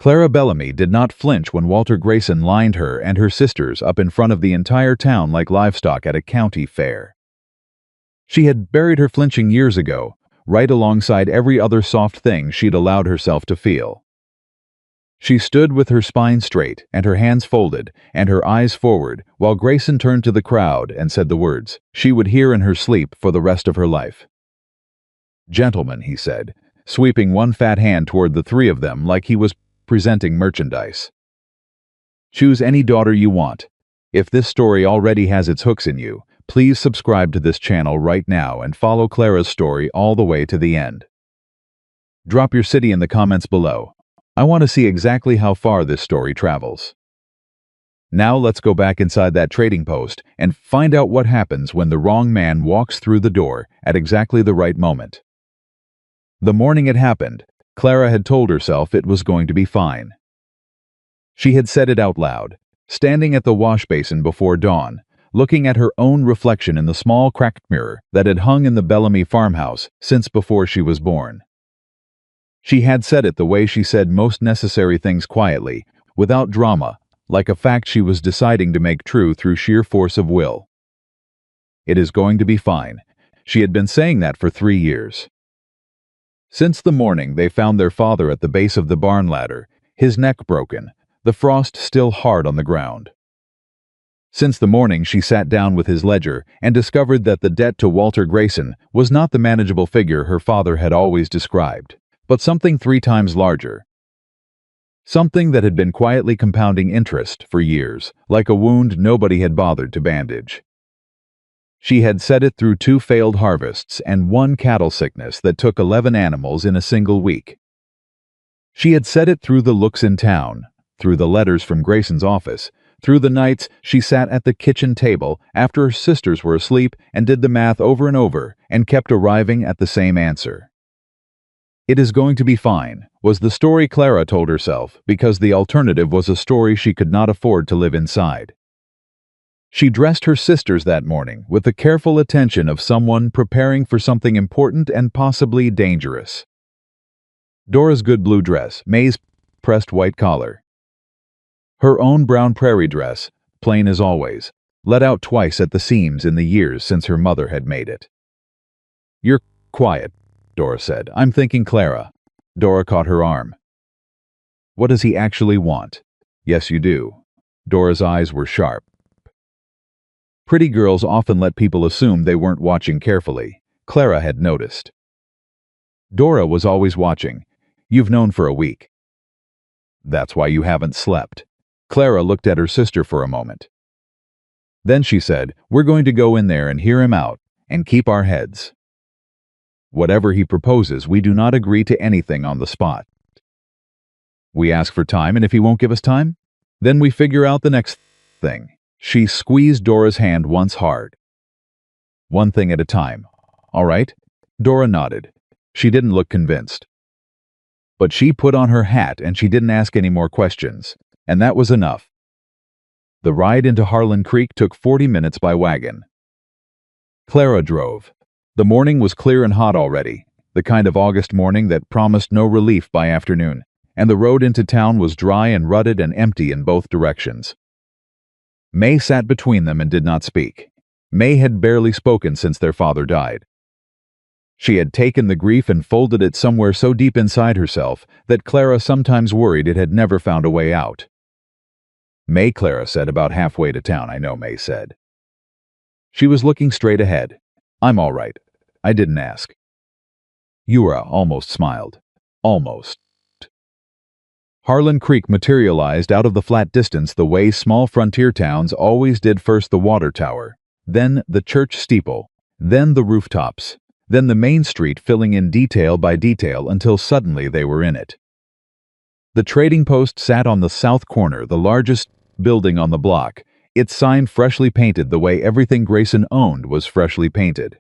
Clara Bellamy did not flinch when Walter Grayson lined her and her sisters up in front of the entire town like livestock at a county fair. She had buried her flinching years ago, right alongside every other soft thing she'd allowed herself to feel. She stood with her spine straight and her hands folded and her eyes forward while Grayson turned to the crowd and said the words she would hear in her sleep for the rest of her life. "Gentlemen," he said, sweeping one fat hand toward the three of them like he was presenting merchandise. "Choose any daughter you want. If this story already has its hooks in you, please subscribe to this channel right now and follow Clara's story all the way to the end. Drop your city in the comments below. I want to see exactly how far this story travels. Now let's go back inside that trading post and find out what happens when the wrong man walks through the door at exactly the right moment." The morning it happened, Clara had told herself it was going to be fine. She had said it out loud, standing at the wash basin before dawn, looking at her own reflection in the small cracked mirror that had hung in the Bellamy farmhouse since before she was born. She had said it the way she said most necessary things quietly, without drama, like a fact she was deciding to make true through sheer force of will. It is going to be fine. She had been saying that for 3 years. Since the morning they found their father at the base of the barn ladder, his neck broken, the frost still hard on the ground. Since the morning she sat down with his ledger and discovered that the debt to Walter Grayson was not the manageable figure her father had always described, but something 3 times larger. Something that had been quietly compounding interest for years, like a wound nobody had bothered to bandage. She had said it through 2 failed harvests and 1 cattle sickness that took 11 animals in a single week. She had said it through the looks in town, through the letters from Grayson's office, through the nights she sat at the kitchen table after her sisters were asleep and did the math over and over and kept arriving at the same answer. It is going to be fine, was the story Clara told herself, because the alternative was a story she could not afford to live inside. She dressed her sisters that morning with the careful attention of someone preparing for something important and possibly dangerous. Dora's good blue dress, May's pressed white collar. Her own brown prairie dress, plain as always, let out twice at the seams in the years since her mother had made it. "You're quiet," Dora said. "I'm thinking Clara." Dora caught her arm. "What does he actually want?" "Yes, you do." Dora's eyes were sharp. Pretty girls often let people assume they weren't watching carefully. Clara had noticed. Dora was always watching. "You've known for a week." "That's why you haven't slept." Clara looked at her sister for a moment. Then she said, "We're going to go in there and hear him out, and keep our heads. Whatever he proposes, we do not agree to anything on the spot. We ask for time, and if he won't give us time, then we figure out the next thing." She squeezed Dora's hand once hard. "One thing at a time, all right?" Dora nodded. She didn't look convinced. But she put on her hat and she didn't ask any more questions, and that was enough. The ride into Harlan Creek took 40 minutes by wagon. Clara drove. The morning was clear and hot already, the kind of August morning that promised no relief by afternoon, and the road into town was dry and rutted and empty in both directions. May sat between them and did not speak. May had barely spoken since their father died. She had taken the grief and folded it somewhere so deep inside herself that Clara sometimes worried it had never found a way out. "May," Clara said about halfway to town. "I know," May said. She was looking straight ahead. "I'm all right. I didn't ask." Eura almost smiled. Almost. Harlan Creek materialized out of the flat distance the way small frontier towns always did: first the water tower, then the church steeple, then the rooftops, then the main street, filling in detail by detail until suddenly they were in it. The trading post sat on the south corner, the largest building on the block, its sign freshly painted the way everything Grayson owned was freshly painted.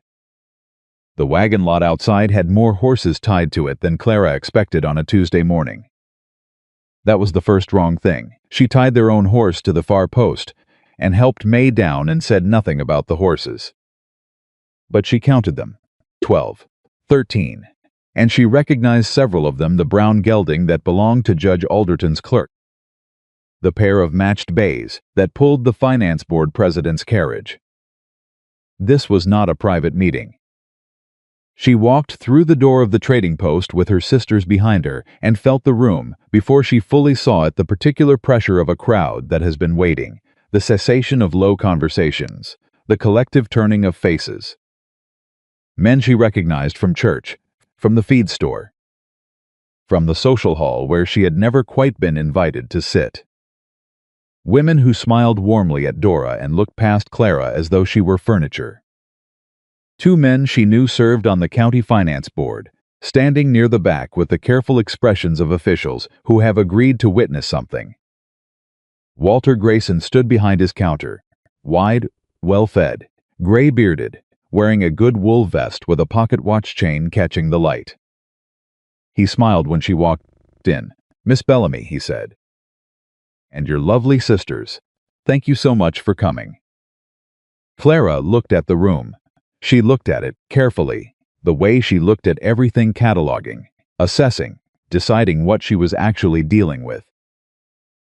The wagon lot outside had more horses tied to it than Clara expected on a Tuesday morning. That was the first wrong thing. She tied their own horse to the far post and helped May down and said nothing about the horses. But she counted them. 12, 13, and she recognized several of them, the brown gelding that belonged to Judge Alderton's clerk, the pair of matched bays that pulled the finance board president's carriage. This was not a private meeting. She walked through the door of the trading post with her sisters behind her and felt the room before she fully saw it, the particular pressure of a crowd that has been waiting, the cessation of low conversations, the collective turning of faces. Men she recognized from church, from the feed store, from the social hall where she had never quite been invited to sit. Women who smiled warmly at Dora and looked past Clara as though she were furniture. 2 men she knew served on the county finance board, standing near the back with the careful expressions of officials who have agreed to witness something. Walter Grayson stood behind his counter, wide, well-fed, gray-bearded, wearing a good wool vest with a pocket watch chain catching the light. He smiled when she walked in. "Miss Bellamy," he said. "And your lovely sisters. Thank you so much for coming." Clara looked at the room. She looked at it carefully, the way she looked at everything, cataloging, assessing, deciding what she was actually dealing with.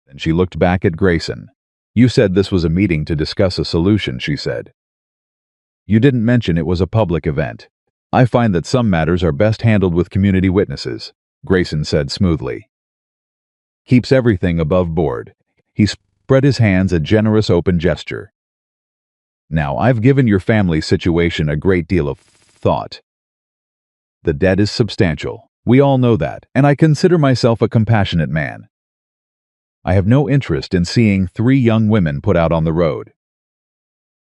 Then she looked back at Grayson. "You said this was a meeting to discuss a solution," she said. "You didn't mention it was a public event. I find that some matters are best handled with community witnesses," Grayson said smoothly. "Keeps everything above board." He spread his hands, a generous open gesture. "Now, I've given your family's situation a great deal of thought. The debt is substantial. We all know that, and I consider myself a compassionate man. I have no interest in seeing 3 young women put out on the road."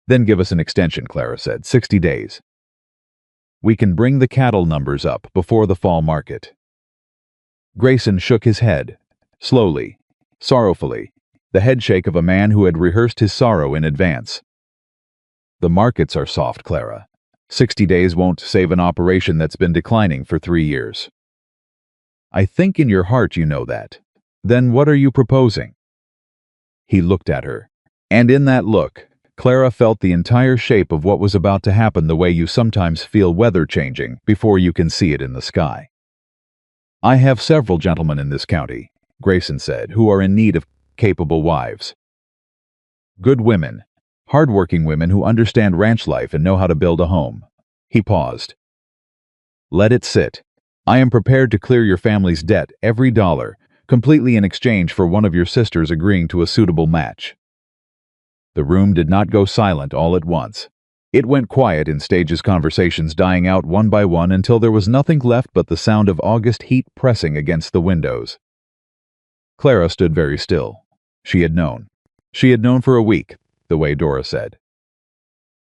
"Then give us an extension," Clara said. 60 days. We can bring the cattle numbers up before the fall market." Grayson shook his head, slowly, sorrowfully, the headshake of a man who had rehearsed his sorrow in advance. "The markets are soft, Clara. 60 days won't save an operation that's been declining for 3 years. I think in your heart you know that. Then what are you proposing?" He looked at her, and in that look, Clara felt the entire shape of what was about to happen, the way you sometimes feel weather changing before you can see it in the sky. "I have several gentlemen in this county," Grayson said, "who are in need of capable wives. Good women, hard-working women who understand ranch life and know how to build a home." He paused. "Let it sit. I am prepared to clear your family's debt, every dollar, completely in exchange for one of your sisters agreeing to a suitable match." The room did not go silent all at once. It went quiet in stages, conversations dying out one by one until there was nothing left but the sound of August heat pressing against the windows. Clara stood very still. She had known. She had known for a week, the way Dora said.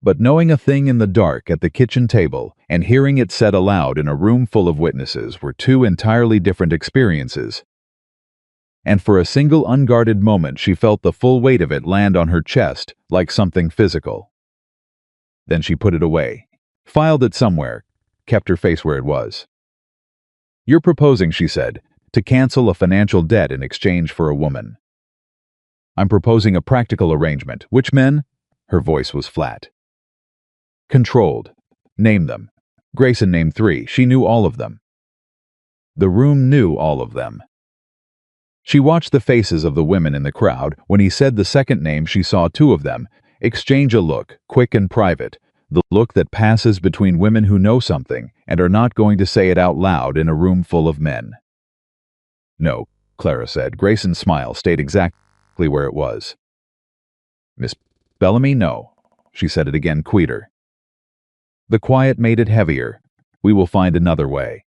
But knowing a thing in the dark at the kitchen table and hearing it said aloud in a room full of witnesses were 2 entirely different experiences. And for a single unguarded moment she felt the full weight of it land on her chest like something physical. Then she put it away, filed it somewhere, kept her face where it was. "You're proposing," she said, "to cancel a financial debt in exchange for a woman." "I'm proposing a practical arrangement. Which men?" Her voice was flat. "Controlled. Name them." Grayson named 3. She knew all of them. The room knew all of them. She watched the faces of the women in the crowd. When he said the second name, she saw 2 of them exchange a look, quick and private, the look that passes between women who know something and are not going to say it out loud in a room full of men. "No," Clara said. Grayson's smile stayed exactly where it was. "Miss Bellamy, no." She said it again, quieter. The quiet made it heavier. "We will find another way."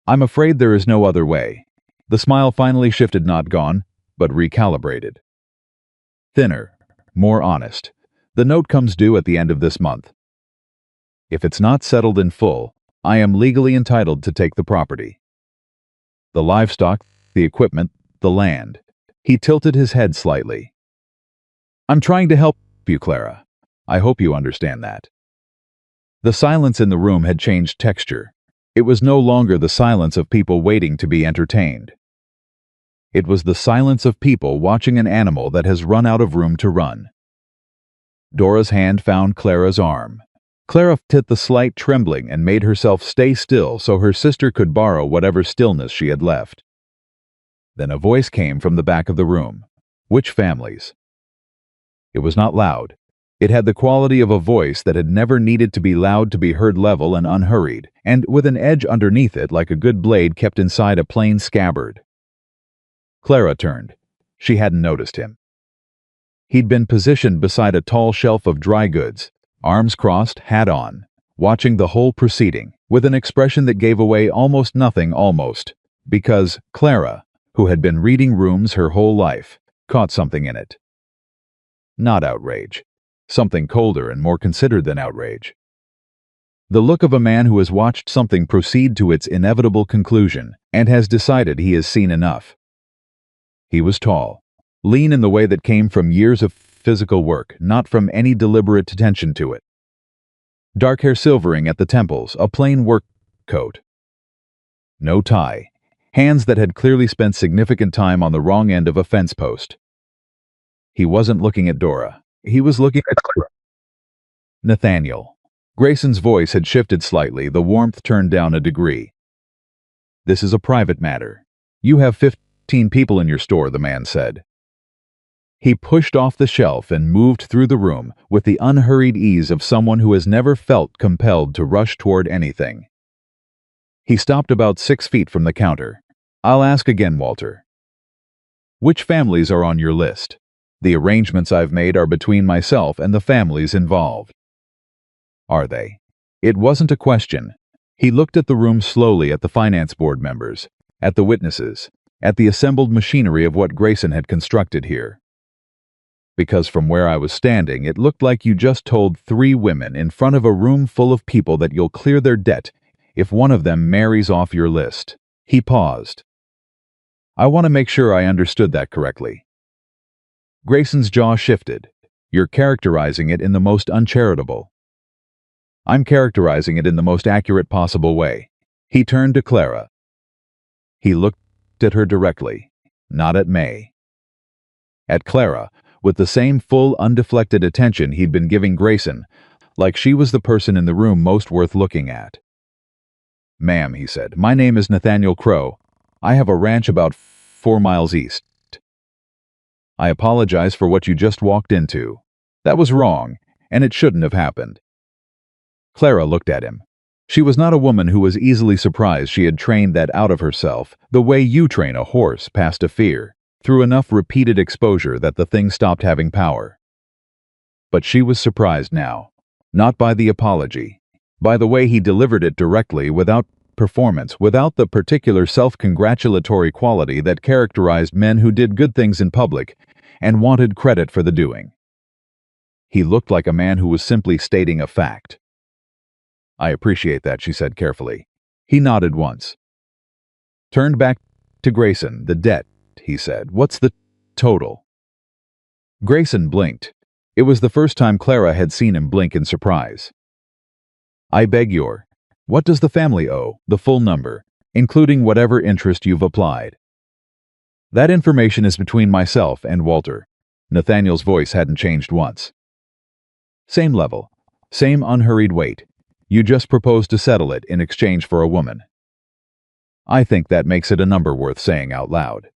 "I'm afraid there is no other way." The smile finally shifted, not gone, but recalibrated. Thinner, more honest. "The note comes due at the end of this month. If it's not settled in full, I am legally entitled to take the property. The livestock, the equipment, the land." He tilted his head slightly. "I'm trying to help you, Clara. I hope you understand that." The silence in the room had changed texture. It was no longer the silence of people waiting to be entertained. It was the silence of people watching an animal that has run out of room to run. Dora's hand found Clara's arm. Clara hit the slight trembling and made herself stay still so her sister could borrow whatever stillness she had left. Then a voice came from the back of the room. Which families? It was not loud. It had the quality of a voice that had never needed to be loud to be heard, level and unhurried, and with an edge underneath it like a good blade kept inside a plain scabbard. Clara turned. She hadn't noticed him. He'd been positioned beside a tall shelf of dry goods, arms crossed, hat on, watching the whole proceeding, with an expression that gave away almost nothing because Clara, who had been reading rooms her whole life, caught something in it. Not outrage. Something colder and more considered than outrage. The look of a man who has watched something proceed to its inevitable conclusion and has decided he has seen enough. He was tall, lean in the way that came from years of physical work, not from any deliberate attention to it. Dark hair silvering at the temples, a plain work coat. No tie, hands that had clearly spent significant time on the wrong end of a fence post. He wasn't looking at Dora. He was looking at Clara. Nathaniel. Grayson's voice had shifted slightly, the warmth turned down a degree. This is a private matter. You have 15 people in your store, the man said. He pushed off the shelf and moved through the room with the unhurried ease of someone who has never felt compelled to rush toward anything. He stopped about 6 feet from the counter. I'll ask again, Walter. Which families are on your list? The arrangements I've made are between myself and the families involved. Are they? It wasn't a question. He looked at the room slowly, at the finance board members, at the witnesses, at the assembled machinery of what Grayson had constructed here. Because from where I was standing, it looked like you just told 3 women in front of a room full of people that you'll clear their debt if one of them marries off your list. He paused. I want to make sure I understood that correctly. Grayson's jaw shifted. You're characterizing it in the most uncharitable. I'm characterizing it in the most accurate possible way. He turned to Clara. He looked at her directly, not at May. At Clara, with the same full, undeflected attention he'd been giving Grayson, like she was the person in the room most worth looking at. Ma'am, he said, my name is Nathaniel Crow. I have a ranch about 4 miles east. I apologize for what you just walked into. That was wrong, and it shouldn't have happened. Clara looked at him. She was not a woman who was easily surprised she had trained that out of herself, the way you train a horse past a fear, through enough repeated exposure that the thing stopped having power. But she was surprised now, not by the apology, by the way he delivered it directly, without performance, without the particular self-congratulatory quality that characterized men who did good things in public and wanted credit for the doing. He looked like a man who was simply stating a fact. I appreciate that, she said carefully. He nodded once. Turned back to Grayson. The debt, he said. What's the total? Grayson blinked. It was the first time Clara had seen him blink in surprise. I beg your... What does the family owe? The full number, including whatever interest you've applied. That information is between myself and Walter. Nathaniel's voice hadn't changed once. Same level, same unhurried wait. You just proposed to settle it in exchange for a woman. I think that makes it a number worth saying out loud.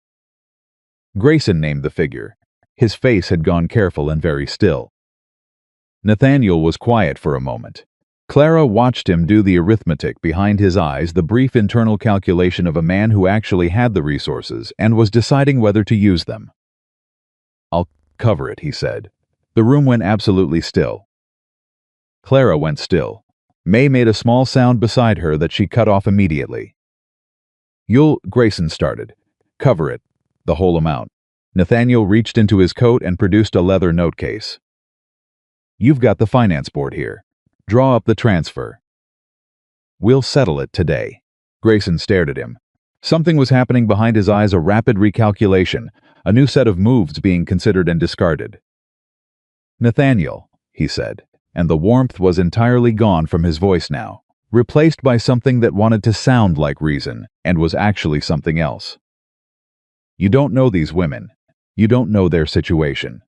Grayson named the figure. His face had gone careful and very still. Nathaniel was quiet for a moment. Clara watched him do the arithmetic behind his eyes, the brief internal calculation of a man who actually had the resources and was deciding whether to use them. I'll cover it, he said. The room went absolutely still. Clara went still. May made a small sound beside her that she cut off immediately. Grayson started. Cover it. The whole amount. Nathaniel reached into his coat and produced a leather note case. You've got the finance board here. Draw up the transfer. We'll settle it today. Grayson stared at him. Something was happening behind his eyes, a rapid recalculation, a new set of moves being considered and discarded. Nathaniel, he said, and the warmth was entirely gone from his voice now, replaced by something that wanted to sound like reason and was actually something else. You don't know these women. You don't know their situation.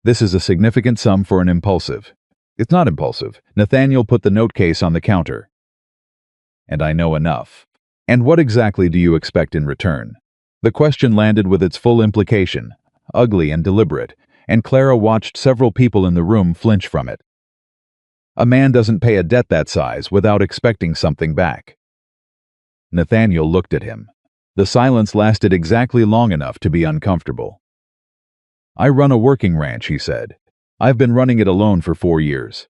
This is a significant sum for an impulsive. It's not impulsive. Nathaniel put the note case on the counter. And I know enough. And what exactly do you expect in return? The question landed with its full implication, ugly and deliberate, and Clara watched several people in the room flinch from it. A man doesn't pay a debt that size without expecting something back. Nathaniel looked at him. The silence lasted exactly long enough to be uncomfortable. I run a working ranch, he said. I've been running it alone for 4 years.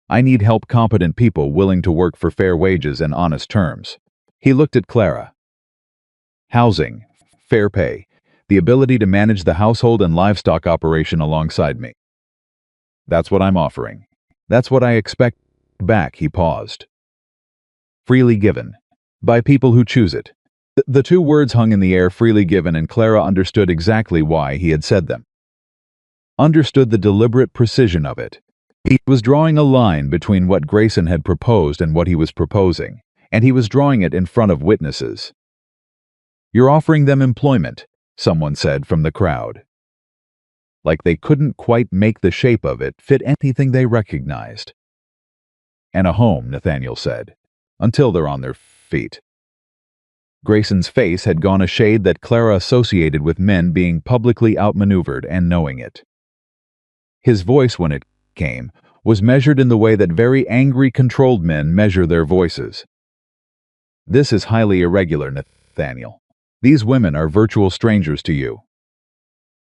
I need help, competent people willing to work for fair wages and honest terms. He looked at Clara. Housing, fair pay, the ability to manage the household and livestock operation alongside me. That's what I'm offering. That's what I expect back, he paused. Freely given. By people who choose it. The two words hung in the air, freely given, and Clara understood exactly why he had said them. Understood the deliberate precision of it. He was drawing a line between what Grayson had proposed and what he was proposing, and he was drawing it in front of witnesses. You're offering them employment, someone said from the crowd. Like they couldn't quite make the shape of it fit anything they recognized. And a home, Nathaniel said, until they're on their feet. Grayson's face had gone a shade that Clara associated with men being publicly outmaneuvered and knowing it. His voice, when it came, was measured in the way that very angry, controlled men measure their voices. This is highly irregular, Nathaniel. These women are virtual strangers to you.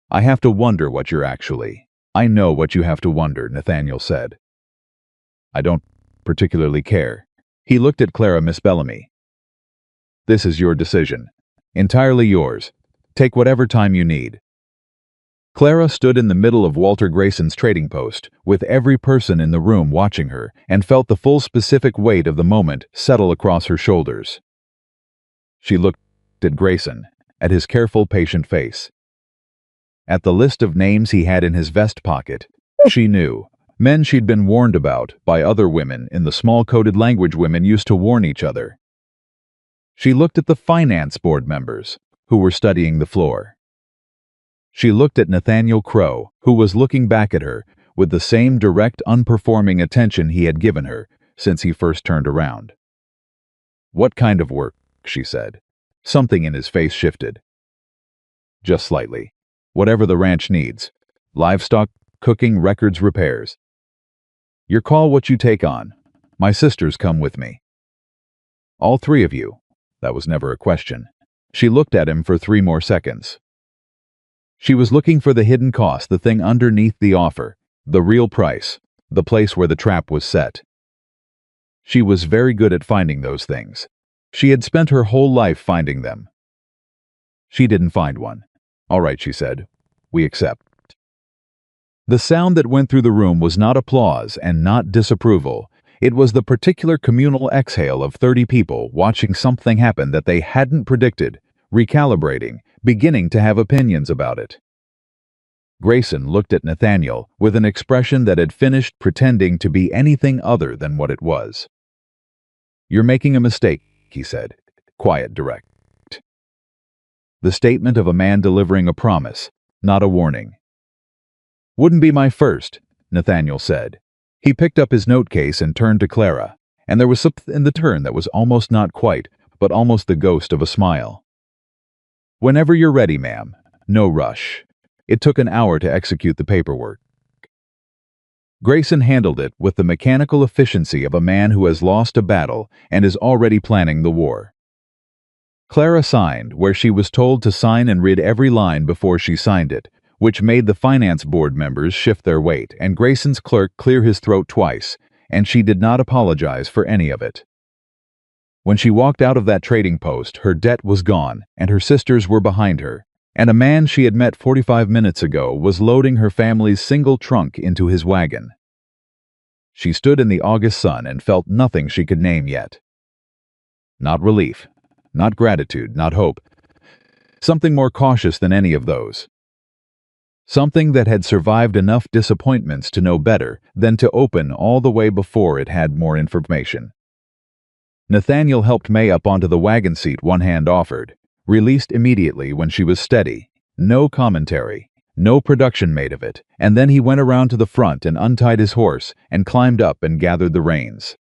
I have to wonder what you're actually. I know what you have to wonder, Nathaniel said. I don't particularly care. He looked at Clara, Miss Bellamy. This is your decision. Entirely yours. Take whatever time you need. Clara stood in the middle of Walter Grayson's trading post, with every person in the room watching her, and felt the full specific weight of the moment settle across her shoulders. She looked at Grayson, at his careful, patient face. At the list of names he had in his vest pocket, she knew. Men she'd been warned about by other women in the small coded language women used to warn each other. She looked at the finance board members, who were studying the floor. She looked at Nathaniel Crow, who was looking back at her with the same direct, unperforming attention he had given her since he first turned around. What kind of work? She said. Something in his face shifted. Just slightly. Whatever the ranch needs. Livestock, cooking, records, repairs. Your call what you take on. My sisters come with me. All 3 of you. That was never a question. She looked at him for 3 more seconds. She was looking for the hidden cost, the thing underneath the offer, the real price, the place where the trap was set. She was very good at finding those things. She had spent her whole life finding them. She didn't find one. All right, she said. We accept. The sound that went through the room was not applause and not disapproval. It was the particular communal exhale of 30 people watching something happen that they hadn't predicted, recalibrating, beginning to have opinions about it. Grayson looked at Nathaniel with an expression that had finished pretending to be anything other than what it was. You're making a mistake, he said, quiet, direct. The statement of a man delivering a promise, not a warning. Wouldn't be my first, Nathaniel said. He picked up his note case and turned to Clara, and there was something in the turn that was almost not quite, but almost the ghost of a smile. Whenever you're ready, ma'am. No rush. It took an hour to execute the paperwork. Grayson handled it with the mechanical efficiency of a man who has lost a battle and is already planning the war. Clara signed where she was told to sign and read every line before she signed it, which made the finance board members shift their weight and Grayson's clerk clear his throat twice, and she did not apologize for any of it. When she walked out of that trading post, her debt was gone, and her sisters were behind her, and a man she had met 45 minutes ago was loading her family's single trunk into his wagon. She stood in the August sun and felt nothing she could name yet. Not relief, not gratitude, not hope. Something more cautious than any of those. Something that had survived enough disappointments to know better than to open all the way before it had more information. Nathaniel helped May up onto the wagon seat one hand offered, released immediately when she was steady, no commentary, No production made of it, and then he went around to the front and untied his horse and climbed up and gathered the reins.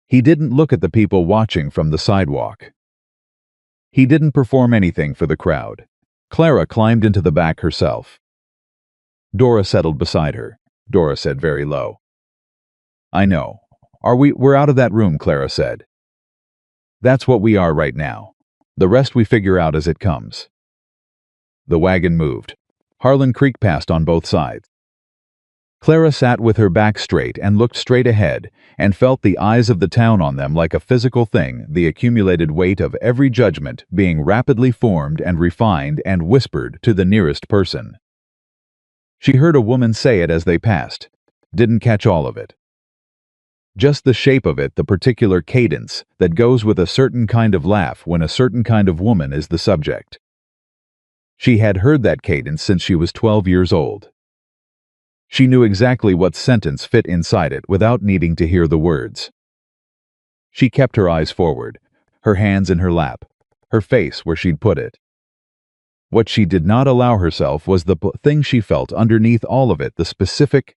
He didn't look at the people watching from the sidewalk. He didn't perform anything for the crowd. Clara climbed into the back herself. Dora settled beside her. Dora said very low. "I know. We're out of that room," Clara said. "That's what we are right now. The rest we figure out as it comes." The wagon moved. Harlan Creek passed on both sides. Clara sat with her back straight and looked straight ahead and felt the eyes of the town on them like a physical thing, the accumulated weight of every judgment being rapidly formed and refined and whispered to the nearest person. She heard a woman say it as they passed. Didn't catch all of it. Just the shape of it, the particular cadence that goes with a certain kind of laugh when a certain kind of woman is the subject. She had heard that cadence since she was 12 years old. She knew exactly what sentence fit inside it without needing to hear the words. She kept her eyes forward, her hands in her lap, her face where she'd put it. What she did not allow herself was the thing she felt underneath all of it, the specific,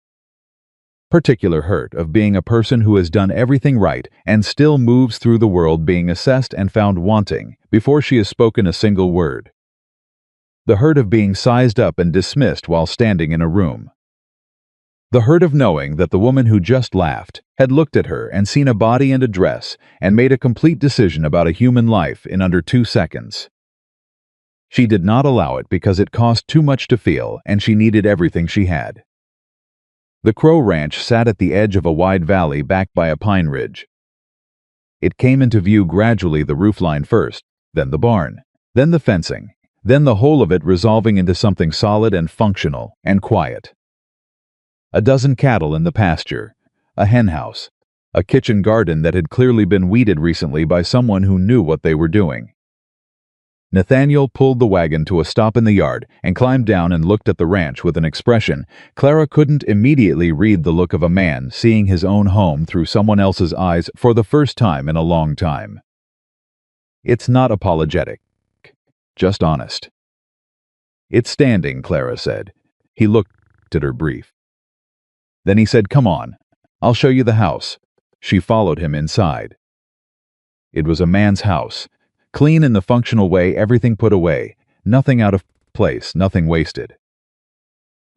particular hurt of being a person who has done everything right and still moves through the world being assessed and found wanting before she has spoken a single word. The hurt of being sized up and dismissed while standing in a room. The hurt of knowing that the woman who just laughed had looked at her and seen a body and a dress and made a complete decision about a human life in under 2 seconds. She did not allow it because it cost too much to feel and she needed everything she had. The Crow Ranch sat at the edge of a wide valley backed by a pine ridge. It came into view gradually, the roofline first, then the barn, then the fencing, then the whole of it resolving into something solid and functional and quiet. A dozen cattle in the pasture, a henhouse, a kitchen garden that had clearly been weeded recently by someone who knew what they were doing. Nathaniel pulled the wagon to a stop in the yard and climbed down and looked at the ranch with an expression. Clara couldn't immediately read the look of a man seeing his own home through someone else's eyes for the first time in a long time. It's not apologetic, just honest. "It's standing," Clara said. He looked at her brief. Then he said, "Come on, I'll show you the house." She followed him inside. It was a man's house. Clean in the functional way, everything put away, nothing out of place, nothing wasted.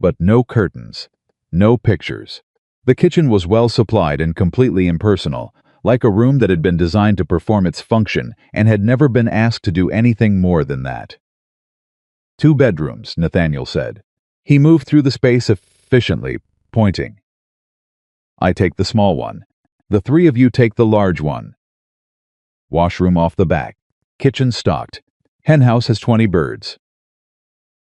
But no curtains, no pictures. The kitchen was well supplied and completely impersonal, like a room that had been designed to perform its function and had never been asked to do anything more than that. 2 bedrooms, Nathaniel said. He moved through the space efficiently, pointing. "I take the small one. The 3 of you take the large one. Washroom off the back. Kitchen stocked. Henhouse has 20 birds.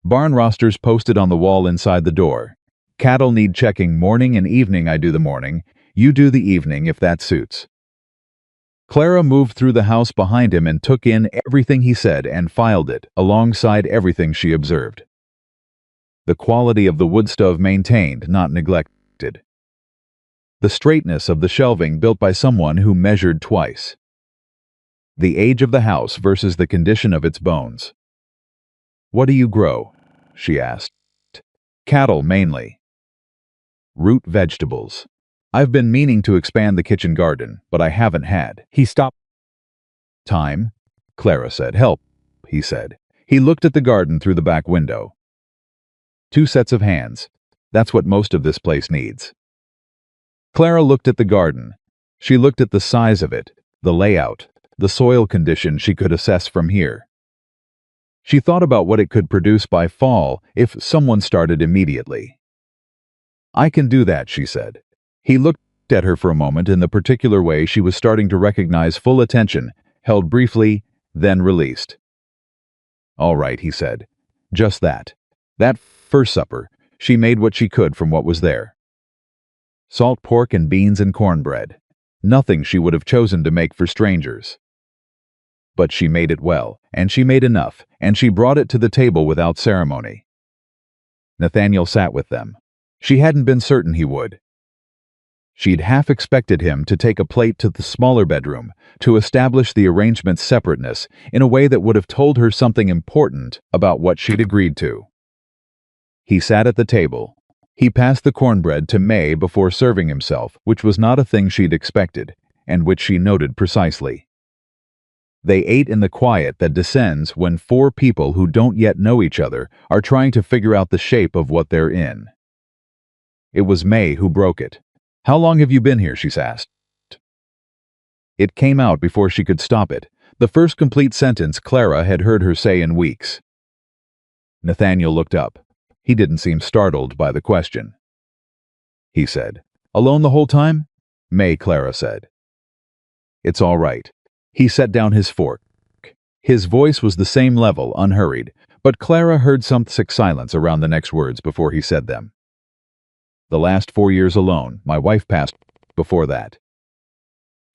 Barn rosters posted on the wall inside the door. Cattle need checking morning and evening. I do the morning. You do the evening if that suits." Clara moved through the house behind him and took in everything he said and filed it alongside everything she observed. The quality of the wood stove maintained, not neglected. The straightness of the shelving built by someone who measured twice. The age of the house versus the condition of its bones. "What do you grow?" she asked. "Cattle, mainly. Root vegetables. I've been meaning to expand the kitchen garden, but I haven't had." He stopped. "Time," Clara said. "Help," he said. He looked at the garden through the back window. 2 sets of hands. That's what most of this place needs. Clara looked at the garden. She looked at the size of it, the layout, the soil condition she could assess from here. She thought about what it could produce by fall if someone started immediately. "I can do that," she said. He looked at her for a moment in the particular way she was starting to recognize, full attention, held briefly, then released. "All right," he said. "Just that. That first supper, she made what she could from what was there. Salt pork and beans and cornbread. Nothing she would have chosen to make for strangers. But she made it well, and she made enough, and she brought it to the table without ceremony." Nathaniel sat with them. She hadn't been certain he would. She'd half expected him to take a plate to the smaller bedroom, to establish the arrangement's separateness in a way that would have told her something important about what she'd agreed to. He sat at the table. He passed the cornbread to May before serving himself, which was not a thing she'd expected, and which she noted precisely. They ate in the quiet that descends when four people who don't yet know each other are trying to figure out the shape of what they're in. It was May who broke it. "How long have you been here?" she asked. It came out before she could stop it, the first complete sentence Clara had heard her say in weeks. Nathaniel looked up. He didn't seem startled by the question. He said, "Alone the whole time?" Clara said. "It's all right." He set down his fork. His voice was the same level, unhurried, but Clara heard some sick silence around the next words before he said them. "The last 4 years alone. My wife passed before that.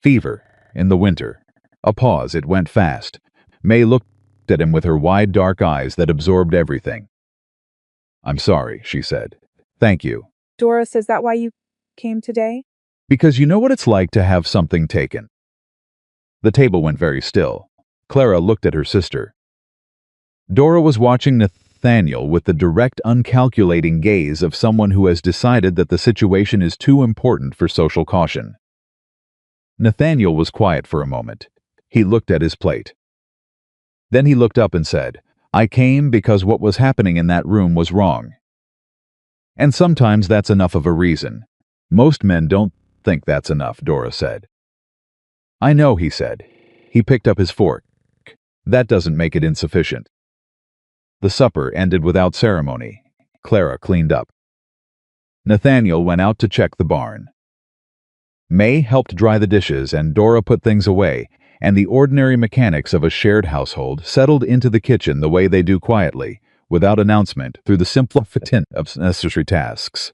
Fever, in the winter." A pause, it went fast. May looked at him with her wide dark eyes that absorbed everything. "I'm sorry," she said. "Thank you." Doris, is that why you came today? "Because you know what it's like to have something taken." The table went very still. Clara looked at her sister. Dora was watching Nathaniel with the direct, uncalculating gaze of someone who has decided that the situation is too important for social caution. Nathaniel was quiet for a moment. He looked at his plate. Then he looked up and said, "I came because what was happening in that room was wrong." "And sometimes that's enough of a reason. Most men don't think that's enough," Dora said. "I know," he said. He picked up his fork. "That doesn't make it insufficient." The supper ended without ceremony. Clara cleaned up. Nathaniel went out to check the barn. May helped dry the dishes and Dora put things away, and the ordinary mechanics of a shared household settled into the kitchen the way they do quietly, without announcement, through the simplification of necessary tasks.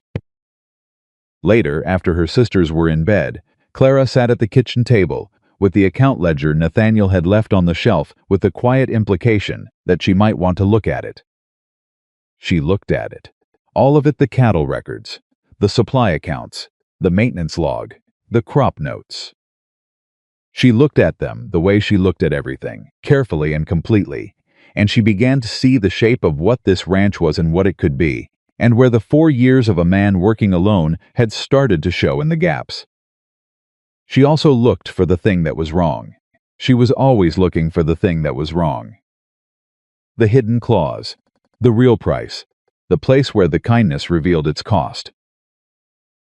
Later, after her sisters were in bed, Clara sat at the kitchen table, with the account ledger Nathaniel had left on the shelf with the quiet implication that she might want to look at it. She looked at it. All of it, the cattle records, the supply accounts, the maintenance log, the crop notes. She looked at them the way she looked at everything, carefully and completely, and she began to see the shape of what this ranch was and what it could be, and where the 4 years of a man working alone had started to show in the gaps. She also looked for the thing that was wrong. She was always looking for the thing that was wrong. The hidden clause, the real price, the place where the kindness revealed its cost.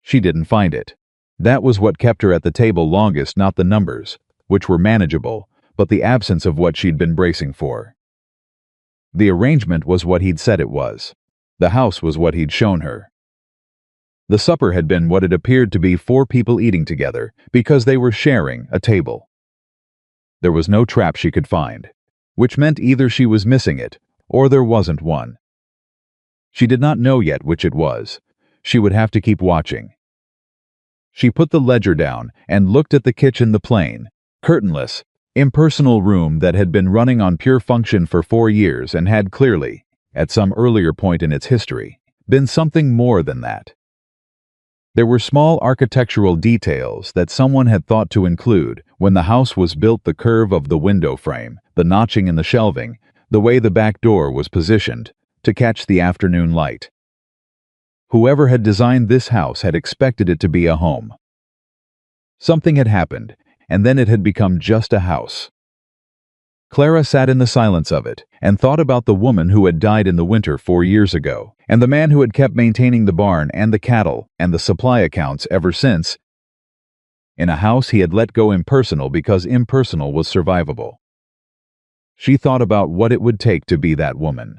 She didn't find it. That was what kept her at the table longest, not the numbers, which were manageable, but the absence of what she'd been bracing for. The arrangement was what he'd said it was. The house was what he'd shown her. The supper had been what it appeared to be 4 people eating together, because they were sharing a table. There was no trap she could find, which meant either she was missing it, or there wasn't one. She did not know yet which it was. She would have to keep watching. She put the ledger down and looked at the kitchen, the plain, curtainless, impersonal room that had been running on pure function for 4 years and had clearly, at some earlier point in its history, been something more than that. There were small architectural details that someone had thought to include when the house was built: the curve of the window frame, the notching in the shelving, the way the back door was positioned to catch the afternoon light. Whoever had designed this house had expected it to be a home. Something had happened, and then it had become just a house. Clara sat in the silence of it and thought about the woman who had died in the winter 4 years ago, and the man who had kept maintaining the barn and the cattle and the supply accounts ever since. In a house he had let go impersonal because impersonal was survivable. She thought about what it would take to be that woman.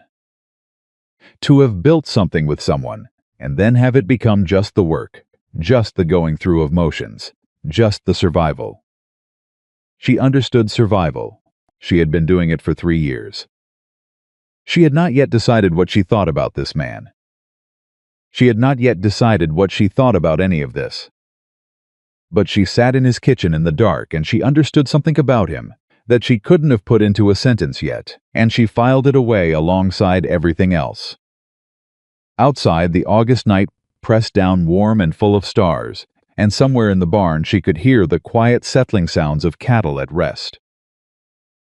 To have built something with someone, and then have it become just the work, just the going through of motions, just the survival. She understood survival. She had been doing it for 3 years. She had not yet decided what she thought about this man. She had not yet decided what she thought about any of this. But she sat in his kitchen in the dark and she understood something about him that she couldn't have put into a sentence yet, and she filed it away alongside everything else. Outside, the August night pressed down warm and full of stars, and somewhere in the barn she could hear the quiet settling sounds of cattle at rest.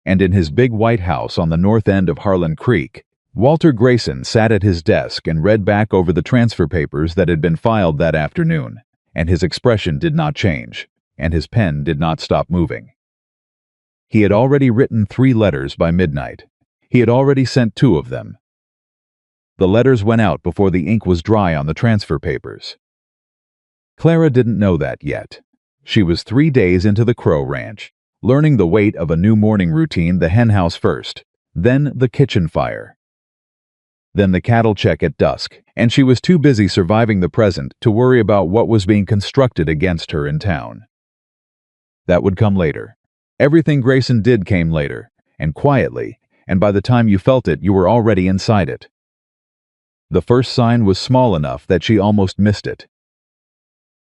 And in his big white house on the north end of Harlan Creek, Walter Grayson sat at his desk and read back over the transfer papers that had been filed that afternoon, and his expression did not change, and his pen did not stop moving. He had already written 3 letters by midnight. He had already sent 2 of them. The letters went out before the ink was dry on the transfer papers. Clara didn't know that yet. She was 3 days into the Crow Ranch, learning the weight of a new morning routine, the henhouse first, then the kitchen fire, then the cattle check at dusk, and she was too busy surviving the present to worry about what was being constructed against her in town. That would come later. Everything Grayson did came later, and quietly, and by the time you felt it, you were already inside it. The first sign was small enough that she almost missed it.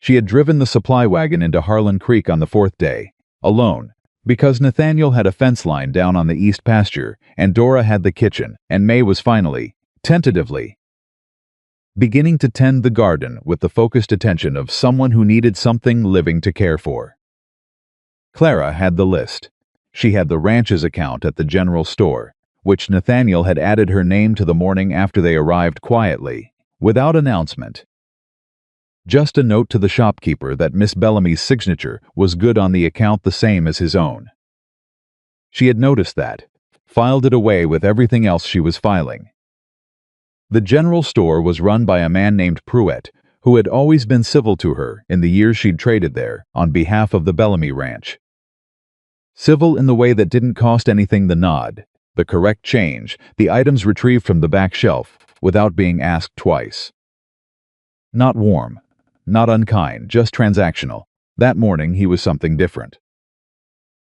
She had driven the supply wagon into Harlan Creek on the 4th day, alone, because Nathaniel had a fence line down on the east pasture, and Dora had the kitchen, and May was finally, tentatively, beginning to tend the garden with the focused attention of someone who needed something living to care for. Clara had the list. She had the ranch's account at the general store, which Nathaniel had added her name to the morning after they arrived quietly, without announcement. Just a note to the shopkeeper that Miss Bellamy's signature was good on the account, the same as his own. She had noticed that, filed it away with everything else she was filing. The general store was run by a man named Pruitt, who had always been civil to her in the years she'd traded there on behalf of the Bellamy Ranch. Civil in the way that didn't cost anything, the nod, the correct change, the items retrieved from the back shelf without being asked twice. Not warm, not unkind, just transactional. That morning he was something different.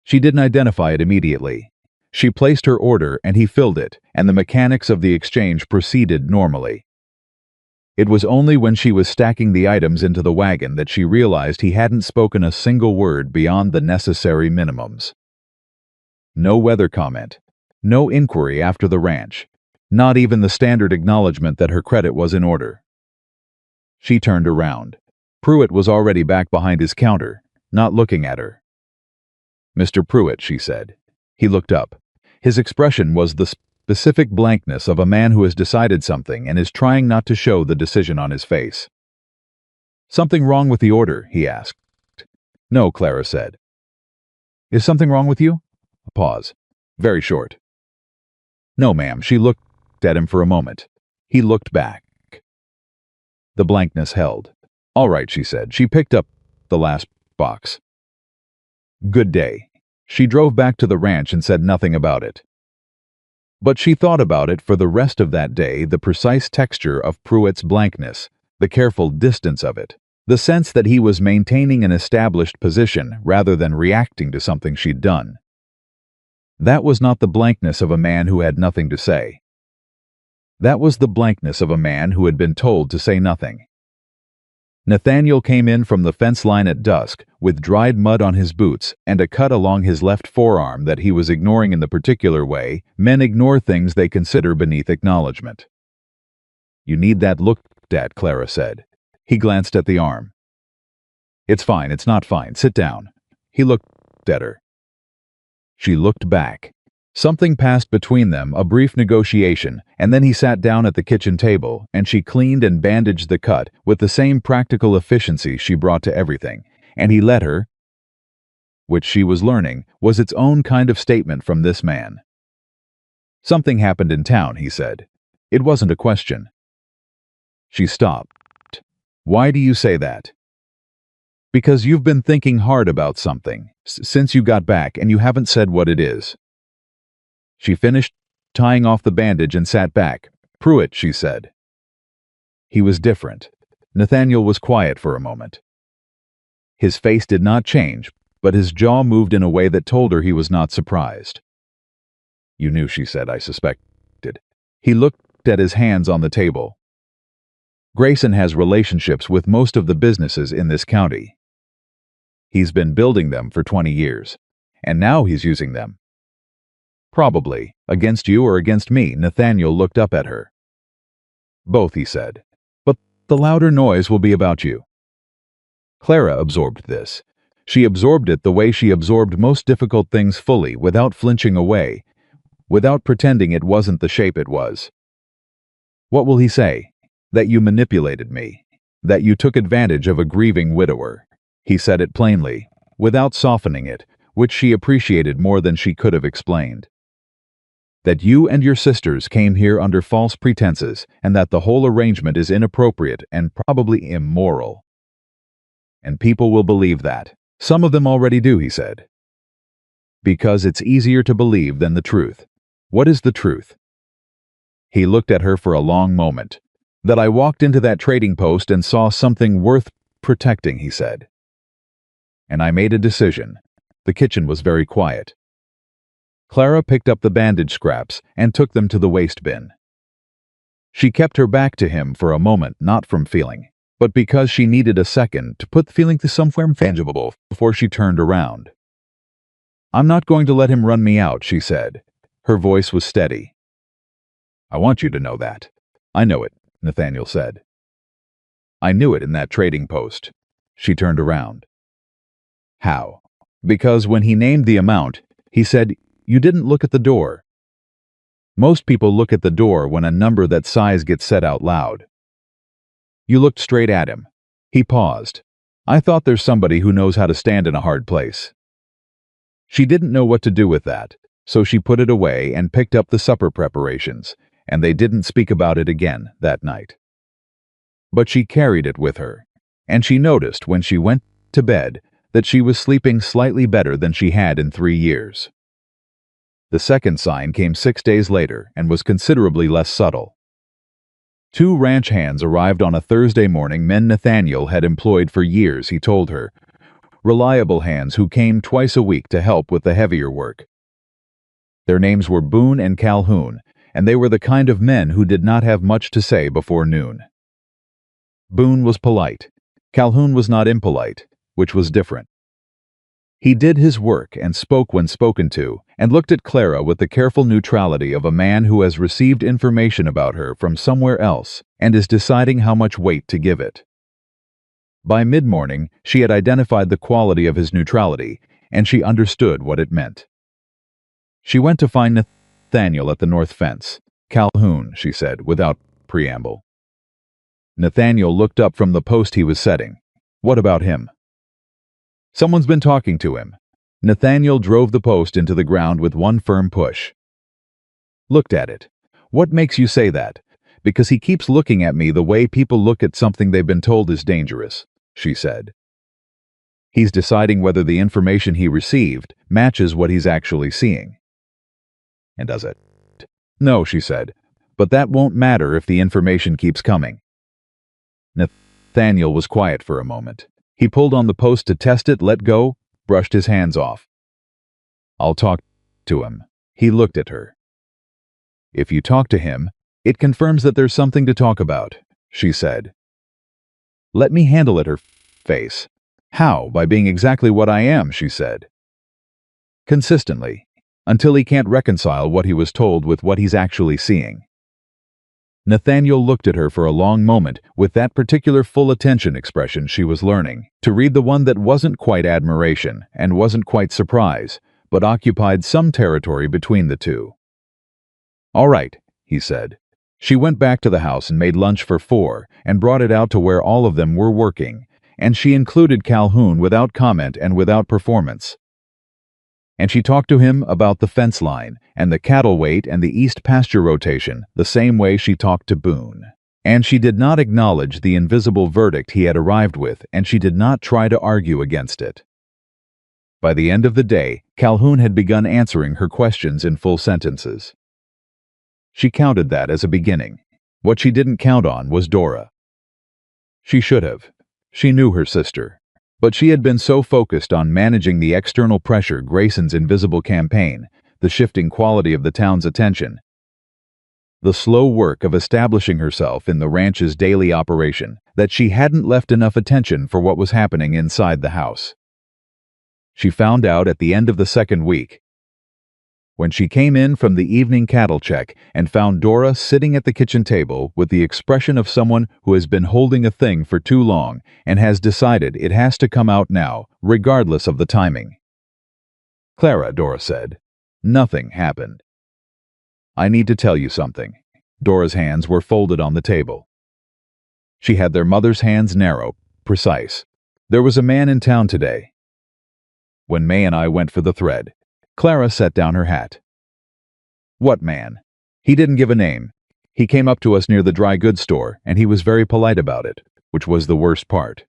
She didn't identify it immediately. She placed her order and he filled it, and the mechanics of the exchange proceeded normally. It was only when she was stacking the items into the wagon that she realized he hadn't spoken a single word beyond the necessary minimums. No weather comment, no inquiry after the ranch, not even the standard acknowledgement that her credit was in order. She turned around. Pruitt was already back behind his counter, not looking at her. "Mr. Pruitt," she said. He looked up. His expression was the specific blankness of a man who has decided something and is trying not to show the decision on his face. "Something wrong with the order?" he asked. "No," Clara said. "Is something wrong with you?" A pause. Very short. "No, ma'am." She looked at him for a moment. He looked back. The blankness held. "All right," she said. She picked up the last box. "Good day." She drove back to the ranch and said nothing about it. But she thought about it for the rest of that day, the precise texture of Pruitt's blankness, the careful distance of it, the sense that he was maintaining an established position rather than reacting to something she'd done. That was not the blankness of a man who had nothing to say. That was the blankness of a man who had been told to say nothing. Nathaniel came in from the fence line at dusk with dried mud on his boots and a cut along his left forearm that he was ignoring in the particular way men ignore things they consider beneath acknowledgement. "You need that looked at," Clara said. He glanced at the arm. "It's fine, it's not fine. Sit down." He looked at her. She looked back. Something passed between them, a brief negotiation, and then he sat down at the kitchen table, and she cleaned and bandaged the cut with the same practical efficiency she brought to everything, and he let her, which she was learning, was its own kind of statement from this man. "Something happened in town," he said. It wasn't a question. She stopped. "Why do you say that?" "Because you've been thinking hard about something, since you got back, and you haven't said what it is." She finished tying off the bandage and sat back. "Pruitt," she said. He was different. Nathaniel was quiet for a moment. His face did not change, but his jaw moved in a way that told her he was not surprised. "You knew," she said. "I suspected." He looked at his hands on the table. "Grayson has relationships with most of the businesses in this county. He's been building them for 20 years, and now he's using them. Probably, against you or against me." Nathaniel looked up at her. "Both," he said. "But the louder noise will be about you." Clara absorbed this. She absorbed it the way she absorbed most difficult things fully, without flinching away, without pretending it wasn't the shape it was. What will he say? That you manipulated me. That you took advantage of a grieving widower. He said it plainly, without softening it, which she appreciated more than she could have explained. That you and your sisters came here under false pretenses, and that the whole arrangement is inappropriate and probably immoral. And people will believe that. Some of them already do, he said. Because it's easier to believe than the truth. What is the truth? He looked at her for a long moment. That I walked into that trading post and saw something worth protecting, he said. And I made a decision. The kitchen was very quiet. Clara picked up the bandage scraps and took them to the waste bin. She kept her back to him for a moment, not from feeling, but because she needed a second to put the feeling to somewhere tangible before she turned around. I'm not going to let him run me out, she said. Her voice was steady. I want you to know that. I know it, Nathaniel said. I knew it in that trading post. She turned around. How? Because when he named the amount, he said, you didn't look at the door. Most people look at the door when a number that size gets said out loud. You looked straight at him. He paused. I thought there's somebody who knows how to stand in a hard place. She didn't know what to do with that, so she put it away and picked up the supper preparations, and they didn't speak about it again that night. But she carried it with her, and she noticed when she went to bed that she was sleeping slightly better than she had in 3 years. The second sign came 6 days later and was considerably less subtle. 2 ranch hands arrived on a Thursday morning, men Nathaniel had employed for years, he told her. Reliable hands who came twice a week to help with the heavier work. Their names were Boone and Calhoun, and they were the kind of men who did not have much to say before noon. Boone was polite. Calhoun was not impolite, which was different. He did his work and spoke when spoken to, and looked at Clara with the careful neutrality of a man who has received information about her from somewhere else and is deciding how much weight to give it. By mid-morning, she had identified the quality of his neutrality, and she understood what it meant. She went to find Nathaniel at the north fence. Calhoun, she said, without preamble. Nathaniel looked up from the post he was setting. What about him? Someone's been talking to him. Nathaniel drove the post into the ground with one firm push. Looked at it. What makes you say that? Because he keeps looking at me the way people look at something they've been told is dangerous, she said. He's deciding whether the information he received matches what he's actually seeing. And does it? No, she said, but that won't matter if the information keeps coming. Nathaniel was quiet for a moment. He pulled on the post to test it, let go, brushed his hands off. I'll talk to him. He looked at her. If you talk to him, it confirms that there's something to talk about, she said. Let me handle it, her face. How? By being exactly what I am, she said. Consistently, until he can't reconcile what he was told with what he's actually seeing. Nathaniel looked at her for a long moment with that particular full attention expression she was learning, to read the one that wasn't quite admiration and wasn't quite surprise, but occupied some territory between the two. All right, he said. She went back to the house and made lunch for 4 and brought it out to where all of them were working, and she included Calhoun without comment and without performance. And she talked to him about the fence line and the cattle weight and the east pasture rotation the same way she talked to Boone. And she did not acknowledge the invisible verdict he had arrived with, and she did not try to argue against it. By the end of the day, Calhoun had begun answering her questions in full sentences. She counted that as a beginning. What she didn't count on was Dora. She should have. She knew her sister. But she had been so focused on managing the external pressure, Grayson's invisible campaign, the shifting quality of the town's attention, the slow work of establishing herself in the ranch's daily operation, that she hadn't left enough attention for what was happening inside the house. She found out at the end of the second week, when she came in from the evening cattle check and found Dora sitting at the kitchen table with the expression of someone who has been holding a thing for too long and has decided it has to come out now, regardless of the timing. Clara, Dora said, nothing happened. I need to tell you something. Dora's hands were folded on the table. She had their mother's hands, narrow, precise. There was a man in town today. When May and I went for the thread, Clara set down her hat. What man? He didn't give a name. He came up to us near the dry goods store, and he was very polite about it, which was the worst part.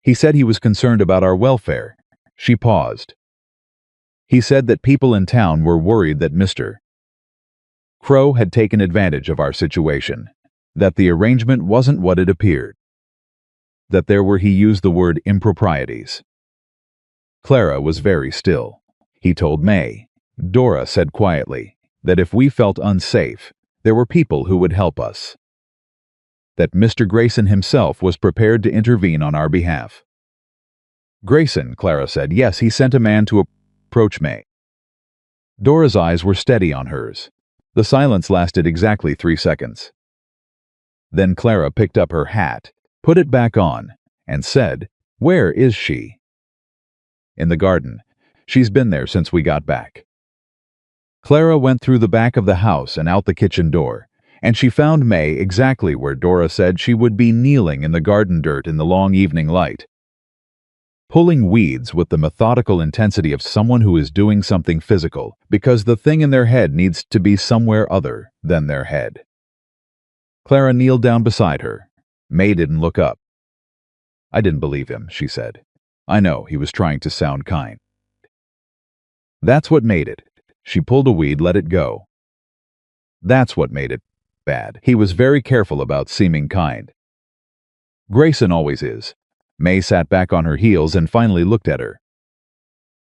He said he was concerned about our welfare. She paused. He said that people in town were worried that Mr. Crow had taken advantage of our situation, that the arrangement wasn't what it appeared, that there were, he used the word, improprieties. Clara was very still. He told May. Dora said quietly that if we felt unsafe, there were people who would help us. That Mr. Grayson himself was prepared to intervene on our behalf. Grayson, Clara said. Yes, he sent a man to approach May. Dora's eyes were steady on hers. The silence lasted exactly 3 seconds. Then Clara picked up her hat, put it back on, and said, "Where is she?" "In the garden. She's been there since we got back." Clara went through the back of the house and out the kitchen door, and she found May exactly where Dora said she would be, kneeling in the garden dirt in the long evening light, pulling weeds with the methodical intensity of someone who is doing something physical because the thing in their head needs to be somewhere other than their head. Clara kneeled down beside her. May didn't look up. "I didn't believe him," she said. "I know, he was trying to sound kind. That's what made it." She pulled a weed, let it go. "That's what made it bad. He was very careful about seeming kind. Grayson always is." May sat back on her heels and finally looked at her.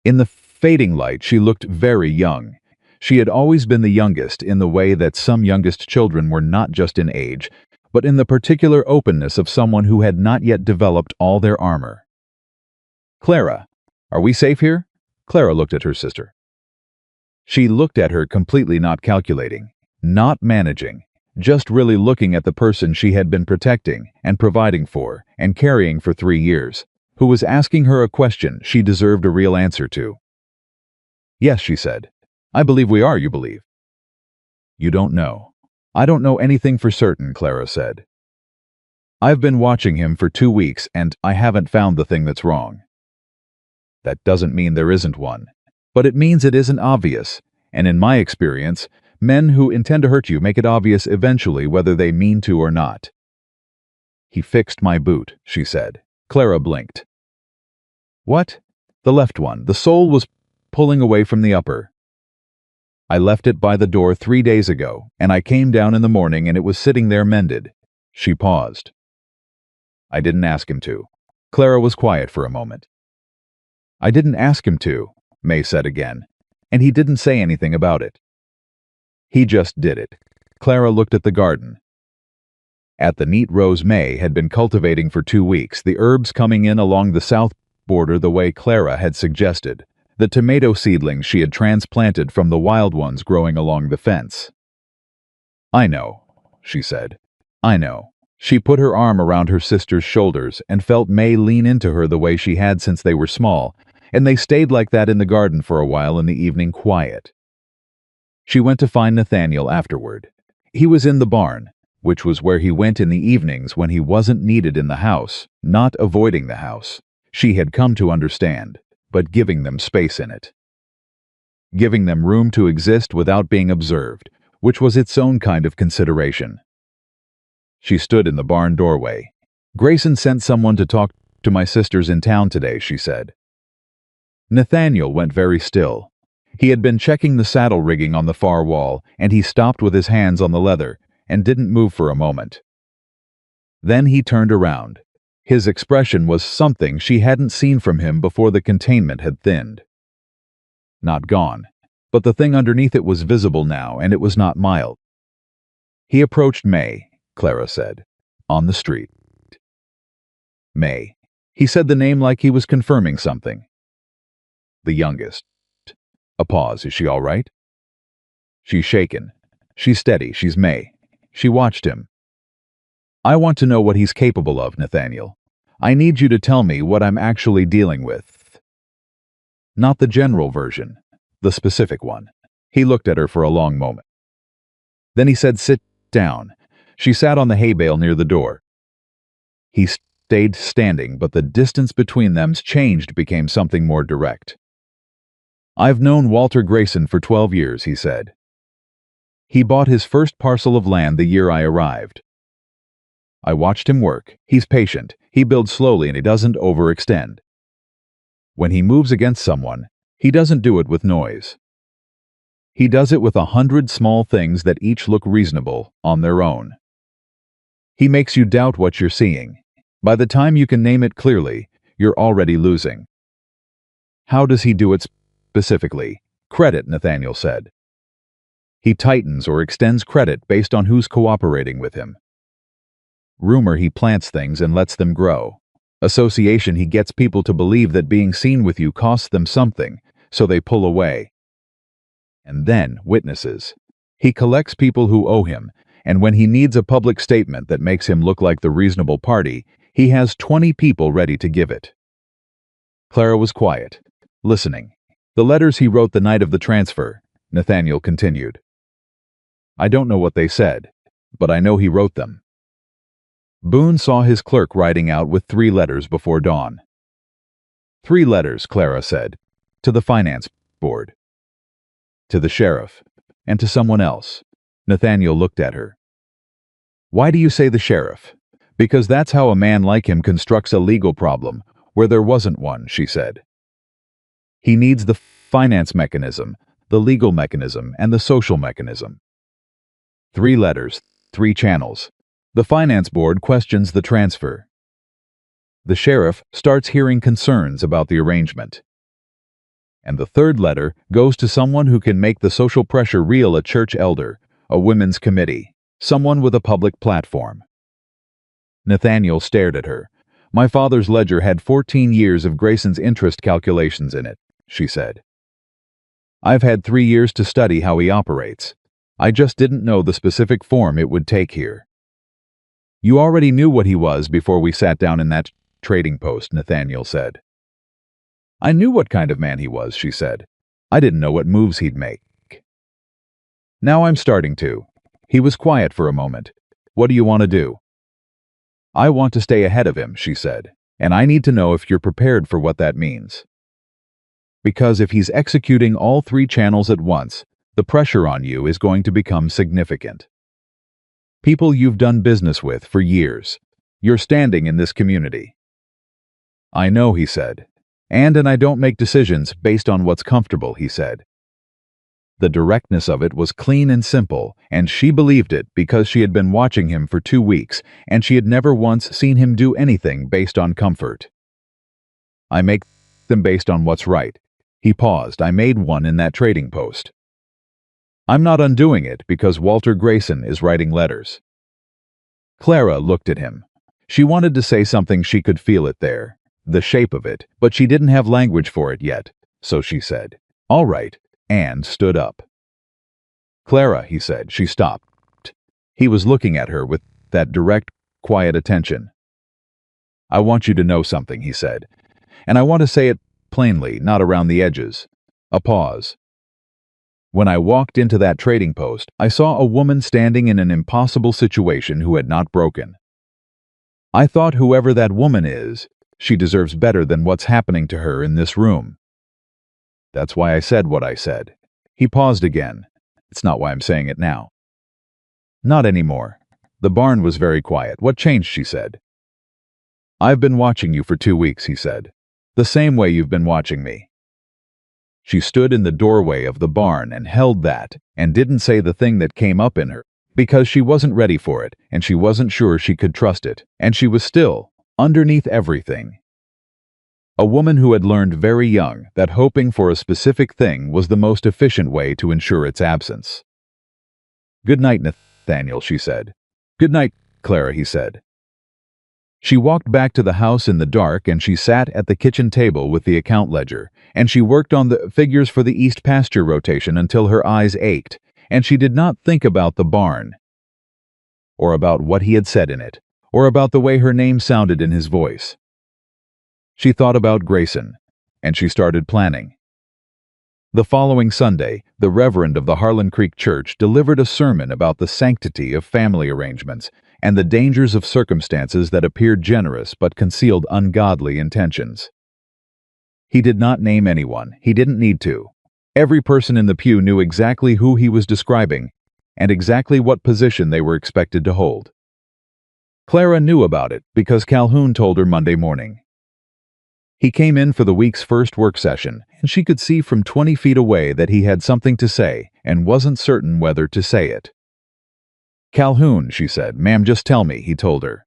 In the fading light, she looked very young. She had always been the youngest in the way that some youngest children were, not just in age, but in the particular openness of someone who had not yet developed all their armor. "Clara, are we safe here?" Clara looked at her sister. She looked at her, completely not calculating, not managing, just really looking at the person she had been protecting and providing for and carrying for 3 years, who was asking her a question she deserved a real answer to. "Yes," she said. "I believe we are." "You believe?" "You don't know." "I don't know anything for certain," Clara said. "I've been watching him for 2 weeks, and I haven't found the thing that's wrong." "That doesn't mean there isn't one. But it means it isn't obvious, and in my experience, men who intend to hurt you make it obvious eventually, whether they mean to or not." "He fixed my boot," she said. Clara blinked. "What?" "The left one. The sole was pulling away from the upper. I left it by the door 3 days ago, and I came down in the morning and it was sitting there mended." She paused. "I didn't ask him to." Clara was quiet for a moment. "I didn't ask him to," May said again, "and he didn't say anything about it. He just did it." Clara looked at the garden. At the neat rows May had been cultivating for 2 weeks, the herbs coming in along the south border the way Clara had suggested, the tomato seedlings she had transplanted from the wild ones growing along the fence. "I know," she said. "I know." She put her arm around her sister's shoulders and felt May lean into her the way she had since they were small, and they stayed like that in the garden for a while in the evening quiet. She went to find Nathaniel afterward. He was in the barn, which was where he went in the evenings when he wasn't needed in the house, not avoiding the house. She had come to understand, but giving them space in it. Giving them room to exist without being observed, which was its own kind of consideration. She stood in the barn doorway. "Grayson sent someone to talk to my sisters in town today," she said. Nathaniel went very still. He had been checking the saddle rigging on the far wall, and he stopped with his hands on the leather and didn't move for a moment. Then he turned around. His expression was something she hadn't seen from him before the containment had thinned. Not gone, but the thing underneath it was visible now, and it was not mild. "He approached May," Clara said, "on the street." "May." He said the name like he was confirming something. "The youngest." A pause. "Is she all right?" "She's shaken. She's steady. She's May." She watched him. "I want to know what he's capable of, Nathaniel. I need you to tell me what I'm actually dealing with. Not the general version, the specific one." He looked at her for a long moment. Then he said, "Sit down." She sat on the hay bale near the door. He stayed standing, but the distance between them changed, became something more direct. "I've known Walter Grayson for 12 years, he said. He bought his first parcel of land the year I arrived. I watched him work. He's patient, he builds slowly, and he doesn't overextend. When he moves against someone, he doesn't do it with noise. He does it with 100 small things that each look reasonable on their own. He makes you doubt what you're seeing. By the time you can name it clearly, you're already losing." "How does he do it specifically?" "Credit," Nathaniel said. "He tightens or extends credit based on who's cooperating with him. Rumor, he plants things and lets them grow. Association, he gets people to believe that being seen with you costs them something, so they pull away. And then, witnesses. He collects people who owe him, and when he needs a public statement that makes him look like the reasonable party, he has 20 people ready to give it." Clara was quiet, listening. "The letters he wrote the night of the transfer," Nathaniel continued. "I don't know what they said, but I know he wrote them." Boone saw his clerk writing out with 3 letters before dawn. "3 letters, Clara said, to the finance board, to the sheriff, and to someone else." Nathaniel looked at her. "Why do you say the sheriff?" "Because that's how a man like him constructs a legal problem where there wasn't one," she said. "He needs the finance mechanism, the legal mechanism, and the social mechanism. 3 letters, 3 channels. The finance board questions the transfer. The sheriff starts hearing concerns about the arrangement. And the 3rd letter goes to someone who can make the social pressure real: a church elder, a women's committee, someone with a public platform." Nathaniel stared at her. "My father's ledger had 14 years of Grayson's interest calculations in it," she said. "I've had 3 years to study how he operates. I just didn't know the specific form it would take here." "You already knew what he was before we sat down in that trading post," Nathaniel said. "I knew what kind of man he was," she said. "I didn't know what moves he'd make. Now I'm starting to." He was quiet for a moment. "What do you want to do?" "I want to stay ahead of him," she said, "and I need to know if you're prepared for what that means. Because if he's executing all 3 channels at once, the pressure on you is going to become significant. People you've done business with for years. You're standing in this community." "I know," he said. And I don't make decisions based on what's comfortable," he said. The directness of it was clean and simple, and she believed it because she had been watching him for 2 weeks, and she had never once seen him do anything based on comfort. "I make them based on what's right." He paused. "I made one in that trading post. I'm not undoing it because Walter Grayson is writing letters." Clara looked at him. She wanted to say something, she could feel it there, the shape of it, but she didn't have language for it yet, so she said, "All right," and stood up. "Clara," he said. She stopped. He was looking at her with that direct, quiet attention. "I want you to know something," he said, "and I want to say it plainly, not around the edges." A pause. "When I walked into that trading post, I saw a woman standing in an impossible situation who had not broken. I thought whoever that woman is, she deserves better than what's happening to her in this room. That's why I said what I said." He paused again. "It's not why I'm saying it now." "Not anymore." The barn was very quiet. "What changed?" she said. "I've been watching you for 2 weeks," he said. "The same way you've been watching me." She stood in the doorway of the barn and held that, and didn't say the thing that came up in her, because she wasn't ready for it, and she wasn't sure she could trust it, and she was still, underneath everything, a woman who had learned very young that hoping for a specific thing was the most efficient way to ensure its absence. "Good night, Nathaniel," she said. "Good night, Clara," he said. She walked back to the house in the dark, and she sat at the kitchen table with the account ledger, and she worked on the figures for the east pasture rotation until her eyes ached, and she did not think about the barn, or about what he had said in it, or about the way her name sounded in his voice. She thought about Grayson, and she started planning. The following Sunday, the Reverend of the Harlan Creek Church delivered a sermon about the sanctity of family arrangements and the dangers of circumstances that appeared generous but concealed ungodly intentions. He did not name anyone. He didn't need to. Every person in the pew knew exactly who he was describing and exactly what position they were expected to hold. Clara knew about it because Calhoun told her Monday morning. He came in for the week's first work session, and she could see from 20 feet away that he had something to say and wasn't certain whether to say it. "Calhoun," she said. "Ma'am, just tell me," he told her.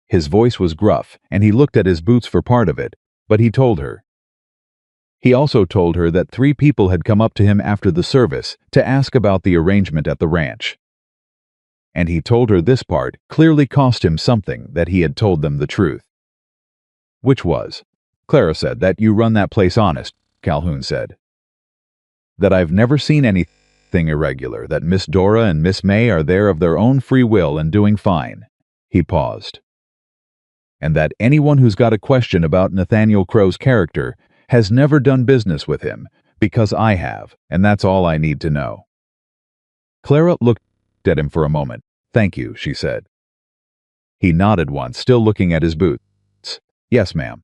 His voice was gruff, and he looked at his boots for part of it, but he told her. He also told her that 3 people had come up to him after the service to ask about the arrangement at the ranch. And he told her this part clearly cost him something that he had told them the truth. Which was, Clara said, "That you run that place honest," Calhoun said. "That I've never seen anything irregular, that Miss Dora and Miss May are there of their own free will and doing fine." He paused. "And that anyone who's got a question about Nathaniel Crow's character has never done business with him, because I have, and that's all I need to know." Clara looked at him for a moment. "Thank you," she said. He nodded once, still looking at his boots. "Yes, ma'am."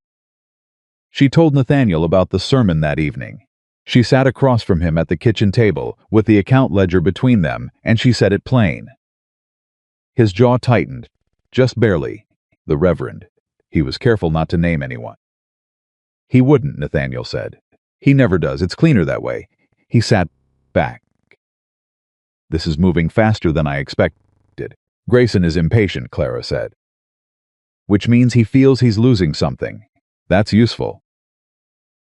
She told Nathaniel about the sermon that evening. She sat across from him at the kitchen table, with the account ledger between them, and she said it plain. His jaw tightened, just barely. The Reverend. He was careful not to name anyone. "He wouldn't," Nathaniel said. "He never does. It's cleaner that way." He sat back. "This is moving faster than I expected." "Grayson is impatient," Clara said. "Which means he feels he's losing something. That's useful."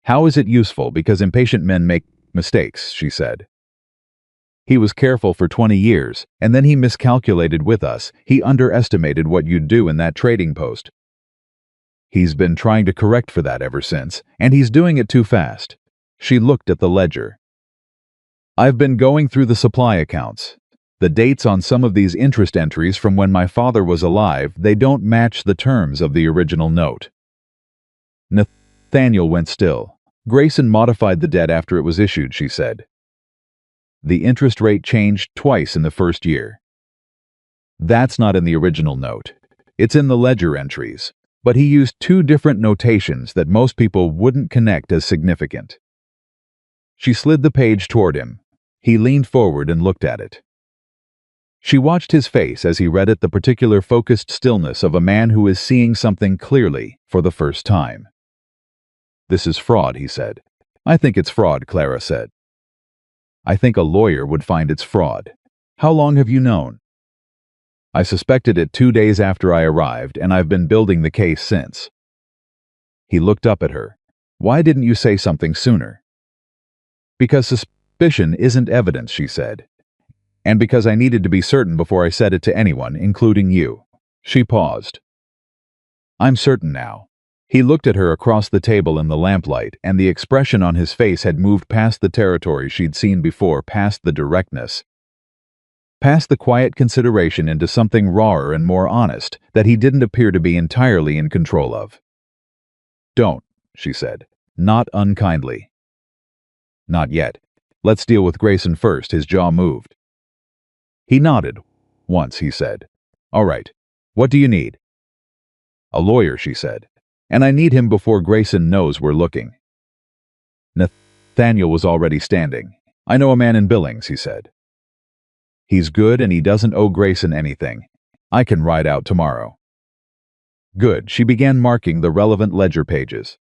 "How is it useful? Because impatient men make mistakes," she said. "He was careful for 20 years, and then he miscalculated with us. He underestimated what you'd do in that trading post. He's been trying to correct for that ever since, and he's doing it too fast." She looked at the ledger. "I've been going through the supply accounts. The dates on some of these interest entries from when my father was alive, they don't match the terms of the original note." Nathaniel went still. "Grayson modified the debt after it was issued," she said. "The interest rate changed twice in the first year." "That's not in the original note. It's in the ledger entries. But he used 2 different notations that most people wouldn't connect as significant." She slid the page toward him. He leaned forward and looked at it. She watched his face as he read it, the particular focused stillness of a man who is seeing something clearly for the first time. "This is fraud," he said. "I think it's fraud," Clara said. "I think a lawyer would find it's fraud. How long have you known?" "I suspected it 2 days after I arrived, and I've been building the case since." He looked up at her. "Why didn't you say something sooner?" "Because suspicion isn't evidence," she said. "And because I needed to be certain before I said it to anyone, including you." She paused. "I'm certain now." He looked at her across the table in the lamplight, and the expression on his face had moved past the territory she'd seen before, past the directness, past the quiet consideration into something rawer and more honest that he didn't appear to be entirely in control of. "Don't," she said, not unkindly. "Not yet. Let's deal with Grayson first." His jaw moved. He nodded. "Once," he said. "All right. What do you need?" "A lawyer," she said. "And I need him before Grayson knows we're looking." Nathaniel was already standing. "I know a man in Billings," he said. "He's good and he doesn't owe Grayson anything. I can ride out tomorrow." "Good." She began marking the relevant ledger pages.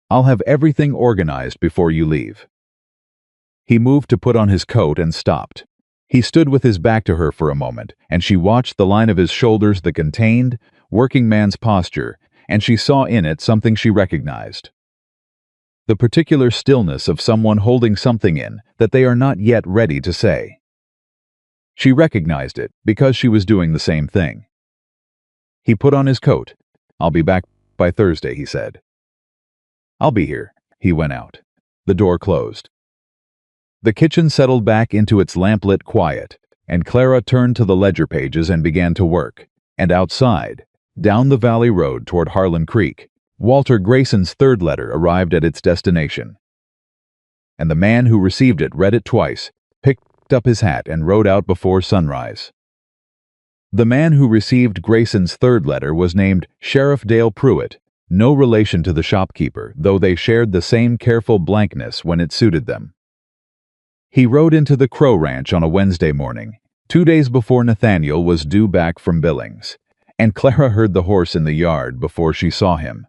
"I'll have everything organized before you leave." He moved to put on his coat and stopped. He stood with his back to her for a moment, and she watched the line of his shoulders, the contained, working man's posture, and she saw in it something she recognized. The particular stillness of someone holding something in that they are not yet ready to say. She recognized it because she was doing the same thing. He put on his coat. "I'll be back by Thursday," he said. "I'll be here." He went out. The door closed. The kitchen settled back into its lamplit quiet, and Clara turned to the ledger pages and began to work. And outside, down the valley road toward Harlan Creek, Walter Grayson's 3rd letter arrived at its destination. and the man who received it read it twice, picked up his hat, and rode out before sunrise. The man who received Grayson's third letter was named Sheriff Dale Pruitt, no relation to the shopkeeper, though they shared the same careful blankness when it suited them. He rode into the Crow Ranch on a Wednesday morning, 2 days before Nathaniel was due back from Billings, and Clara heard the horse in the yard before she saw him.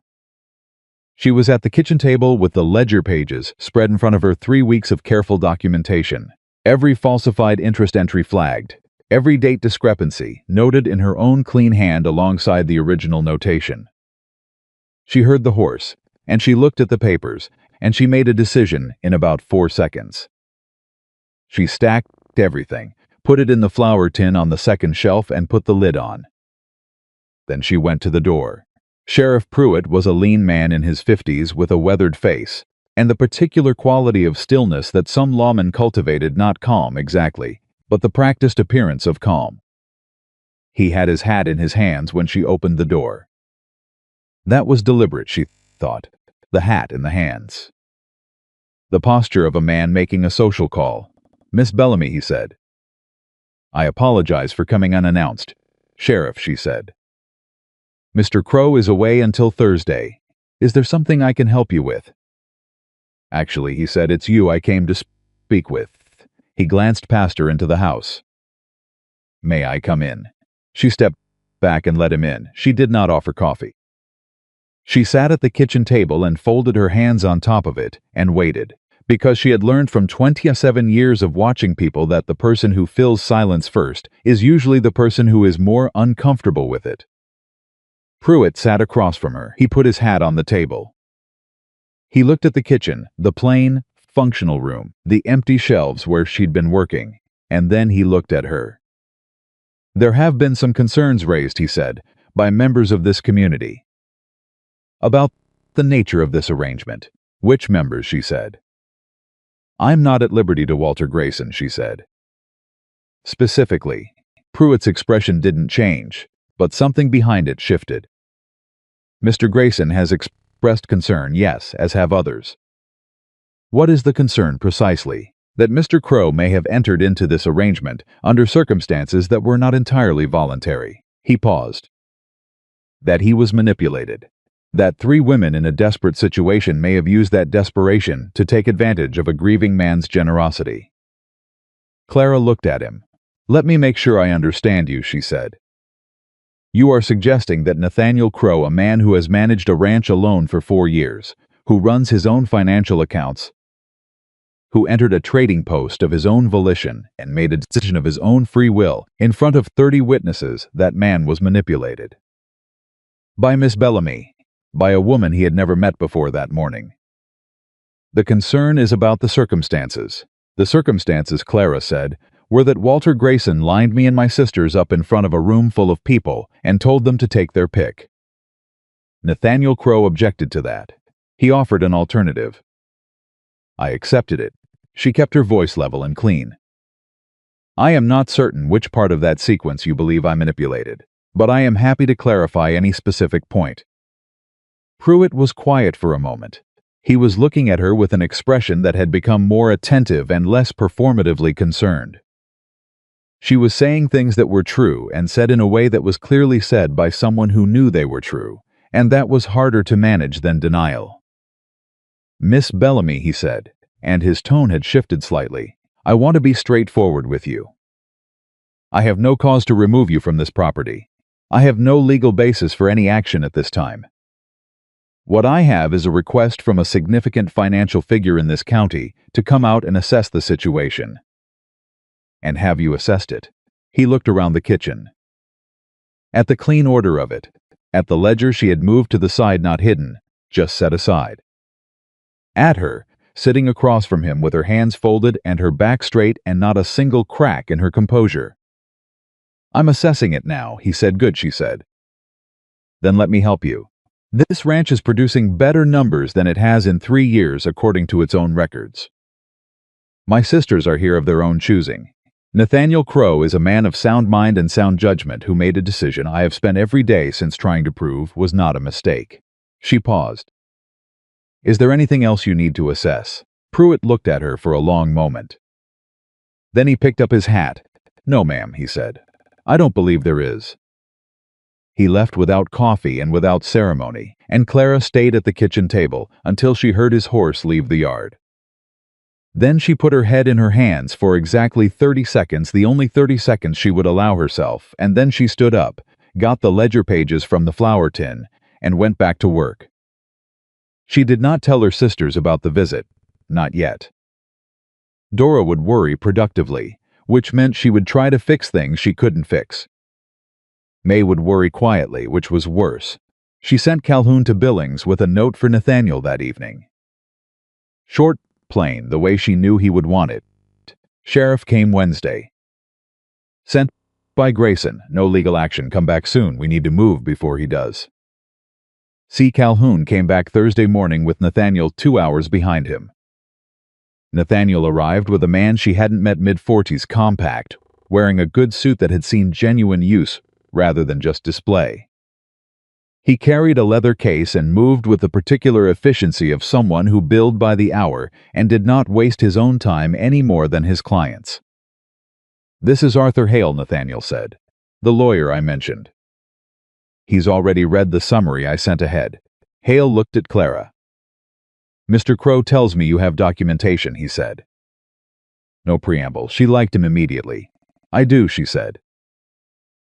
She was at the kitchen table with the ledger pages spread in front of her, 3 weeks of careful documentation, every falsified interest entry flagged, every date discrepancy noted in her own clean hand alongside the original notation. She heard the horse, and she looked at the papers, and she made a decision in about 4 seconds. She stacked everything, put it in the flour tin on the second shelf, and put the lid on. Then she went to the door. Sheriff Pruitt was a lean man in his 50s with a weathered face, and the particular quality of stillness that some lawmen cultivated, not calm exactly, but the practiced appearance of calm. He had his hat in his hands when she opened the door. That was deliberate, she thought, the hat in the hands. The posture of a man making a social call. "Miss Bellamy," he said. "I apologize for coming unannounced, Sheriff," she said. "Mr. Crow is away until Thursday. Is there something I can help you with?" "Actually," he said, "it's you I came to speak with." He glanced past her into the house. "May I come in?" She stepped back and let him in. She did not offer coffee. She sat at the kitchen table and folded her hands on top of it and waited, because she had learned from 27 years of watching people that the person who fills silence first is usually the person who is more uncomfortable with it. Pruitt sat across from her. He put his hat on the table. He looked at the kitchen, the plain, functional room, the empty shelves where she'd been working, and then he looked at her. "There have been some concerns raised," he said, "by members of this community." "About the nature of this arrangement." "Which members?" she said. "I'm not at liberty to Walter Grayson," she said. "Specifically." Pruitt's expression didn't change, but something behind it shifted. "Mr. Grayson has expressed concern, yes, as have others." "What is the concern precisely?" "That Mr. Crow may have entered into this arrangement under circumstances that were not entirely voluntary." He paused. "That he was manipulated. That 3 women in a desperate situation may have used that desperation to take advantage of a grieving man's generosity." Clara looked at him. "Let me make sure I understand you," she said. "You are suggesting that Nathaniel Crow, a man who has managed a ranch alone for 4 years, who runs his own financial accounts, who entered a trading post of his own volition and made a decision of his own free will in front of 30 witnesses, that man was manipulated by Miss Bellamy, by a woman he had never met before that morning. The concern is about the circumstances." "The circumstances," Clara said, "were that Walter Grayson lined me and my sisters up in front of a room full of people and told them to take their pick. Nathaniel Crow objected to that. He offered an alternative. I accepted it." She kept her voice level and clean. "I am not certain which part of that sequence you believe I manipulated, but I am happy to clarify any specific point." Pruitt was quiet for a moment. He was looking at her with an expression that had become more attentive and less performatively concerned. She was saying things that were true and said in a way that was clearly said by someone who knew they were true, and that was harder to manage than denial. "Miss Bellamy," he said, and his tone had shifted slightly, "I want to be straightforward with you. I have no cause to remove you from this property. I have no legal basis for any action at this time. What I have is a request from a significant financial figure in this county to come out and assess the situation." "And have you assessed it?" He looked around the kitchen. At the clean order of it, at the ledger she had moved to the side, not hidden, just set aside. At her, sitting across from him with her hands folded and her back straight and not a single crack in her composure. "I'm assessing it now," he said. "Good," she said. "Then let me help you. This ranch is producing better numbers than it has in 3 years according to its own records. My sisters are here of their own choosing. Nathaniel Crow is a man of sound mind and sound judgment who made a decision I have spent every day since trying to prove was not a mistake." She paused. "Is there anything else you need to assess?" Pruitt looked at her for a long moment. Then he picked up his hat. "No, ma'am," he said. "I don't believe there is." He left without coffee and without ceremony, and Clara stayed at the kitchen table until she heard his horse leave the yard. Then she put her head in her hands for exactly 30 seconds, the only 30 seconds she would allow herself, and then she stood up, got the ledger pages from the flour tin, and went back to work. She did not tell her sisters about the visit, not yet. Dora would worry productively, which meant she would try to fix things she couldn't fix. May would worry quietly, which was worse. She sent Calhoun to Billings with a note for Nathaniel that evening. Short, plain, the way she knew he would want it. Sheriff came Wednesday. Sent by Grayson. No legal action. Come back soon. We need to move before he does. C. Calhoun came back Thursday morning with Nathaniel 2 hours behind him. Nathaniel arrived with a man she hadn't met, mid-40s, compact, wearing a good suit that had seen genuine use rather than just display. He carried a leather case and moved with the particular efficiency of someone who billed by the hour and did not waste his own time any more than his clients. "This is Arthur Hale," Nathaniel said. "The lawyer I mentioned. He's already read the summary I sent ahead." Hale looked at Clara. "Mr. Crow tells me you have documentation," he said. No preamble. She liked him immediately. "I do," she said.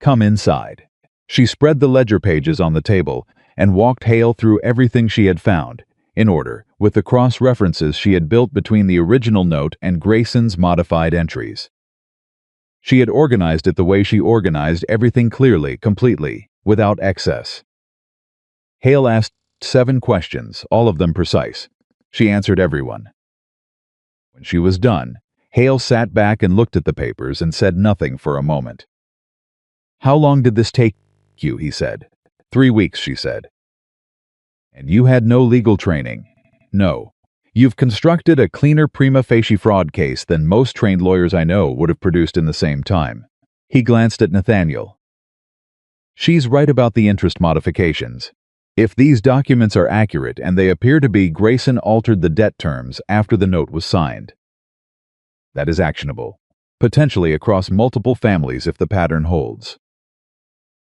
"Come inside." She spread the ledger pages on the table and walked Hale through everything she had found, in order, with the cross-references she had built between the original note and Grayson's modified entries. She had organized it the way she organized everything, clearly, completely, without excess. Hale asked 7 questions, all of them precise. She answered everyone. When she was done, Hale sat back and looked at the papers and said nothing for a moment. "How long did this take you?" he said. 3 weeks, she said. "And you had no legal training?" "No. You've constructed a cleaner prima facie fraud case than most trained lawyers I know would have produced in the same time." He glanced at Nathaniel. "She's right about the interest modifications. If these documents are accurate, and they appear to be, Grayson altered the debt terms after the note was signed. That is actionable, potentially across multiple families if the pattern holds."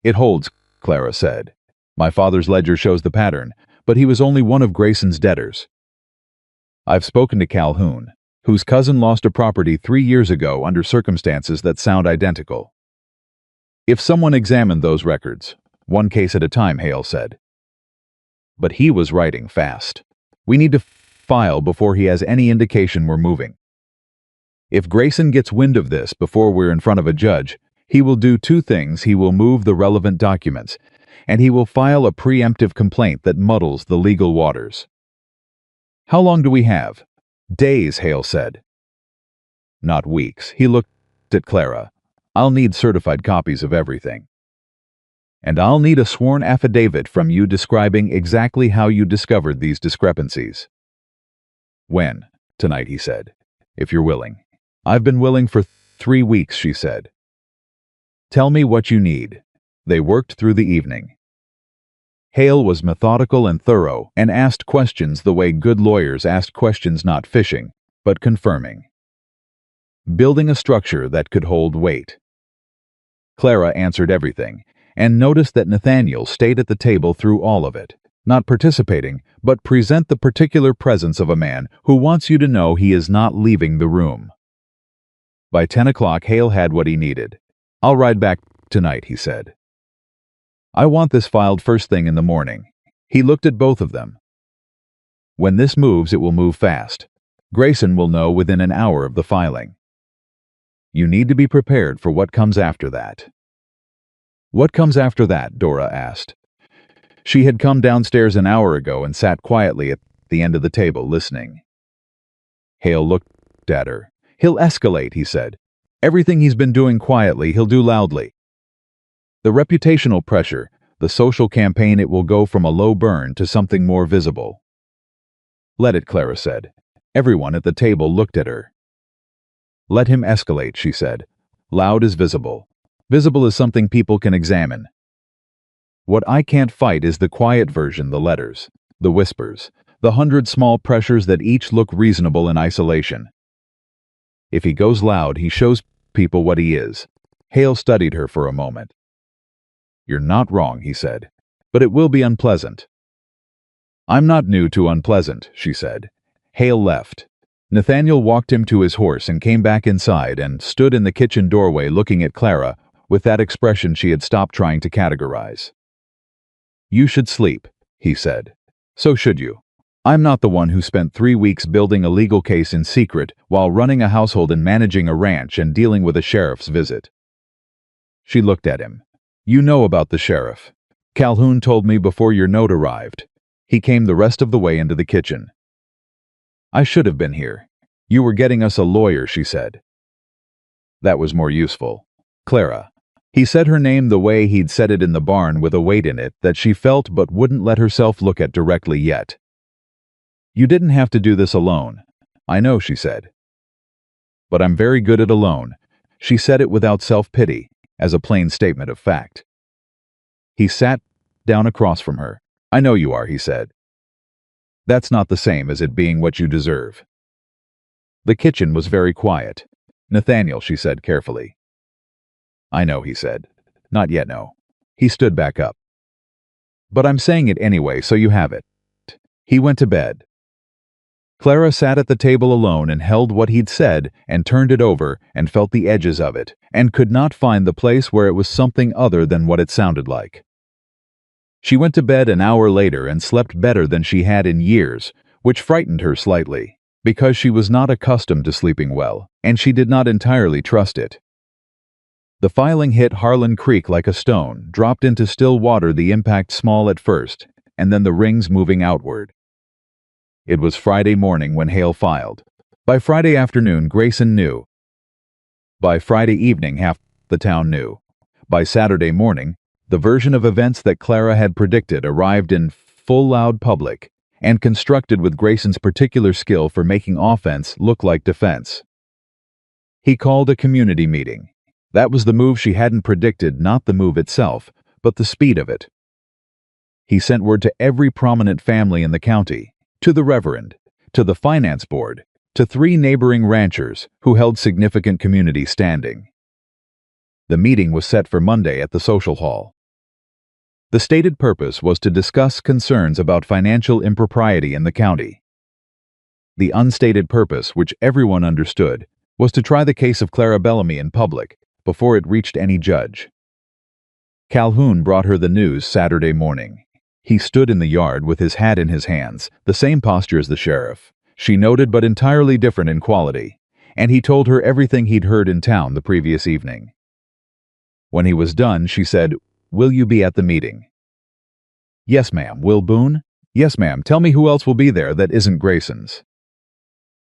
"It holds," Clara said. "My father's ledger shows the pattern, but he was only one of Grayson's debtors. I've spoken to Calhoun, whose cousin lost a property 3 years ago under circumstances that sound identical. If someone examined those records, one case at a time," Hale said. "But he was writing fast. We need to file before he has any indication we're moving. If Grayson gets wind of this before we're in front of a judge, he will do 2 things. He will move the relevant documents, and he will file a preemptive complaint that muddles the legal waters." "How long do we have?" "Days," Hale said. "Not weeks." He looked at Clara. "I'll need certified copies of everything. And I'll need a sworn affidavit from you describing exactly how you discovered these discrepancies." "When?" "Tonight," he said. "If you're willing." "I've been willing for 3 weeks," she said. "Tell me what you need." They worked through the evening. Hale was methodical and thorough and asked questions the way good lawyers asked questions, not fishing, but confirming. Building a structure that could hold weight. Clara answered everything, and noticed that Nathaniel stayed at the table through all of it, not participating, but present the particular presence of a man who wants you to know he is not leaving the room. By 10 o'clock, Hale had what he needed. "I'll ride back tonight," he said. "I want this filed first thing in the morning." He looked at both of them. "When this moves, it will move fast. Grayson will know within an hour of the filing. You need to be prepared for what comes after that." "What comes after that?" Dora asked. She had come downstairs an hour ago and sat quietly at the end of the table, listening. Hale looked at her. "He'll escalate," he said. "Everything he's been doing quietly, he'll do loudly. The reputational pressure, the social campaign, it will go from a low burn to something more visible." "Let it," Clara said. Everyone at the table looked at her. "Let him escalate," she said. "Loud is visible. Visible is something people can examine. What I can't fight is the quiet version, the letters, the whispers, the 100 small pressures that each look reasonable in isolation. If he goes loud, he shows people what he is. Hale studied her for a moment. You're not wrong, he said, but it will be unpleasant. I'm not new to unpleasant, she said. Hale left. Nathaniel walked him to his horse and came back inside and stood in the kitchen doorway looking at Clara with that expression she had stopped trying to categorize. You should sleep, he said. So should you. I'm not the one who spent 3 weeks building a legal case in secret while running a household and managing a ranch and dealing with a sheriff's visit. She looked at him. You know about the sheriff. Calhoun told me before your note arrived. He came the rest of the way into the kitchen. I should have been here. You were getting us a lawyer, she said. That was more useful. Clara. He said her name the way he'd said it in the barn with a weight in it that she felt but wouldn't let herself look at directly yet. You didn't have to do this alone. I know, she said. But I'm very good at alone. She said it without self-pity, as a plain statement of fact. He sat down across from her. I know you are, he said. That's not the same as it being what you deserve. The kitchen was very quiet. Nathaniel, she said carefully. I know, he said. Not yet, no. He stood back up. But I'm saying it anyway, so you have it. He went to bed. Clara sat at the table alone and held what he'd said and turned it over and felt the edges of it and could not find the place where it was something other than what it sounded like. She went to bed an hour later and slept better than she had in years, which frightened her slightly, because she was not accustomed to sleeping well, and she did not entirely trust it. The filing hit Harlan Creek like a stone, dropped into still water, the impact small at first, and then the rings moving outward. It was Friday morning when Hale filed. By Friday afternoon, Grayson knew. By Friday evening, half the town knew. By Saturday morning, the version of events that Clara had predicted arrived in full loud public, and constructed with Grayson's particular skill for making offense look like defense. He called a community meeting. That was the move she hadn't predicted, not the move itself, but the speed of it. He sent word to every prominent family in the county, to the Reverend, to the finance board, to 3 neighboring ranchers who held significant community standing. The meeting was set for Monday at the social hall. The stated purpose was to discuss concerns about financial impropriety in the county. The unstated purpose, which everyone understood, was to try the case of Clara Bellamy in public before it reached any judge. Calhoun brought her the news Saturday morning. He stood in the yard with his hat in his hands, the same posture as the sheriff, she noted, but entirely different in quality, and he told her everything he'd heard in town the previous evening. When he was done, she said, "Will you be at the meeting?" "Yes, ma'am." "Will Boone?" "Yes, ma'am. Tell me who else will be there that isn't Grayson's."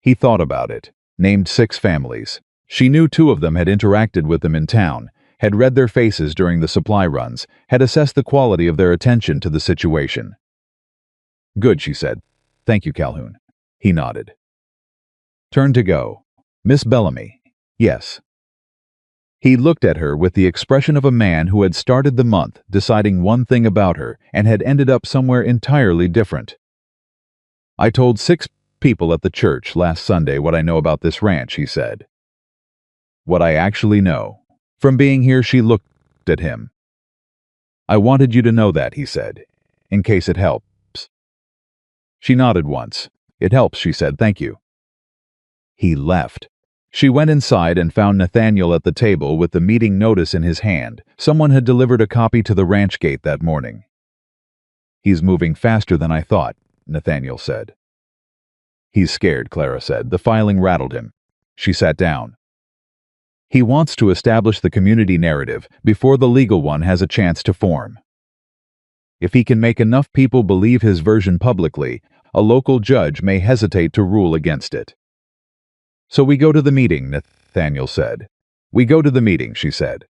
He thought about it, named 6 families. She knew 2 of them had interacted with them in town, had read their faces during the supply runs, had assessed the quality of their attention to the situation. "Good," she said. "Thank you, Calhoun." He nodded. Turn to go. "Miss Bellamy." "Yes." He looked at her with the expression of a man who had started the month deciding one thing about her and had ended up somewhere entirely different. "I told 6 people at the church last Sunday what I know about this ranch," he said. "What I actually know. From being here," she looked at him. "I wanted you to know that," he said, "in case it helps." She nodded once. "It helps," she said. "Thank you." He left. She went inside and found Nathaniel at the table with the meeting notice in his hand. Someone had delivered a copy to the ranch gate that morning. "He's moving faster than I thought," Nathaniel said. "He's scared," Clara said. "The filing rattled him." She sat down. "He wants to establish the community narrative before the legal one has a chance to form. If he can make enough people believe his version publicly, a local judge may hesitate to rule against it." "So we go to the meeting," Nathaniel said. "We go to the meeting," she said.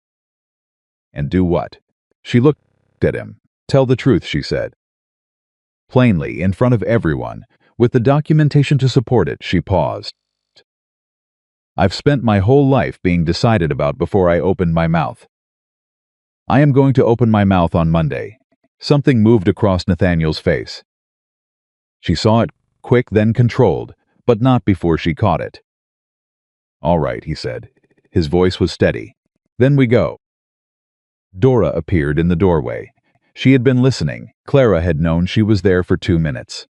"And do what?" She looked at him. "Tell the truth," she said. Plainly, in front of everyone, with the documentation to support it, she paused. "I've spent my whole life being decided about before I opened my mouth. I am going to open my mouth on Monday." Something moved across Nathaniel's face. She saw it, quick then controlled, but not before she caught it. "All right," he said. His voice was steady. "Then we go." Dora appeared in the doorway. She had been listening. Clara had known she was there for 2 minutes.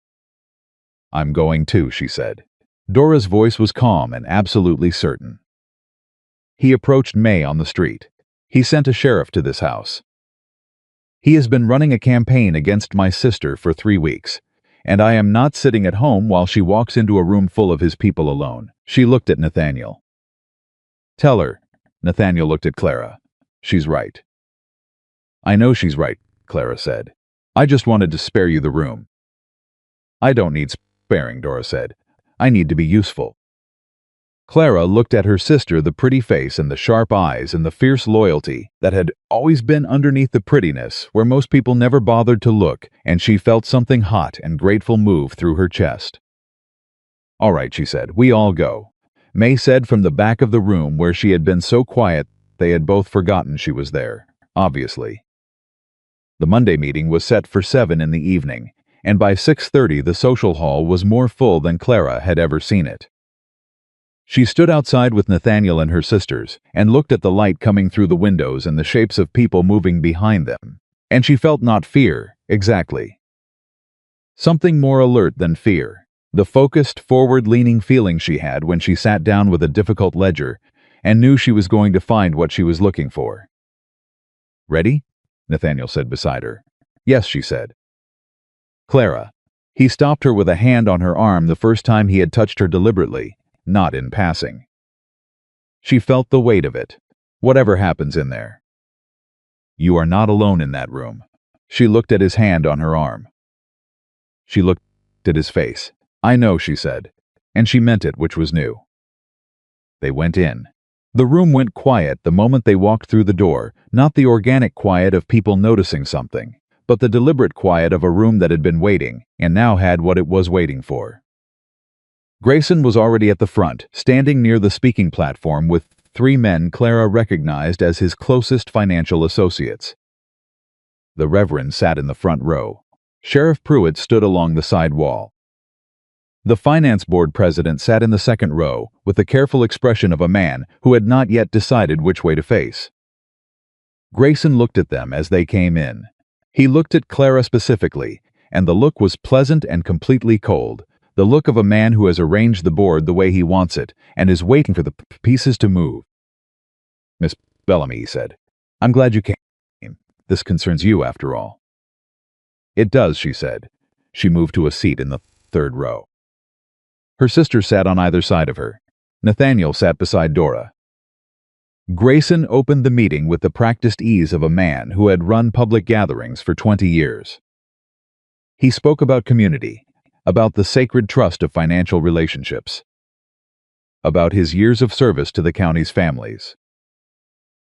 "I'm going too," she said. Dora's voice was calm and absolutely certain. He approached May on the street. "He sent a sheriff to this house. He has been running a campaign against my sister for 3 weeks, and I am not sitting at home while she walks into a room full of his people alone." She looked at Nathaniel. "Tell her." Nathaniel looked at Clara. "She's right." "I know she's right," Clara said. "I just wanted to spare you the room." "I don't need sparing," Dora said. "I need to be useful." Clara looked at her sister, the pretty face and the sharp eyes and the fierce loyalty that had always been underneath the prettiness where most people never bothered to look, and she felt something hot and grateful move through her chest. "All right," she said, "we all go." May said from the back of the room where she had been so quiet they had both forgotten she was there, obviously. The Monday meeting was set for 7 in the evening, and by 6:30 the social hall was more full than Clara had ever seen it. She stood outside with Nathaniel and her sisters, and looked at the light coming through the windows and the shapes of people moving behind them, and she felt not fear, exactly. Something more alert than fear, the focused, forward-leaning feeling she had when she sat down with a difficult ledger and knew she was going to find what she was looking for. "Ready?" Nathaniel said beside her. "Yes," she said. "Clara." He stopped her with a hand on her arm the first time he had touched her deliberately, not in passing. She felt the weight of it, whatever happens in there. "You are not alone in that room." She looked at his hand on her arm. She looked at his face. "I know," she said, and she meant it, which was new. They went in. The room went quiet the moment they walked through the door, not the organic quiet of people noticing something, but the deliberate quiet of a room that had been waiting, and now had what it was waiting for. Grayson was already at the front, standing near the speaking platform with 3 men Clara recognized as his closest financial associates. The Reverend sat in the front row. Sheriff Pruitt stood along the side wall. The Finance Board president sat in the second row, with the careful expression of a man who had not yet decided which way to face. Grayson looked at them as they came in. He looked at Clara specifically, and the look was pleasant and completely cold. The look of a man who has arranged the board the way he wants it, and is waiting for the pieces to move. "Miss Bellamy," he said, "I'm glad you came. This concerns you, after all." "It does," she said. She moved to a seat in the third row. Her sister sat on either side of her. Nathaniel sat beside Dora. Grayson opened the meeting with the practiced ease of a man who had run public gatherings for 20 years. He spoke about community, about the sacred trust of financial relationships, about his years of service to the county's families.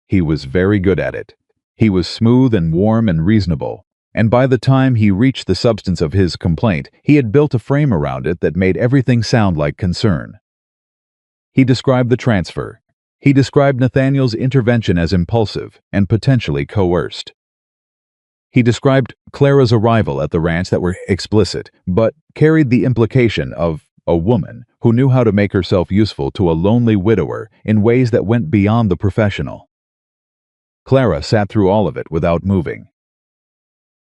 He was very good at it. He was smooth and warm and reasonable, and by the time he reached the substance of his complaint, he had built a frame around it that made everything sound like concern. He described the transfer. He described Nathaniel's intervention as impulsive and potentially coerced. He described Clara's arrival at the ranch that were explicit, but carried the implication of a woman who knew how to make herself useful to a lonely widower in ways that went beyond the professional. Clara sat through all of it without moving.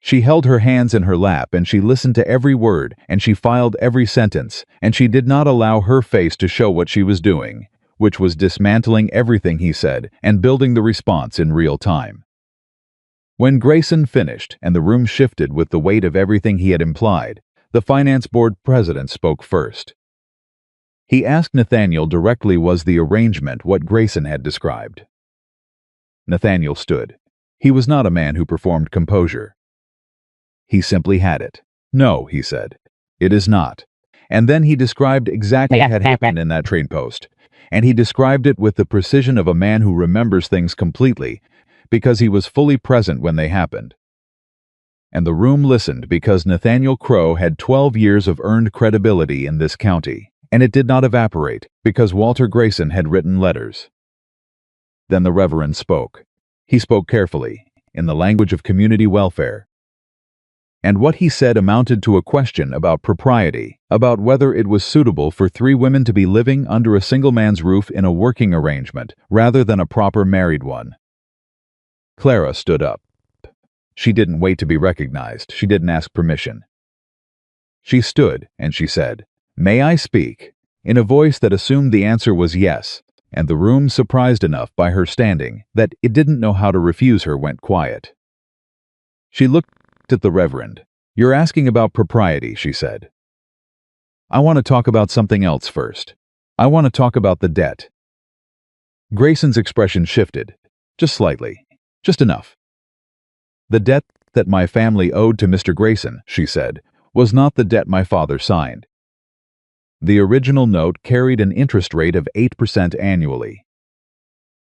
She held her hands in her lap, and she listened to every word, and she filed every sentence, and she did not allow her face to show what she was doing, which was dismantling everything he said and building the response in real time. When Grayson finished and the room shifted with the weight of everything he had implied, the Finance Board president spoke first. He asked Nathaniel directly, was the arrangement what Grayson had described? Nathaniel stood. He was not a man who performed composure. He simply had it. "No," he said, "it is not." And then he described exactly what had happened in that train post, and he described it with the precision of a man who remembers things completely, because he was fully present when they happened. And the room listened because Nathaniel Crow had 12 years of earned credibility in this county, and it did not evaporate because Walter Grayson had written letters. Then the Reverend spoke. He spoke carefully, in the language of community welfare. And what he said amounted to a question about propriety, about whether it was suitable for three women to be living under a single man's roof in a working arrangement, rather than a proper married one. Clara stood up. She didn't wait to be recognized. She didn't ask permission. She stood, and she said, "May I speak?" in a voice that assumed the answer was yes, and the room, surprised enough by her standing that it didn't know how to refuse her, went quiet. She looked at the Reverend. "You're asking about propriety," she said. "I want to talk about something else first. I want to talk about the debt." Grayson's expression shifted, just slightly, just enough. "The debt that my family owed to Mr. Grayson," she said, "was not the debt my father signed. The original note carried an interest rate of 8% annually.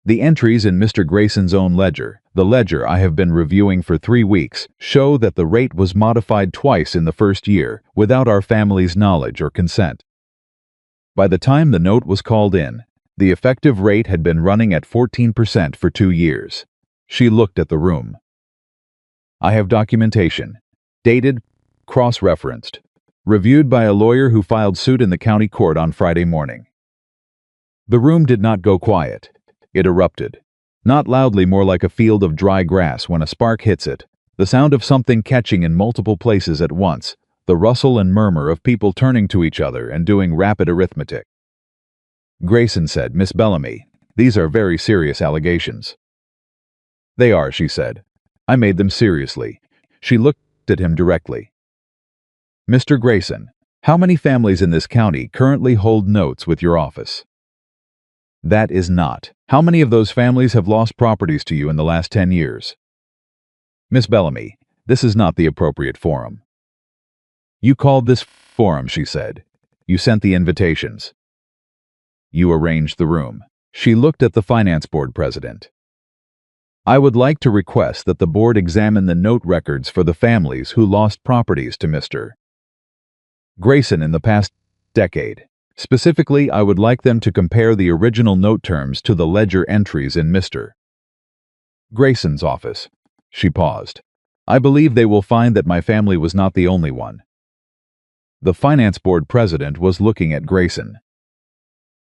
The entries in Mr. Grayson's own ledger, the ledger I have been reviewing for 3 weeks, show that the rate was modified twice in the first year without our family's knowledge or consent. By the time the note was called in, the effective rate had been running at 14% for 2 years. She looked at the room. "I have documentation, dated, cross-referenced, reviewed by a lawyer who filed suit in the county court on Friday morning." The room did not go quiet. It erupted. Not loudly, more like a field of dry grass when a spark hits it, the sound of something catching in multiple places at once, the rustle and murmur of people turning to each other and doing rapid arithmetic. Grayson said, "Miss Bellamy, these are very serious allegations." "They are," she said. "I made them seriously." She looked at him directly. "Mr. Grayson, how many families in this county currently hold notes with your office?" "That is not. How many of those families have lost properties to you in the last 10 years?" "Miss Bellamy, this is not the appropriate forum." "You called this forum," she said. "You sent the invitations. You arranged the room." She looked at the finance board president. "I would like to request that the board examine the note records for the families who lost properties to Mr. Grayson in the past decade. Specifically, I would like them to compare the original note terms to the ledger entries in Mr. Grayson's office." She paused. "I believe they will find that my family was not the only one." The finance board president was looking at Grayson.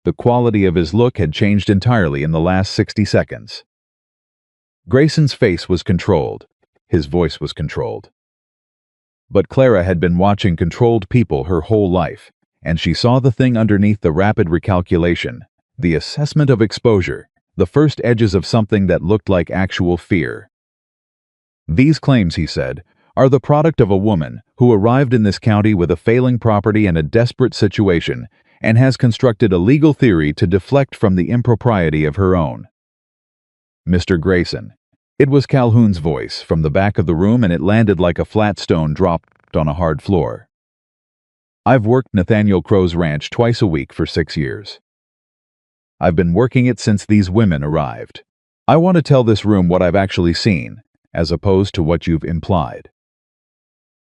The quality of his look had changed entirely in the last 60 seconds. Grayson's face was controlled. His voice was controlled. But Clara had been watching controlled people her whole life, and she saw the thing underneath the rapid recalculation, the assessment of exposure, the first edges of something that looked like actual fear. "These claims," he said, "are the product of a woman who arrived in this county with a failing property and a desperate situation, and has constructed a legal theory to deflect from the impropriety of her own." "Mr. Grayson." It was Calhoun's voice from the back of the room, and it landed like a flat stone dropped on a hard floor. "I've worked Nathaniel Crow's ranch twice a week for 6 years. I've been working it since these women arrived. I want to tell this room what I've actually seen, as opposed to what you've implied."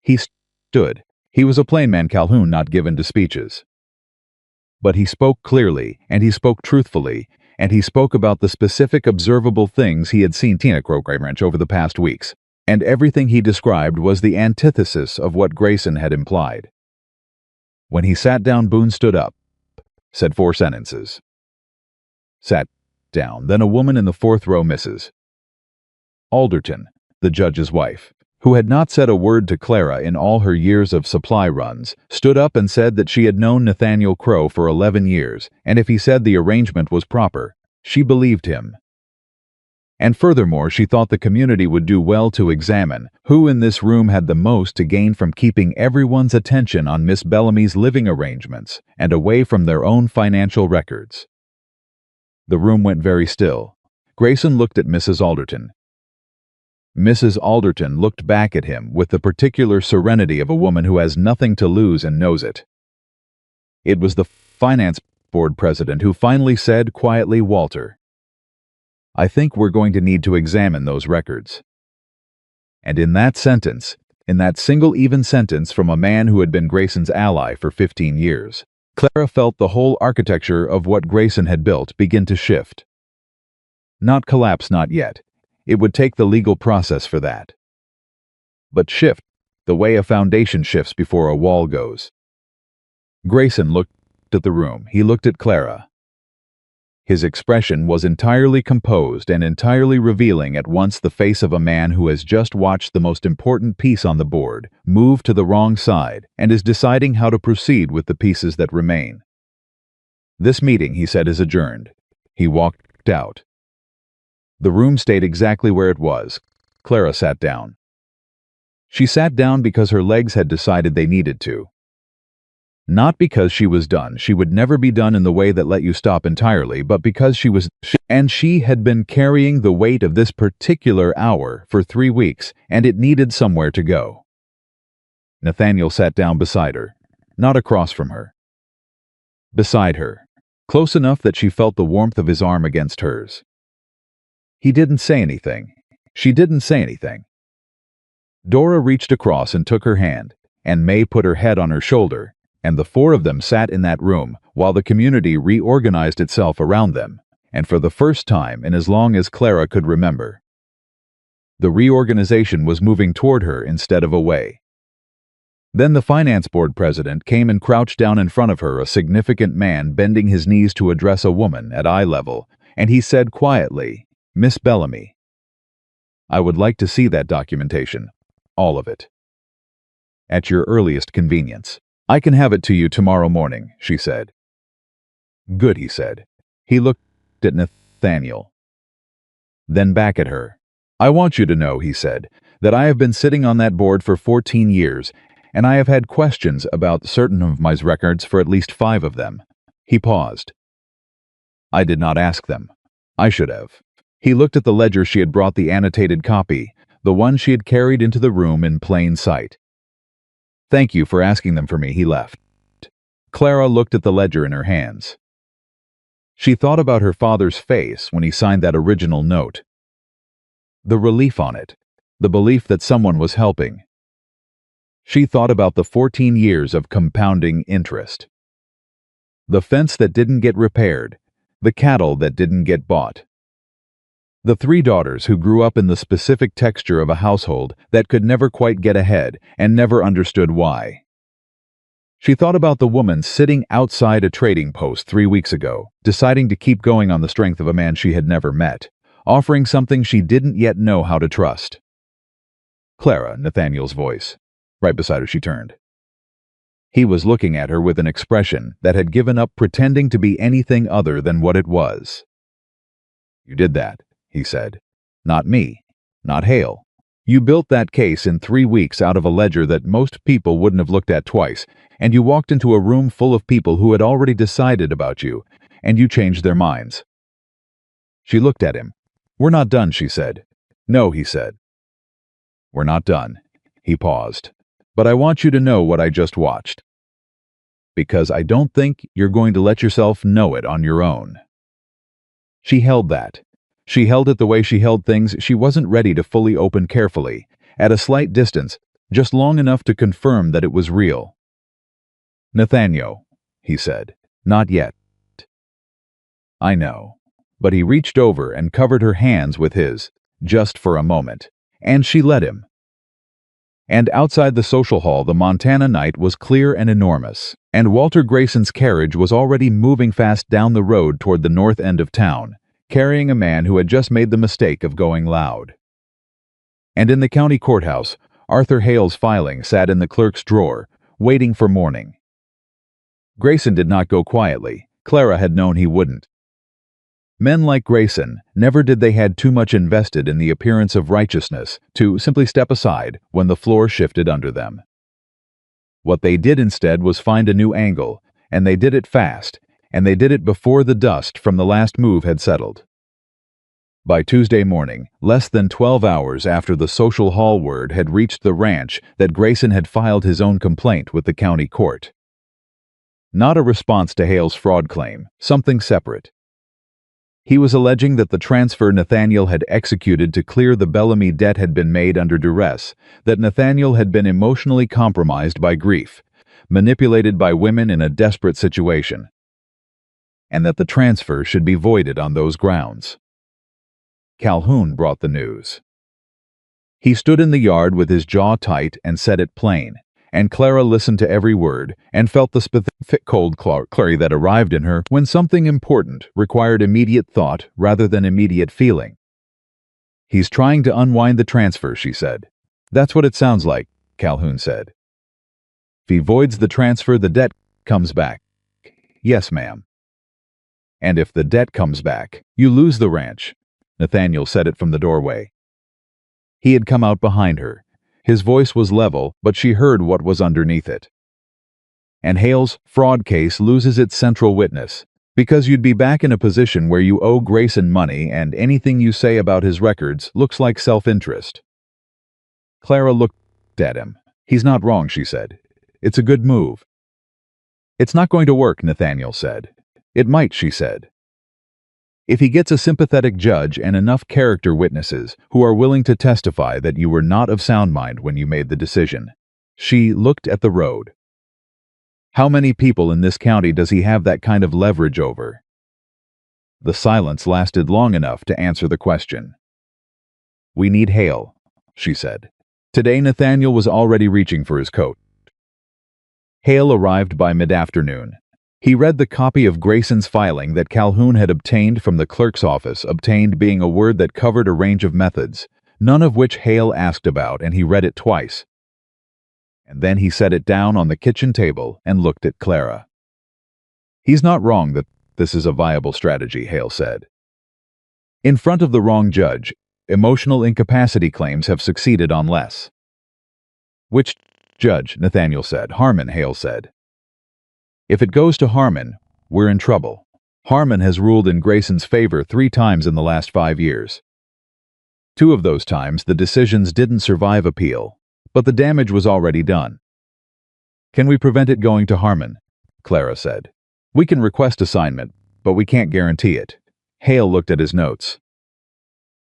He stood. He was a plain man, Calhoun, not given to speeches. But he spoke clearly, and he spoke truthfully, and he spoke about the specific observable things he had seen Tina Crow ranch over the past weeks, and everything he described was the antithesis of what Grayson had implied. When he sat down, Boone stood up, said 4 sentences. Sat down. Then a woman in the 4th row, Mrs. Alderton, the judge's wife, who had not said a word to Clara in all her years of supply runs, stood up and said that she had known Nathaniel Crow for 11 years, and if he said the arrangement was proper, she believed him. And furthermore, she thought the community would do well to examine who in this room had the most to gain from keeping everyone's attention on Miss Bellamy's living arrangements and away from their own financial records. The room went very still. Grayson looked at Mrs. Alderton. Mrs. Alderton looked back at him with the particular serenity of a woman who has nothing to lose and knows it. It was the finance board president who finally said quietly, "Walter, I think we're going to need to examine those records." And in that sentence, in that single even sentence from a man who had been Grayson's ally for 15 years, Clara felt the whole architecture of what Grayson had built begin to shift. Not collapse, not yet. It would take the legal process for that. But shift the way a foundation shifts before a wall goes. Grayson looked at the room. He looked at Clara. His expression was entirely composed and entirely revealing at once the face of a man who has just watched the most important piece on the board move to the wrong side and is deciding how to proceed with the pieces that remain. "This meeting," he said, "is adjourned." He walked out. The room stayed exactly where it was. Clara sat down. She sat down because her legs had decided they needed to. Not because she was done. She would never be done in the way that let you stop entirely, but because she had been carrying the weight of this particular hour for 3 weeks, and it needed somewhere to go. Nathaniel sat down beside her, not across from her. Beside her, close enough that she felt the warmth of his arm against hers. He didn't say anything. She didn't say anything. Dora reached across and took her hand, and May put her head on her shoulder, and the four of them sat in that room while the community reorganized itself around them, and for the first time in as long as Clara could remember. The reorganization was moving toward her instead of away. Then the finance board president came and crouched down in front of her, a significant man bending his knees to address a woman at eye level, and he said quietly, "Miss Bellamy, I would like to see that documentation, all of it. At your earliest convenience. I can have it to you tomorrow morning," she said. "Good," he said. He looked at Nathaniel. Then back at her. "I want you to know," he said, "that I have been sitting on that board for 14 years, and I have had questions about certain of my records for at least 5 of them." He paused. "I did not ask them. I should have." He looked at the ledger she had brought, the annotated copy, the one she had carried into the room in plain sight. "Thank you for asking them for me," he left. Clara looked at the ledger in her hands. She thought about her father's face when he signed that original note. The relief on it, the belief that someone was helping. She thought about the 14 years of compounding interest. The fence that didn't get repaired, the cattle that didn't get bought. The 3 daughters who grew up in the specific texture of a household that could never quite get ahead and never understood why. She thought about the woman sitting outside a trading post 3 weeks ago, deciding to keep going on the strength of a man she had never met, offering something she didn't yet know how to trust. "Clara," Nathaniel's voice. Right beside her she turned. He was looking at her with an expression that had given up pretending to be anything other than what it was. "You did that," he said. "Not me. Not Hale. You built that case in 3 weeks out of a ledger that most people wouldn't have looked at twice, and you walked into a room full of people who had already decided about you, and you changed their minds." She looked at him. "We're not done," she said. "No," he said. "We're not done." He paused. "But I want you to know what I just watched. Because I don't think you're going to let yourself know it on your own." She held that. She held it the way she held things she wasn't ready to fully open, carefully, at a slight distance, just long enough to confirm that it was real. "Nathaniel," he said, "not yet." "I know." But he reached over and covered her hands with his, just for a moment, and she let him. And outside the social hall, the Montana night was clear and enormous, and Walter Grayson's carriage was already moving fast down the road toward the north end of town, carrying a man who had just made the mistake of going loud. And in the county courthouse, Arthur Hale's filing sat in the clerk's drawer, waiting for morning. Grayson did not go quietly. Clara had known he wouldn't. Men like Grayson, never did they had too much invested in the appearance of righteousness to simply step aside when the floor shifted under them. What they did instead was find a new angle, and they did it fast, and they did it before the dust from the last move had settled. By Tuesday morning, less than 12 hours after the social hall word had reached the ranch that Grayson had filed his own complaint with the county court. Not a response to Hale's fraud claim, something separate. He was alleging that the transfer Nathaniel had executed to clear the Bellamy debt had been made under duress, that Nathaniel had been emotionally compromised by grief, manipulated by women in a desperate situation, and that the transfer should be voided on those grounds. Calhoun brought the news. He stood in the yard with his jaw tight and said it plain, and Clara listened to every word and felt the specific cold clarity that arrived in her when something important required immediate thought rather than immediate feeling. "He's trying to unwind the transfer," she said. "That's what it sounds like," Calhoun said. "If he voids the transfer, the debt comes back." "Yes, ma'am." "And if the debt comes back, you lose the ranch." Nathaniel said it from the doorway. He had come out behind her. His voice was level, but she heard what was underneath it. "And Hale's fraud case loses its central witness, because you'd be back in a position where you owe Grayson money and anything you say about his records looks like self-interest." Clara looked at him. "He's not wrong," she said. "It's a good move." "It's not going to work," Nathaniel said. "It might," she said. "If he gets a sympathetic judge and enough character witnesses who are willing to testify that you were not of sound mind when you made the decision." She looked at the road. "How many people in this county does he have that kind of leverage over?" The silence lasted long enough to answer the question. "We need Hale," she said. Today Nathaniel was already reaching for his coat. Hale arrived by mid-afternoon. He read the copy of Grayson's filing that Calhoun had obtained from the clerk's office, obtained being a word that covered a range of methods, none of which Hale asked about, and he read it twice. And then he set it down on the kitchen table and looked at Clara. "He's not wrong that this is a viable strategy," Hale said. "In front of the wrong judge, emotional incapacity claims have succeeded on less." "Which judge?" Nathaniel said. "Harmon," Hale said. "If it goes to Harmon, we're in trouble. Harmon has ruled in Grayson's favor 3 times in the last 5 years. 2 of those times the decisions didn't survive appeal, but the damage was already done." "Can we prevent it going to Harmon?" Clara said. "We can request assignment, but we can't guarantee it." Hale looked at his notes.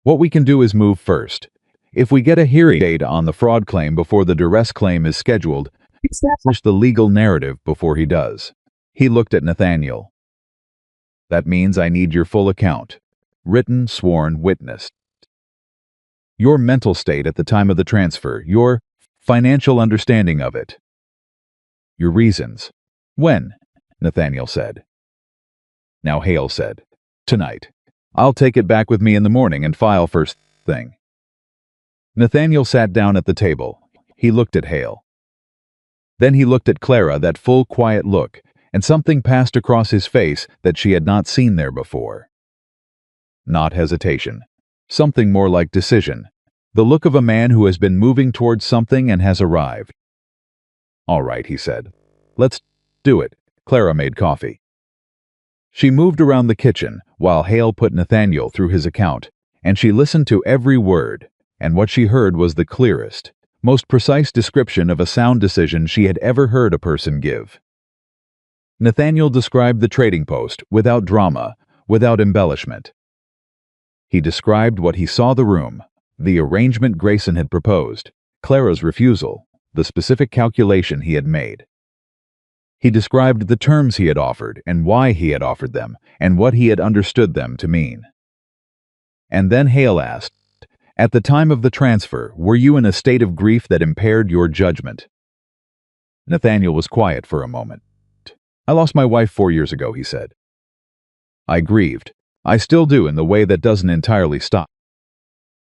"What we can do is move first. If we get a hearing date on the fraud claim before the duress claim is scheduled, establish the legal narrative before he does." He looked at Nathaniel. "That means I need your full account. Written, sworn, witnessed. Your mental state at the time of the transfer, your financial understanding of it. Your reasons." "When?" Nathaniel said. Now Hale said, "Tonight. I'll take it back with me in the morning and file first thing." Nathaniel sat down at the table. He looked at Hale. Then he looked at Clara, that full, quiet look, and something passed across his face that she had not seen there before. Not hesitation. Something more like decision. The look of a man who has been moving towards something and has arrived. "All right," he said. "Let's do it." Clara made coffee. She moved around the kitchen while Hale put Nathaniel through his account, and she listened to every word, and what she heard was the clearest, most precise description of a sound decision she had ever heard a person give. Nathaniel described the trading post without drama, without embellishment. He described what he saw the room, the arrangement Grayson had proposed, Clara's refusal, the specific calculation he had made. He described the terms he had offered and why he had offered them and what he had understood them to mean. And then Hale asked, "At the time of the transfer, were you in a state of grief that impaired your judgment?" Nathaniel was quiet for a moment. "I lost my wife 4 years ago," he said. "I grieved. I still do in the way that doesn't entirely stop.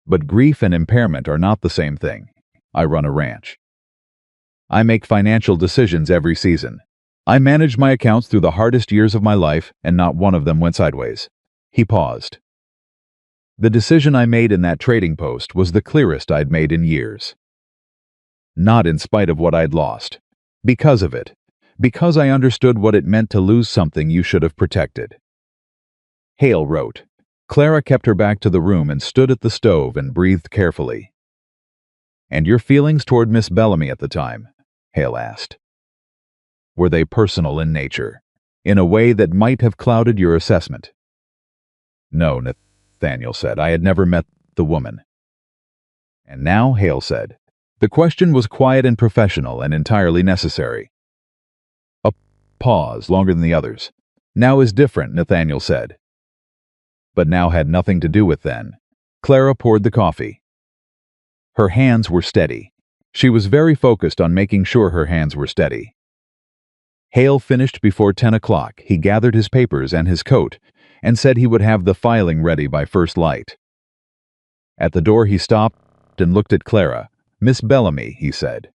But grief and impairment are not the same thing. I run a ranch. I make financial decisions every season. I managed my accounts through the hardest years of my life, and not one of them went sideways." He paused. "The decision I made in that trading post was the clearest I'd made in years. Not in spite of what I'd lost. Because of it. Because I understood what it meant to lose something you should have protected." Hale wrote. Clara kept her back to the room and stood at the stove and breathed carefully. "And your feelings toward Miss Bellamy at the time?" Hale asked. "Were they personal in nature, in a way that might have clouded your assessment?" "No," Nathaniel said. "I had never met the woman." "And now," Hale said. The question was quiet and professional and entirely necessary. A pause, longer than the others. "Now is different," Nathaniel said. But now had nothing to do with then. Clara poured the coffee. Her hands were steady. She was very focused on making sure her hands were steady. Hale finished before 10 o'clock. He gathered his papers and his coat and said he would have the filing ready by first light. At the door he stopped and looked at Clara. "Miss Bellamy," he said.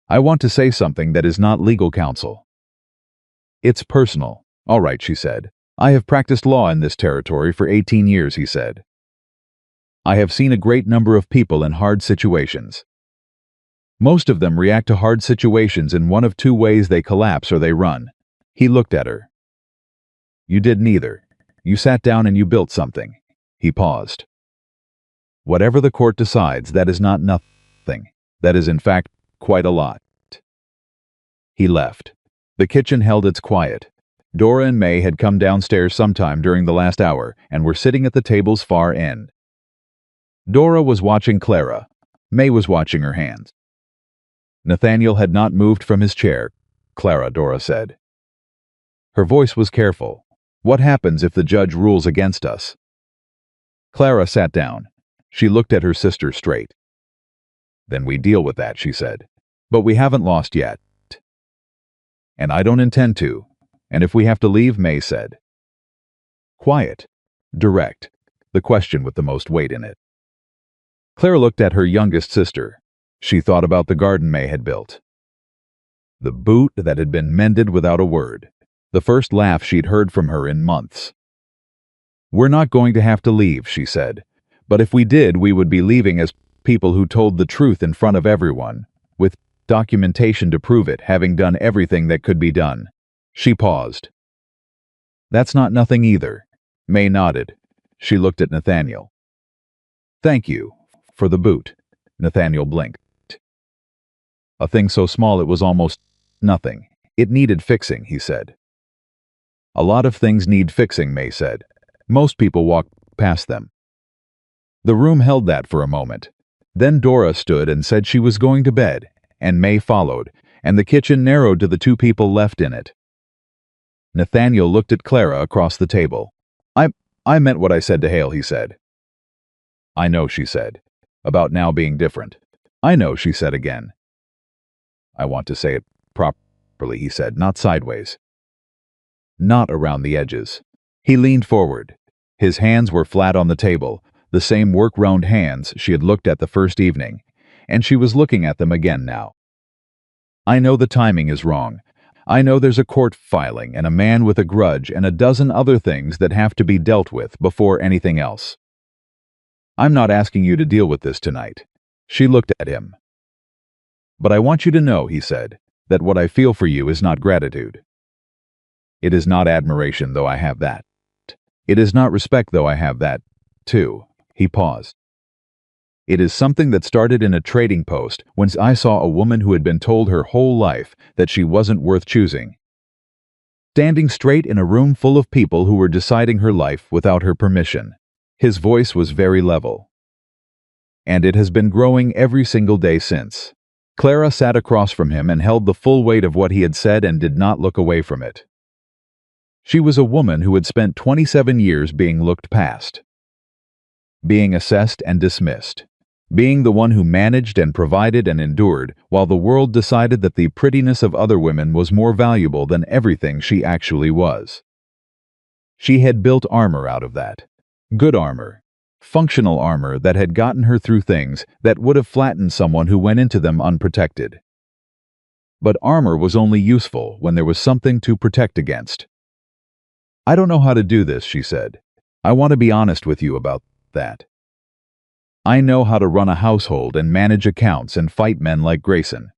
"I want to say something that is not legal counsel." "It's personal." "All right," she said. "I have practiced law in this territory for 18 years," he said. "I have seen a great number of people in hard situations. Most of them react to hard situations in one of two ways: they collapse or they run." He looked at her. "You did neither. You sat down and you built something." He paused. "Whatever the court decides, that is not nothing. That is, in fact, quite a lot." He left. The kitchen held its quiet. Dora and May had come downstairs sometime during the last hour and were sitting at the table's far end. Dora was watching Clara. May was watching her hands. Nathaniel had not moved from his chair. "Clara," Dora said. Her voice was careful. "What happens if the judge rules against us?" Clara sat down. She looked at her sister straight. "Then we deal with that," she said. "But we haven't lost yet." "And I don't intend to. And if we have to leave," May said. Quiet. Direct. The question with the most weight in it. Clara looked at her youngest sister. She thought about the garden May had built. The boot that had been mended without a word. The first laugh she'd heard from her in months. "We're not going to have to leave," she said. "But if we did, we would be leaving as people who told the truth in front of everyone, with documentation to prove it, having done everything that could be done." She paused. "That's not nothing either." May nodded. She looked at Nathaniel. "Thank you for the boot." Nathaniel blinked. "A thing so small it was almost nothing. It needed fixing," he said. "A lot of things need fixing," May said. "Most people walk past them." The room held that for a moment. Then Dora stood and said she was going to bed, and May followed, and the kitchen narrowed to the two people left in it. Nathaniel looked at Clara across the table. I meant what I said to Hale," he said. "I know," she said. "About now being different." "I know," she said again. "I want to say it properly," he said, "not sideways. Not around the edges." He leaned forward. His hands were flat on the table, the same work-round hands she had looked at the first evening, and she was looking at them again now. "I know the timing is wrong. I know there's a court filing and a man with a grudge and a dozen other things that have to be dealt with before anything else. I'm not asking you to deal with this tonight." She looked at him. "But I want you to know," he said, "that what I feel for you is not gratitude. It is not admiration, though I have that. It is not respect, though I have that, too." He paused. "It is something that started in a trading post when I saw a woman who had been told her whole life that she wasn't worth choosing, standing straight in a room full of people who were deciding her life without her permission." His voice was very level. "And it has been growing every single day since." Clara sat across from him and held the full weight of what he had said and did not look away from it. She was a woman who had spent 27 years being looked past, being assessed and dismissed, being the one who managed and provided and endured while the world decided that the prettiness of other women was more valuable than everything she actually was. She had built armor out of that. Good armor. Functional armor that had gotten her through things that would have flattened someone who went into them unprotected. But armor was only useful when there was something to protect against. "I don't know how to do this," she said. "I want to be honest with you about that. I know how to run a household and manage accounts and fight men like Grayson.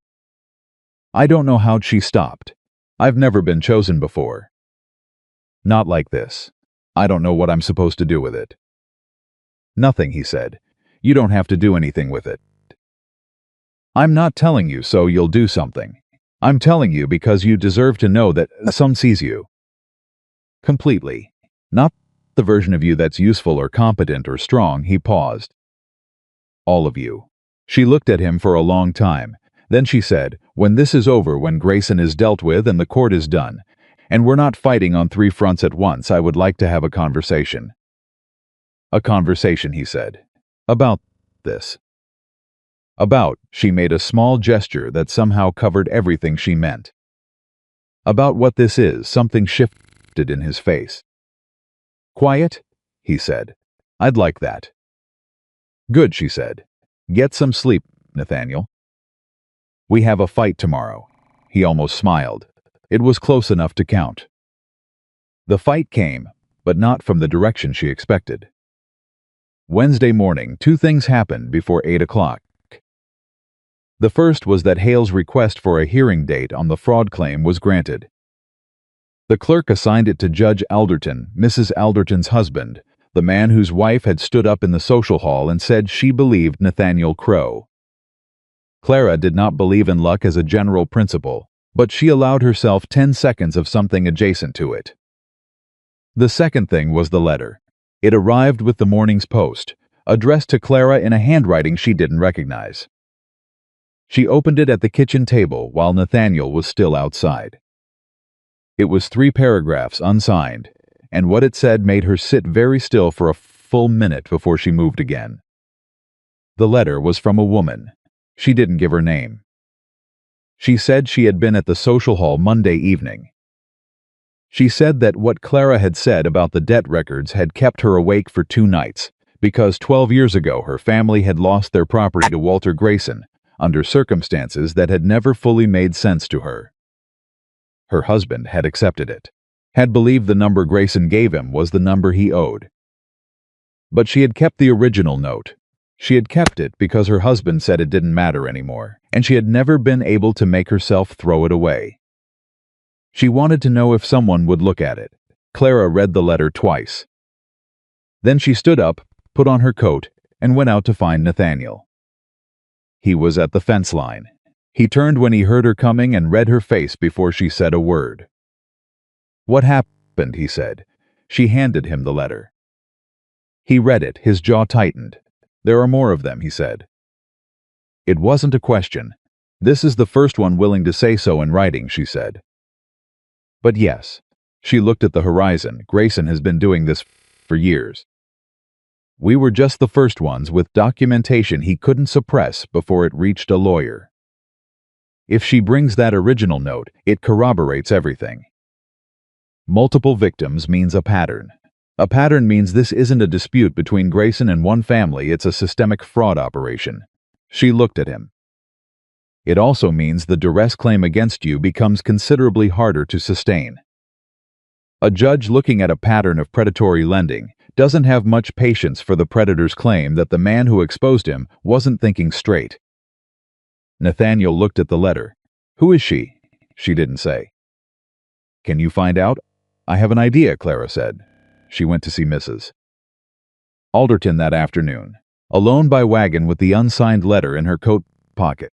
I don't know how." She stopped. "I've never been chosen before. Not like this. I don't know what I'm supposed to do with it." "Nothing," he said. "You don't have to do anything with it. I'm not telling you so you'll do something. I'm telling you because you deserve to know that someone sees you. Completely. Not the version of you that's useful or competent or strong." He paused. "All of you." She looked at him for a long time. Then she said, "When this is over, when Grayson is dealt with and the court is done, and we're not fighting on 3 fronts at once, I would like to have a conversation." "A conversation," he said. "About this." About, she made a small gesture that somehow covered everything she meant. About what this is, something shifted in his face. Quiet? He said. I'd like that. Good, she said. Get some sleep, Nathaniel. We have a fight tomorrow. He almost smiled. It was close enough to count. The fight came, but not from the direction she expected. Wednesday morning, 2 things happened before 8 o'clock. The first was that Hale's request for a hearing date on the fraud claim was granted. The clerk assigned it to Judge Alderton, Mrs. Alderton's husband, the man whose wife had stood up in the social hall and said she believed Nathaniel Crowe. Clara did not believe in luck as a general principle, but she allowed herself 10 seconds of something adjacent to it. The second thing was the letter. It arrived with the morning's post, addressed to Clara in a handwriting she didn't recognize. She opened it at the kitchen table while Nathaniel was still outside. It was 3 paragraphs unsigned, and what it said made her sit very still for a full minute before she moved again. The letter was from a woman. She didn't give her name. She said she had been at the social hall Monday evening. She said that what Clara had said about the debt records had kept her awake for 2 nights, because 12 years ago her family had lost their property to Walter Grayson, under circumstances that had never fully made sense to her. Her husband had accepted it, had believed the number Grayson gave him was the number he owed. But she had kept the original note. She had kept it because her husband said it didn't matter anymore, and she had never been able to make herself throw it away. She wanted to know if someone would look at it. Clara read the letter twice. Then she stood up, put on her coat, and went out to find Nathaniel. He was at the fence line. He turned when he heard her coming and read her face before she said a word. What happened? He said. She handed him the letter. He read it, his jaw tightened. There are more of them, he said. It wasn't a question. This is the first one willing to say so in writing, she said. But yes. She looked at the horizon. Grayson has been doing this for years. We were just the first ones with documentation he couldn't suppress before it reached a lawyer. If she brings that original note, it corroborates everything. Multiple victims means a pattern. A pattern means this isn't a dispute between Grayson and one family, it's a systemic fraud operation. She looked at him. It also means the duress claim against you becomes considerably harder to sustain. A judge looking at a pattern of predatory lending doesn't have much patience for the predator's claim that the man who exposed him wasn't thinking straight. Nathaniel looked at the letter. Who is she? She didn't say. Can you find out? I have an idea, Clara said. She went to see Mrs. Alderton that afternoon, alone by wagon with the unsigned letter in her coat pocket.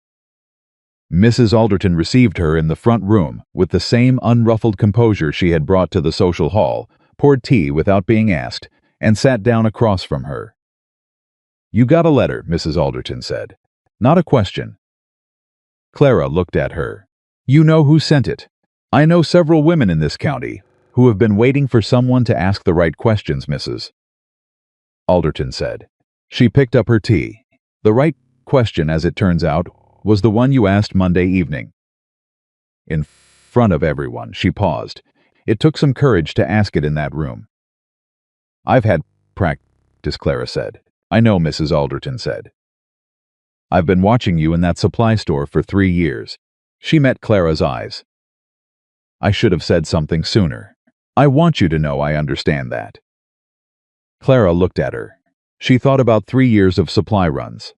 Mrs. Alderton received her in the front room with the same unruffled composure she had brought to the social hall, poured tea without being asked, and sat down across from her. You got a letter, Mrs. Alderton said. Not a question. Clara looked at her. You know who sent it. I know several women in this county who have been waiting for someone to ask the right questions, Mrs. Alderton said. She picked up her tea. The right question, as it turns out, was the one you asked Monday evening. In front of everyone, she paused. It took some courage to ask it in that room. I've had practice, Clara said. I know, Mrs. Alderton said. I've been watching you in that supply store for 3 years. She met Clara's eyes. I should have said something sooner. I want you to know I understand that. Clara looked at her. She thought about 3 years of supply runs.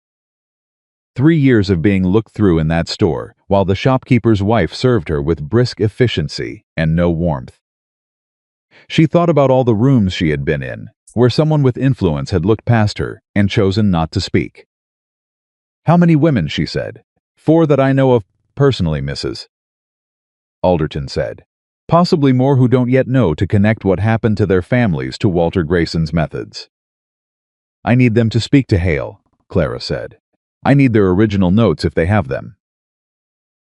3 years of being looked through in that store, while the shopkeeper's wife served her with brisk efficiency and no warmth. She thought about all the rooms she had been in, where someone with influence had looked past her and chosen not to speak. How many women, she said. 4 that I know of personally, Mrs. Alderton said. Possibly more who don't yet know to connect what happened to their families to Walter Grayson's methods. I need them to speak to Hale, Clara said. I need their original notes if they have them.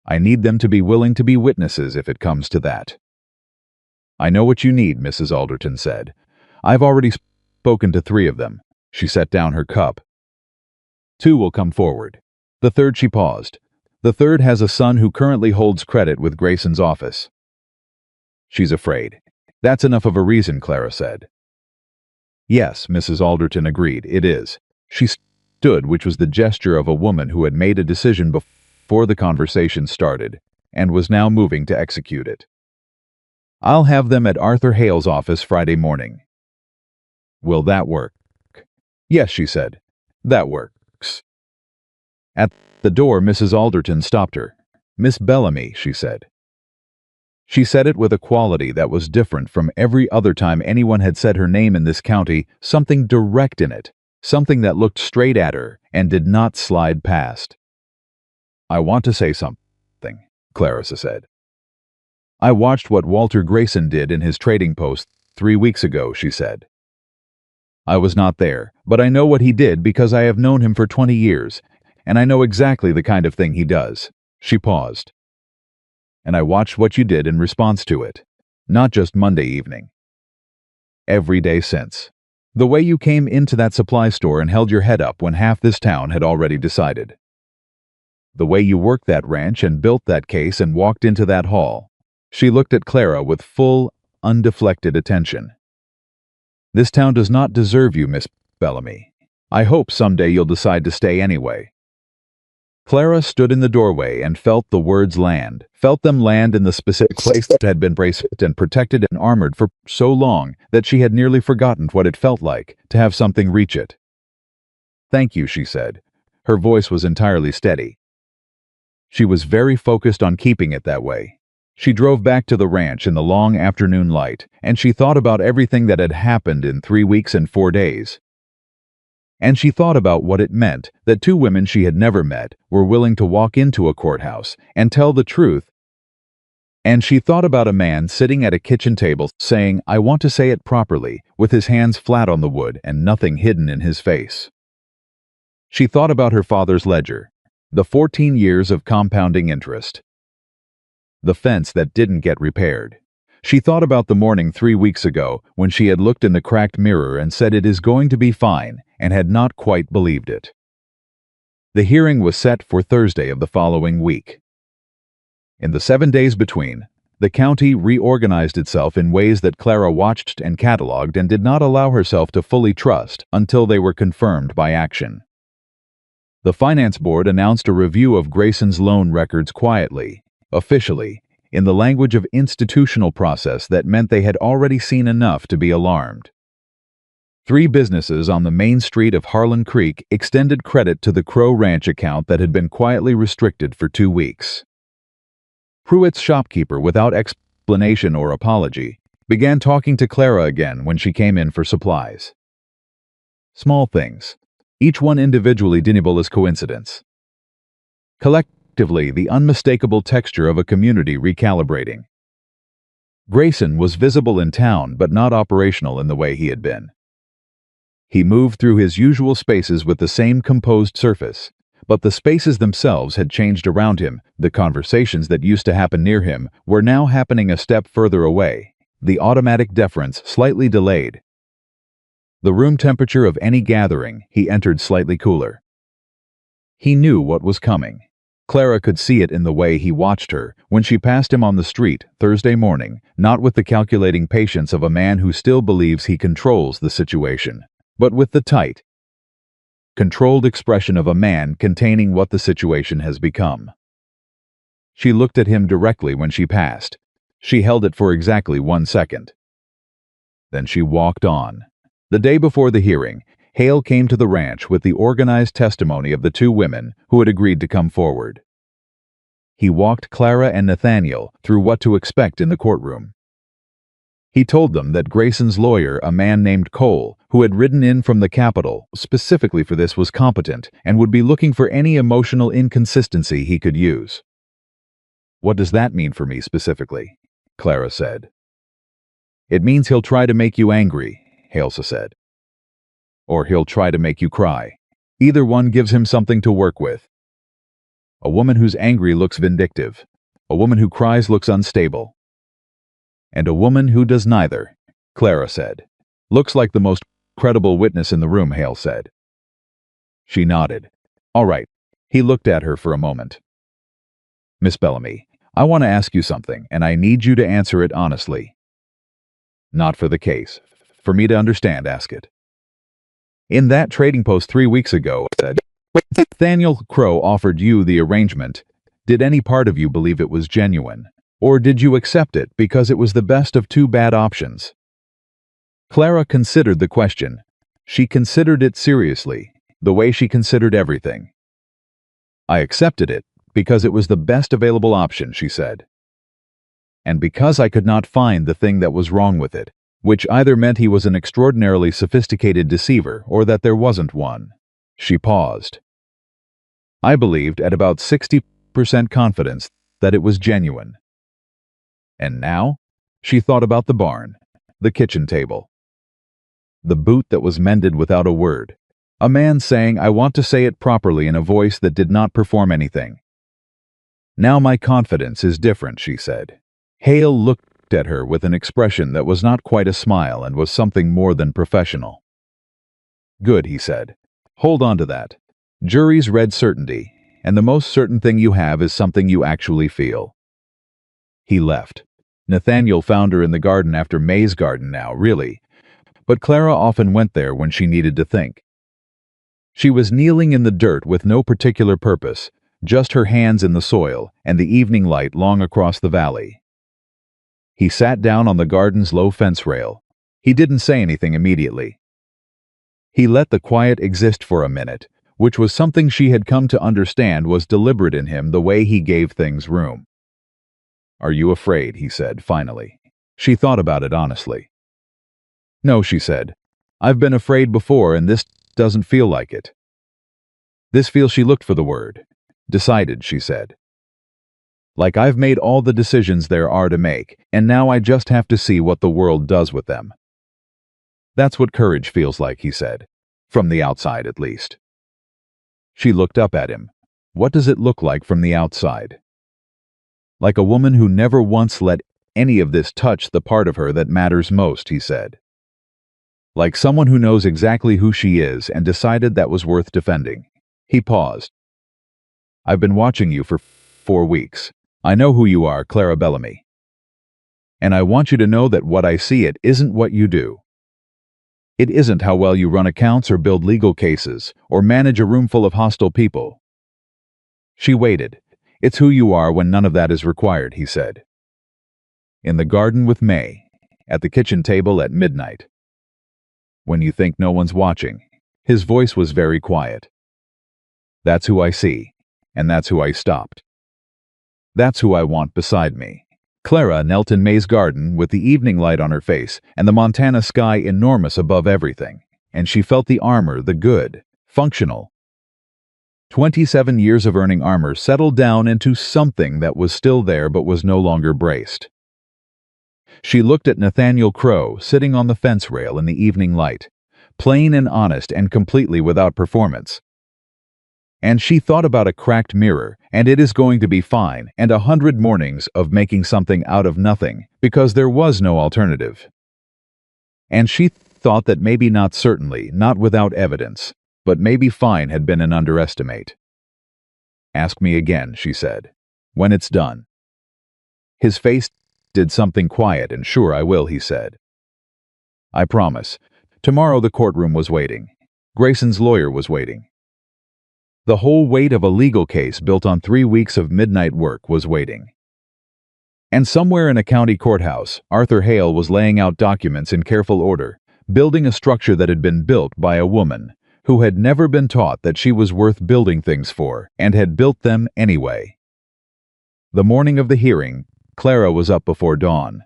I need them to be willing to be witnesses if it comes to that. I know what you need, Mrs. Alderton said. I've already spoken to 3 of them. She set down her cup. 2 will come forward. The third, she paused. The third has a son who currently holds credit with Grayson's office. She's afraid. That's enough of a reason, Clara said. Yes, Mrs. Alderton agreed, it is. She stood, which was the gesture of a woman who had made a decision before the conversation started, and was now moving to execute it. I'll have them at Arthur Hale's office Friday morning. Will that work? Yes, she said. That works. At the door, Mrs. Alderton stopped her. Miss Bellamy, she said. She said it with a quality that was different from every other time anyone had said her name in this county, something direct in it, something that looked straight at her and did not slide past. I want to say something, Clarissa said. I watched what Walter Grayson did in his trading post 3 weeks ago, she said. I was not there, but I know what he did because I have known him for 20 years, and I know exactly the kind of thing he does. She paused. And I watched what you did in response to it, not just Monday evening. Every day since. The way you came into that supply store and held your head up when half this town had already decided. The way you worked that ranch and built that case and walked into that hall. She looked at Clara with full, undeflected attention. This town does not deserve you, Miss Bellamy. I hope someday you'll decide to stay anyway. Clara stood in the doorway and felt the words land, felt them land in the specific place that had been braced and protected and armored for so long that she had nearly forgotten what it felt like to have something reach it. Thank you, she said. Her voice was entirely steady. She was very focused on keeping it that way. She drove back to the ranch in the long afternoon light, and she thought about everything that had happened in 3 weeks and 4 days. And she thought about what it meant that 2 women she had never met were willing to walk into a courthouse and tell the truth. And she thought about a man sitting at a kitchen table saying, I want to say it properly, with his hands flat on the wood and nothing hidden in his face. She thought about her father's ledger, the 14 years of compounding interest, the fence that didn't get repaired. She thought about the morning 3 weeks ago when she had looked in the cracked mirror and said it is going to be fine, and had not quite believed it. The hearing was set for Thursday of the following week. In the 7 days between, the county reorganized itself in ways that Clara watched and cataloged and did not allow herself to fully trust until they were confirmed by action. The Finance Board announced a review of Grayson's loan records quietly, officially, in the language of institutional process that meant they had already seen enough to be alarmed. 3 businesses on the main street of Harlan Creek extended credit to the Crow Ranch account that had been quietly restricted for 2 weeks. Pruitt's shopkeeper, without explanation or apology, began talking to Clara again when she came in for supplies. Small things, each one individually deniable as coincidence. Collectively, the unmistakable texture of a community recalibrating. Grayson was visible in town but not operational in the way he had been. He moved through his usual spaces with the same composed surface, but the spaces themselves had changed around him. The conversations that used to happen near him were now happening a step further away, the automatic deference slightly delayed. The room temperature of any gathering he entered slightly cooler. He knew what was coming. Clara could see it in the way he watched her when she passed him on the street Thursday morning, not with the calculating patience of a man who still believes he controls the situation, but with the tight, controlled expression of a man containing what the situation has become. She looked at him directly when she passed. She held it for exactly 1 second. Then she walked on. The day before the hearing, Hale came to the ranch with the organized testimony of the 2 women who had agreed to come forward. He walked Clara and Nathaniel through what to expect in the courtroom. He told them that Grayson's lawyer, a man named Cole, who had ridden in from the capital specifically for this, was competent and would be looking for any emotional inconsistency he could use. What does that mean for me specifically? Clara said. It means he'll try to make you angry, Hale said. Or he'll try to make you cry. Either one gives him something to work with. A woman who's angry looks vindictive. A woman who cries looks unstable. And a woman who does neither, Clara said, looks like the most credible witness in the room, Hale said. She nodded. All right, He looked at her for a moment. Miss Bellamy, I want to ask you something, and I need you to answer it honestly. Not for the case. For me to understand, ask it. In that trading post 3 weeks ago, said, Nathaniel Crowe offered you the arrangement. Did any part of you believe it was genuine? Or did you accept it because it was the best of two bad options? Clara considered the question. She considered it seriously, the way she considered everything. I accepted it because it was the best available option, she said. And because I could not find the thing that was wrong with it, which either meant he was an extraordinarily sophisticated deceiver or that there wasn't one. She paused. I believed at about 60% confidence that it was genuine. And now? She thought about the barn, the kitchen table, the boot that was mended without a word, a man saying, I want to say it properly in a voice that did not perform anything. Now my confidence is different, she said. Hale looked at her with an expression that was not quite a smile and was something more than professional. Good, he said. Hold on to that. Juries read certainty, and the most certain thing you have is something you actually feel. He left. Nathaniel found her in the garden after May's garden now, really. But Clara often went there when she needed to think. She was kneeling in the dirt with no particular purpose, just her hands in the soil and the evening light long across the valley. He sat down on the garden's low fence rail. He didn't say anything immediately. He let the quiet exist for a minute, which was something she had come to understand was deliberate in him the way he gave things room. Are you afraid? He said, finally. She thought about it honestly. No, she said. I've been afraid before, and this doesn't feel like it. This feels, she looked for the word. Decided, she said. Like I've made all the decisions there are to make, and now I just have to see what the world does with them. That's what courage feels like, he said. From the outside, at least. She looked up at him. What does it look like from the outside? Like a woman who never once let any of this touch the part of her that matters most, he said. Like someone who knows exactly who she is and decided that was worth defending. He paused. I've been watching you for 4 weeks. I know who you are, Clara Bellamy. And I want you to know that what I see it isn't what you do. It isn't how well you run accounts or build legal cases or manage a room full of hostile people. She waited. It's who you are when none of that is required, he said. In the garden with May, at the kitchen table at midnight. When you think no one's watching. His voice was very quiet. That's who I see, and that's who I stopped. That's who I want beside me. Clara knelt in May's garden with the evening light on her face and the Montana sky enormous above everything, and she felt the armor, the good, functional. 27 years of earning armor settled down into something that was still there but was no longer braced. She looked at Nathaniel Crowe sitting on the fence rail in the evening light, plain and honest and completely without performance. And she thought about a cracked mirror, and it is going to be fine, and 100 mornings of making something out of nothing, because there was no alternative. And she thought that maybe not certainly, not without evidence, but maybe fine had been an underestimate. Ask me again, she said, when it's done. His face did something quiet, and sure I will, he said. I promise. Tomorrow the courtroom was waiting. Grayson's lawyer was waiting. The whole weight of a legal case built on 3 weeks of midnight work was waiting. And somewhere in a county courthouse, Arthur Hale was laying out documents in careful order, building a structure that had been built by a woman who had never been taught that she was worth building things for and had built them anyway. The morning of the hearing, Clara was up before dawn.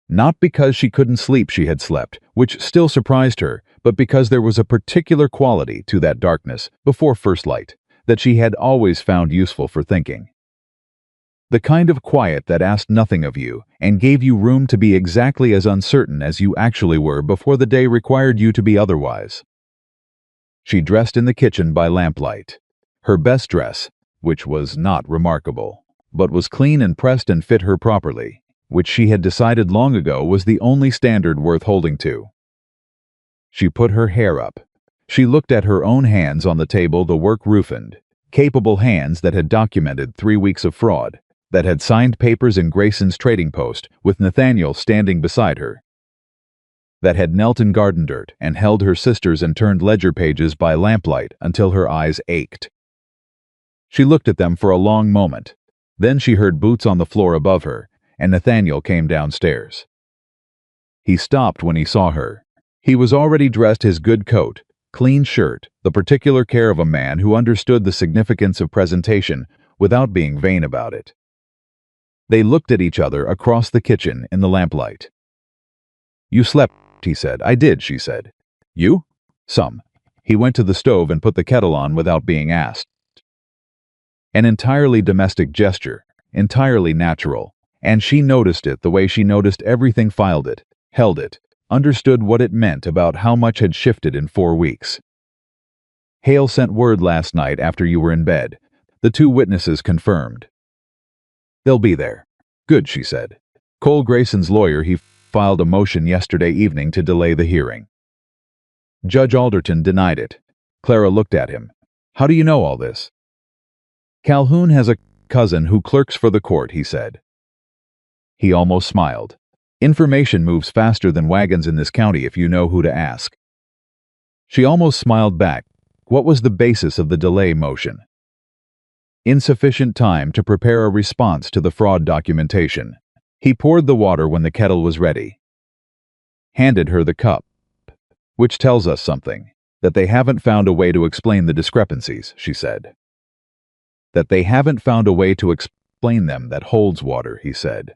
Not because she couldn't sleep she had slept, which still surprised her, but because there was a particular quality to that darkness, before first light, that she had always found useful for thinking. The kind of quiet that asked nothing of you and gave you room to be exactly as uncertain as you actually were before the day required you to be otherwise. She dressed in the kitchen by lamplight. Her best dress, which was not remarkable, but was clean and pressed and fit her properly, which she had decided long ago was the only standard worth holding to. She put her hair up. She looked at her own hands on the table, the work roughened, capable hands that had documented 3 weeks of fraud, that had signed papers in Grayson's trading post with Nathaniel standing beside her, that had knelt in garden dirt and held her sisters and turned ledger pages by lamplight until her eyes ached. She looked at them for a long moment. Then she heard boots on the floor above her, and Nathaniel came downstairs. He stopped when he saw her. He was already dressed, his good coat, clean shirt, the particular care of a man who understood the significance of presentation without being vain about it. They looked at each other across the kitchen in the lamplight. "You slept," he said. "I did," she said. "You?" "Some." He went to the stove and put the kettle on without being asked. An entirely domestic gesture, entirely natural, and she noticed it the way she noticed everything, filed it, held it, understood what it meant about how much had shifted in 4 weeks. "Hale sent word last night after you were in bed," the 2 witnesses confirmed. "They'll be there." "Good," she said. "Cole Grayson's lawyer, he filed a motion yesterday evening to delay the hearing." Judge Alderton denied it. Clara looked at him. "How do you know all this?" "Calhoun has a cousin who clerks for the court," he said. He almost smiled. "Information moves faster than wagons in this county if you know who to ask." She almost smiled back. What was the basis of the delay motion? Insufficient time to prepare a response to the fraud documentation. He poured the water when the kettle was ready. Handed her the cup. "Which tells us something. That they haven't found a way to explain the discrepancies," she said. "That they haven't found a way to explain them that holds water," he said.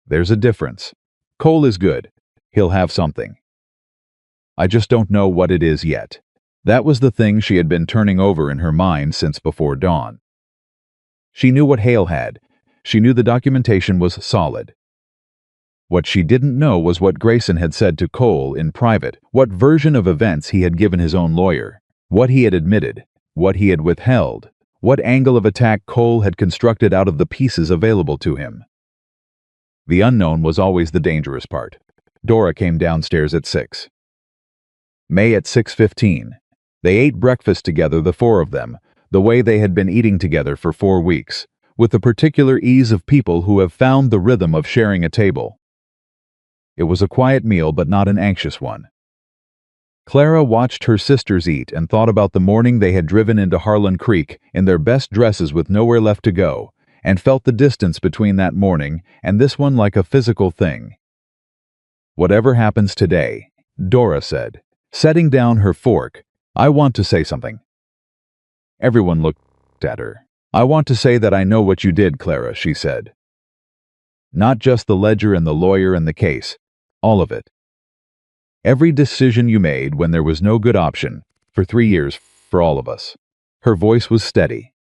"There's a difference. Cole is good. He'll have something. I just don't know what it is yet." That was the thing she had been turning over in her mind since before dawn. She knew what Hale had. She knew the documentation was solid. What she didn't know was what Grayson had said to Cole in private, what version of events he had given his own lawyer, what he had admitted, what he had withheld, what angle of attack Cole had constructed out of the pieces available to him. The unknown was always the dangerous part. Dora came downstairs at 6. May at 6:15. They ate breakfast together, the 4 of them, the way they had been eating together for 4 weeks, with the particular ease of people who have found the rhythm of sharing a table. It was a quiet meal, but not an anxious one. Clara watched her sisters eat and thought about the morning they had driven into Harlan Creek in their best dresses with nowhere left to go, and felt the distance between that morning and this one like a physical thing. "Whatever happens today," Dora said, setting down her fork, "I want to say something." Everyone looked at her. "I want to say that I know what you did, Clara," she said. "Not just the ledger and the lawyer and the case. All of it. Every decision you made when there was no good option, for 3 years, for all of us." Her voice was steady.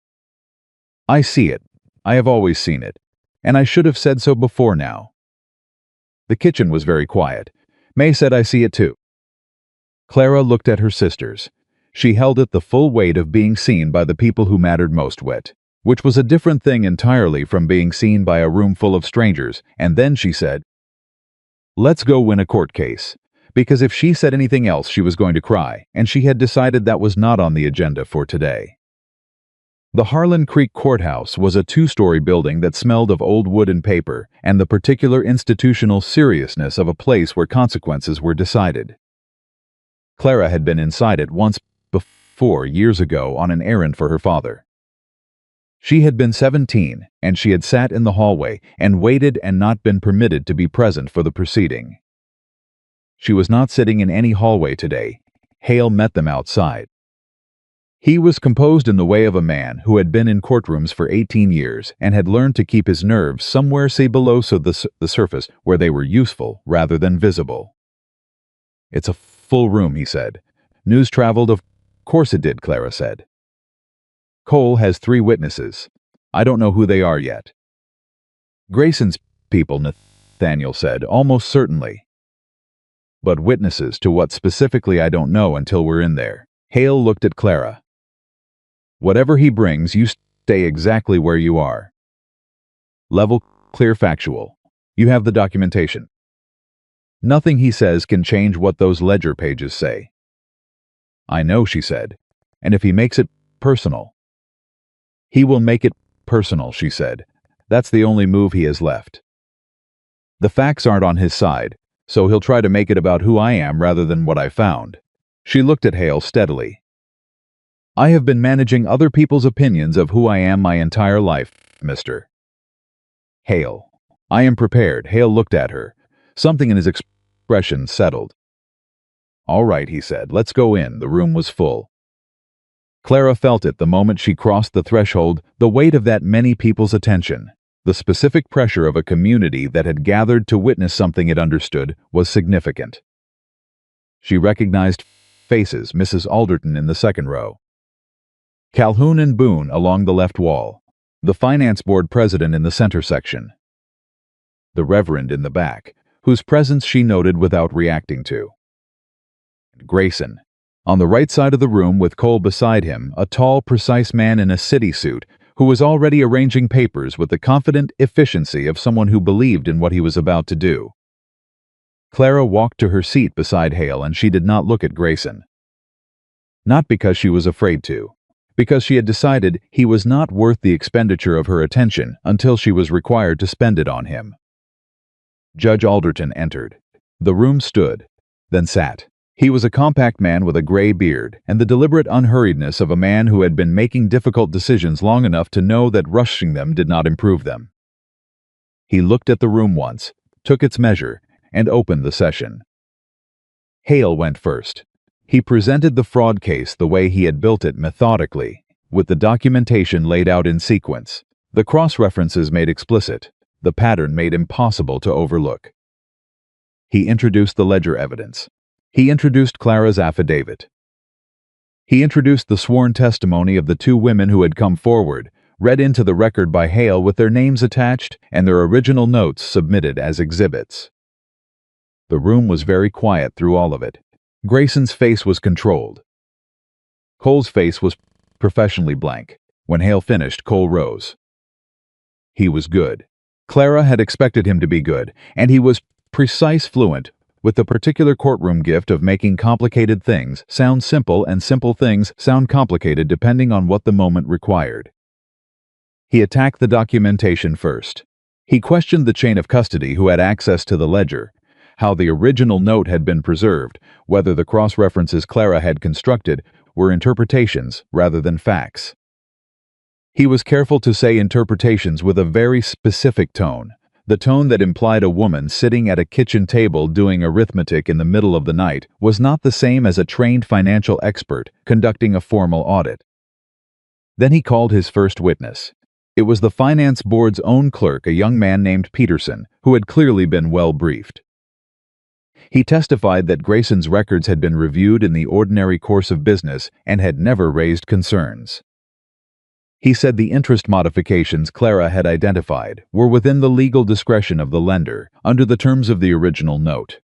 "I see it. I have always seen it. And I should have said so before now." The kitchen was very quiet. May said, "I see it too." Clara looked at her sisters. She held it the full weight of being seen by the people who mattered most, which was a different thing entirely from being seen by a room full of strangers, and then she said, "Let's go win a court case." Because if she said anything else she was going to cry, and she had decided that was not on the agenda for today. The Harlan Creek Courthouse was a 2-story building that smelled of old wood and paper, and the particular institutional seriousness of a place where consequences were decided. Clara had been inside it once before, years ago, on an errand for her father. She had been 17, and she had sat in the hallway and waited and not been permitted to be present for the proceeding. She was not sitting in any hallway today. Hale met them outside. He was composed in the way of a man who had been in courtrooms for 18 years and had learned to keep his nerves somewhere, say, below the surface, where they were useful rather than visible. "It's a full room," he said. "News traveled, of course it did," Clara said. "Cole has 3 witnesses. I don't know who they are yet." "Grayson's people," Nathaniel said, "almost certainly. But witnesses to what specifically I don't know until we're in there." Hale looked at Clara. "Whatever he brings, you stay exactly where you are. Level, clear, factual. You have the documentation. Nothing he says can change what those ledger pages say." "I know," she said. "And if he makes it personal, He will make it personal, she said. That's the only move he has left. The facts aren't on his side, so he'll try to make it about who I am rather than what I found. She looked at Hale steadily. I have been managing other people's opinions of who I am my entire life, mister. Hale. I am prepared. Hale looked at her. Something in his expression settled. All right, he said. Let's go in. The room was full. Clara felt it the moment she crossed the threshold, the weight of that many people's attention. The specific pressure of a community that had gathered to witness something it understood was significant. She recognized faces, Mrs. Alderton in the second row, Calhoun and Boone along the left wall, the finance board president in the center section, the Reverend in the back, whose presence she noted without reacting to. Grayson, on the right side of the room with Cole beside him, a tall, precise man in a city suit who was already arranging papers with the confident efficiency of someone who believed in what he was about to do. Clara walked to her seat beside Hale, and she did not look at Grayson. Not because she was afraid to, because she had decided he was not worth the expenditure of her attention until she was required to spend it on him. Judge Alderton entered. The room stood, then sat. He was a compact man with a gray beard and the deliberate unhurriedness of a man who had been making difficult decisions long enough to know that rushing them did not improve them. He looked at the room once, took its measure, and opened the session. Hale went first. He presented the fraud case the way he had built it methodically, with the documentation laid out in sequence, the cross-references made explicit, the pattern made impossible to overlook. He introduced the ledger evidence. He introduced Clara's affidavit. He introduced the sworn testimony of the two women who had come forward, read into the record by Hale with their names attached and their original notes submitted as exhibits. The room was very quiet through all of it. Grayson's face was controlled. Cole's face was professionally blank. When Hale finished, Cole rose. He was good. Clara had expected him to be good, and he was precise, fluent, with the particular courtroom gift of making complicated things sound simple and simple things sound complicated depending on what the moment required. He attacked the documentation first. He questioned the chain of custody who had access to the ledger, how the original note had been preserved, whether the cross-references Clara had constructed were interpretations rather than facts. He was careful to say interpretations with a very specific tone, the tone that implied a woman sitting at a kitchen table doing arithmetic in the middle of the night was not the same as a trained financial expert conducting a formal audit. Then he called his first witness. It was the finance board's own clerk, a young man named Peterson, who had clearly been well briefed. He testified that Grayson's records had been reviewed in the ordinary course of business and had never raised concerns. He said the interest modifications Clara had identified were within the legal discretion of the lender under the terms of the original note.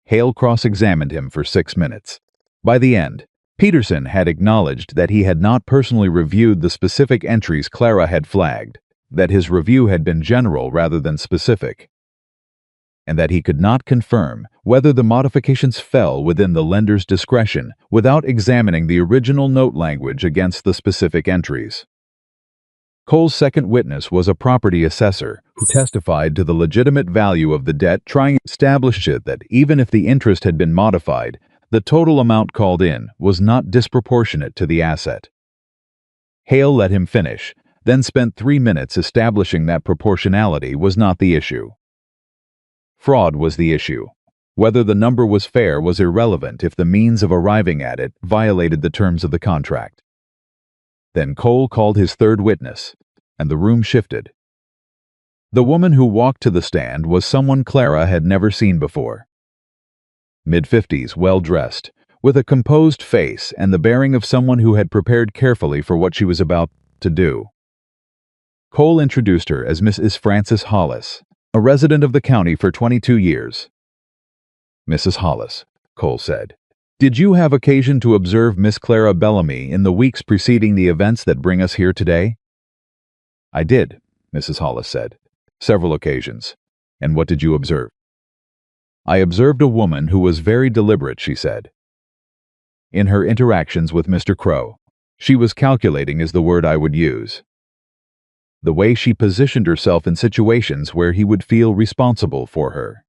Hale cross-examined him for 6 minutes. By the end, Peterson had acknowledged that he had not personally reviewed the specific entries Clara had flagged, that his review had been general rather than specific, and that he could not confirm whether the modifications fell within the lender's discretion without examining the original note language against the specific entries. Cole's second witness was a property assessor who testified to the legitimate value of the debt, trying to establish that even if the interest had been modified, the total amount called in was not disproportionate to the asset. Hale let him finish, then spent 3 minutes establishing that proportionality was not the issue. Fraud was the issue. Whether the number was fair was irrelevant if the means of arriving at it violated the terms of the contract. Then Cole called his third witness, and the room shifted. The woman who walked to the stand was someone Clara had never seen before. Mid-50s, well-dressed, with a composed face and the bearing of someone who had prepared carefully for what she was about to do. Cole introduced her as Mrs. Frances Hollis, a resident of the county for 22 years. Mrs. Hollis, Cole said, did you have occasion to observe Miss Clara Bellamy in the weeks preceding the events that bring us here today? I did, Mrs. Hollis said. Several occasions. And what did you observe? I observed a woman who was very deliberate, she said, in her interactions with Mr. Crow. She was calculating is the word I would use. The way she positioned herself in situations where he would feel responsible for her.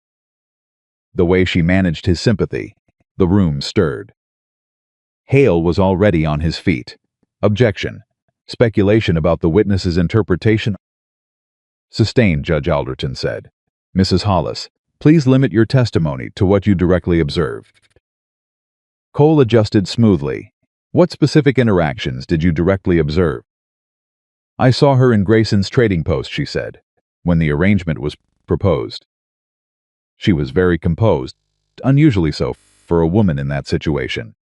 The way she managed his sympathy. The room stirred. Hale was already on his feet. Objection. Speculation about the witness's interpretation. Sustained, Judge Alderton said. Mrs. Hollis, please limit your testimony to what you directly observed. Cole adjusted smoothly. What specific interactions did you directly observe? I saw her in Grayson's trading post, she said, when the arrangement was proposed. She was very composed, unusually so for a woman in that situation.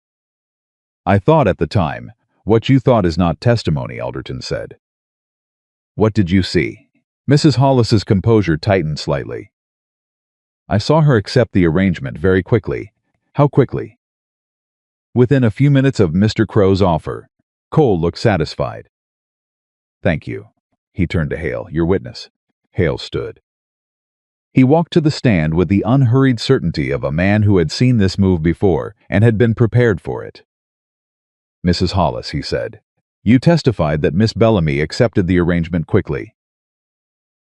I thought at the time, what you thought is not testimony, Alderton said. What did you see? Mrs. Hollis's composure tightened slightly. I saw her accept the arrangement very quickly. How quickly? Within a few minutes of Mr. Crow's offer. Cole looked satisfied. Thank you. He turned to Hale, your witness. Hale stood. He walked to the stand with the unhurried certainty of a man who had seen this move before and had been prepared for it. Mrs. Hollis, he said, you testified that Miss Bellamy accepted the arrangement quickly.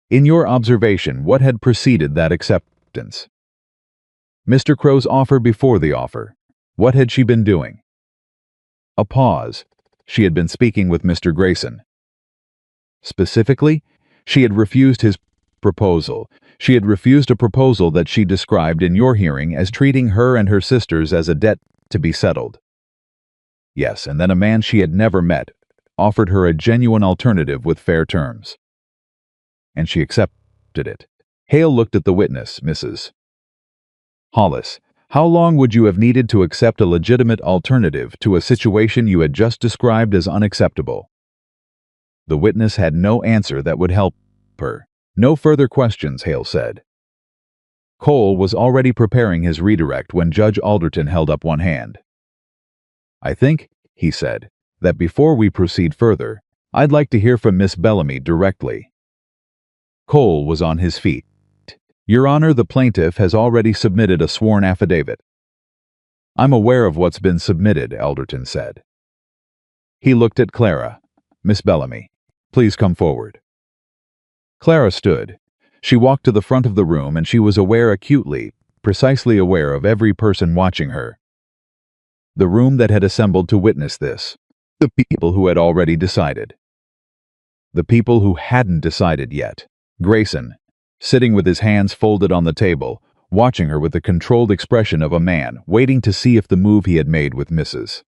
In your observation, what had preceded that acceptance? Mr. Crow's offer before the offer. What had she been doing? A pause. She had been speaking with Mr. Grayson. Specifically, she had refused his proposal. She had refused a proposal that she described in your hearing as treating her and her sisters as a debt to be settled. Yes, and then a man she had never met offered her a genuine alternative with fair terms. And she accepted it. Hale looked at the witness, Mrs. Hollis. How long would you have needed to accept a legitimate alternative to a situation you had just described as unacceptable? The witness had no answer that would help her. No further questions, Hale said. Cole was already preparing his redirect when Judge Alderton held up one hand. I think, he said, that before we proceed further, I'd like to hear from Miss Bellamy directly. Cole was on his feet. Your Honor, the plaintiff has already submitted a sworn affidavit. I'm aware of what's been submitted, Alderton said. He looked at Clara. Miss Bellamy, please come forward. Clara stood. She walked to the front of the room and she was aware acutely, precisely aware of every person watching her. The room that had assembled to witness this. The people who had already decided. The people who hadn't decided yet. Grayson, sitting with his hands folded on the table, watching her with the controlled expression of a man waiting to see if the move he had made with Mrs.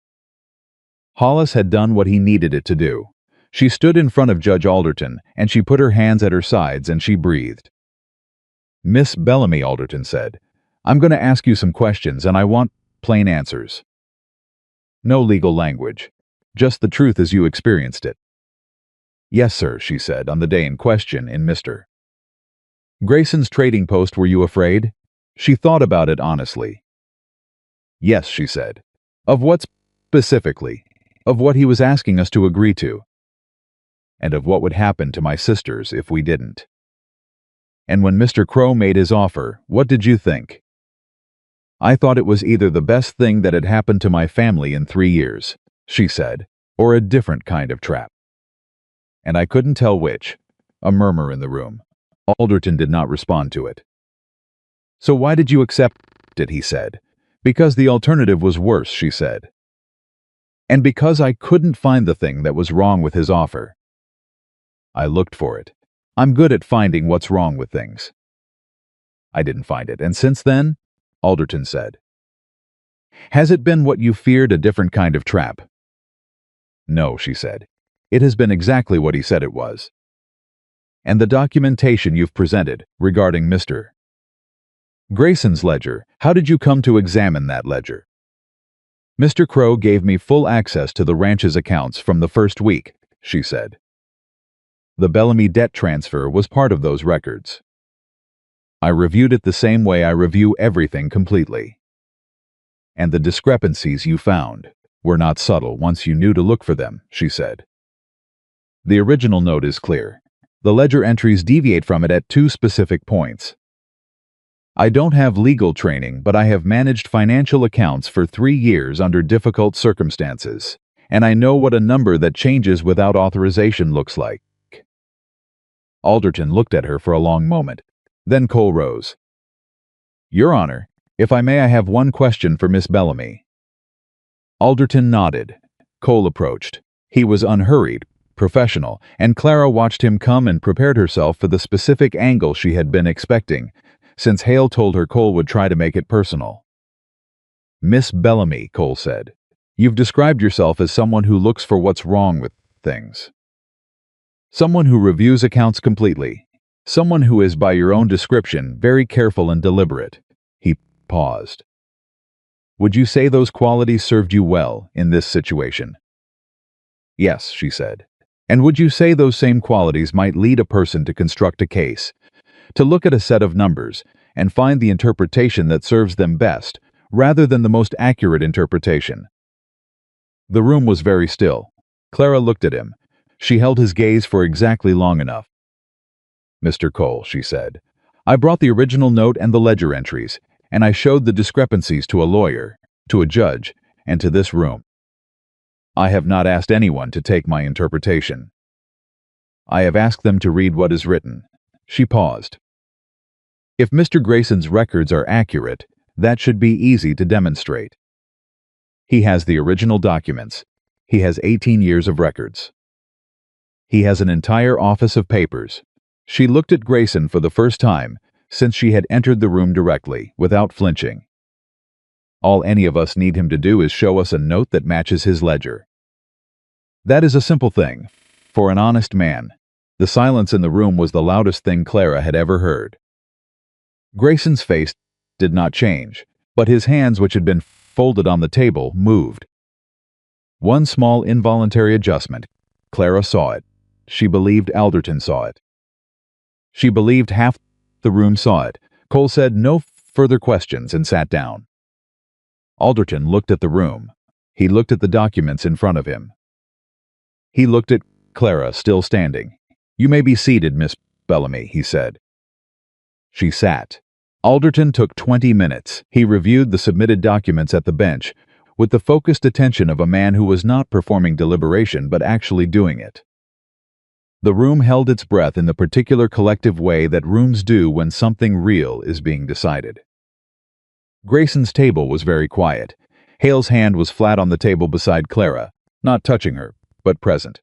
Hollis had done what he needed it to do. She stood in front of Judge Alderton, and she put her hands at her sides and she breathed. Miss Bellamy, Alderton said, I'm going to ask you some questions and I want plain answers. No legal language. Just the truth as you experienced it. Yes, sir, she said, on the day in question in Mr. Grayson's trading post, were you afraid? She thought about it honestly. Yes, she said. Of what specifically? Of what he was asking us to agree to. And of what would happen to my sisters if we didn't. And when Mr. Crow made his offer, what did you think? I thought it was either the best thing that had happened to my family in 3 years, she said, or a different kind of trap. And I couldn't tell which. A murmur in the room. Alderton did not respond to it. So why did you accept it, he said. Because the alternative was worse, she said. And because I couldn't find the thing that was wrong with his offer. I looked for it. I'm good at finding what's wrong with things. I didn't find it, and since then, Alderton said. Has it been what you feared, a different kind of trap? No, she said. It has been exactly what he said it was. And the documentation you've presented regarding Mr. Grayson's ledger, how did you come to examine that ledger? Mr. Crow gave me full access to the ranch's accounts from the first week, she said. The Bellamy debt transfer was part of those records. I reviewed it the same way I review everything completely. And the discrepancies you found were not subtle once you knew to look for them, she said. The original note is clear. The ledger entries deviate from it at 2 specific points. I don't have legal training, but I have managed financial accounts for 3 years under difficult circumstances, and I know what a number that changes without authorization looks like." Alderton looked at her for a long moment. Then Cole rose. "Your Honor, if I may, I have one question for Miss Bellamy." Alderton nodded. Cole approached. He was unhurried, professional, and Clara watched him come and prepared herself for the specific angle she had been expecting, since Hale told her Cole would try to make it personal. "Miss Bellamy," Cole said, "you've described yourself as someone who looks for what's wrong with things. Someone who reviews accounts completely. Someone who is, by your own description, very careful and deliberate." He paused. "Would you say those qualities served you well in this situation?" "Yes," she said. "And would you say those same qualities might lead a person to construct a case, to look at a set of numbers and find the interpretation that serves them best, rather than the most accurate interpretation?" The room was very still. Clara looked at him. She held his gaze for exactly long enough. "Mr. Cole," she said, "I brought the original note and the ledger entries, and I showed the discrepancies to a lawyer, to a judge, and to this room. I have not asked anyone to take my interpretation. I have asked them to read what is written." She paused. "If Mr. Grayson's records are accurate, that should be easy to demonstrate. He has the original documents. He has 18 years of records. He has an entire office of papers." She looked at Grayson for the first time since she had entered the room directly, without flinching. "All any of us need him to do is show us a note that matches his ledger. That is a simple thing, for an honest man." The silence in the room was the loudest thing Clara had ever heard. Grayson's face did not change, but his hands, which had been folded on the table, moved. One small involuntary adjustment. Clara saw it. She believed Alderton saw it. She believed half the room saw it. Cole said no further questions and sat down. Alderton looked at the room. He looked at the documents in front of him. He looked at Clara, still standing. "You may be seated, Miss Bellamy," he said. She sat. Alderton took 20 minutes. He reviewed the submitted documents at the bench, with the focused attention of a man who was not performing deliberation but actually doing it. The room held its breath in the particular collective way that rooms do when something real is being decided. Grayson's table was very quiet. Hale's hand was flat on the table beside Clara, not touching her, but present.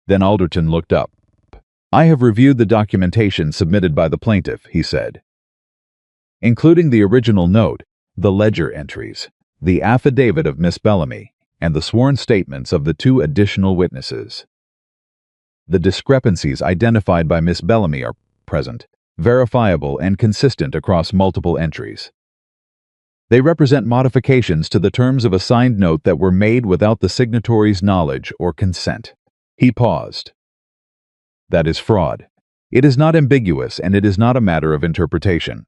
Then Alderton looked up. "I have reviewed the documentation submitted by the plaintiff," he said, "including the original note, the ledger entries, the affidavit of Miss Bellamy, and the sworn statements of the 2 additional witnesses. The discrepancies identified by Miss Bellamy are present, verifiable, and consistent across multiple entries. They represent modifications to the terms of a signed note that were made without the signatory's knowledge or consent." He paused. "That is fraud. It is not ambiguous, and it is not a matter of interpretation."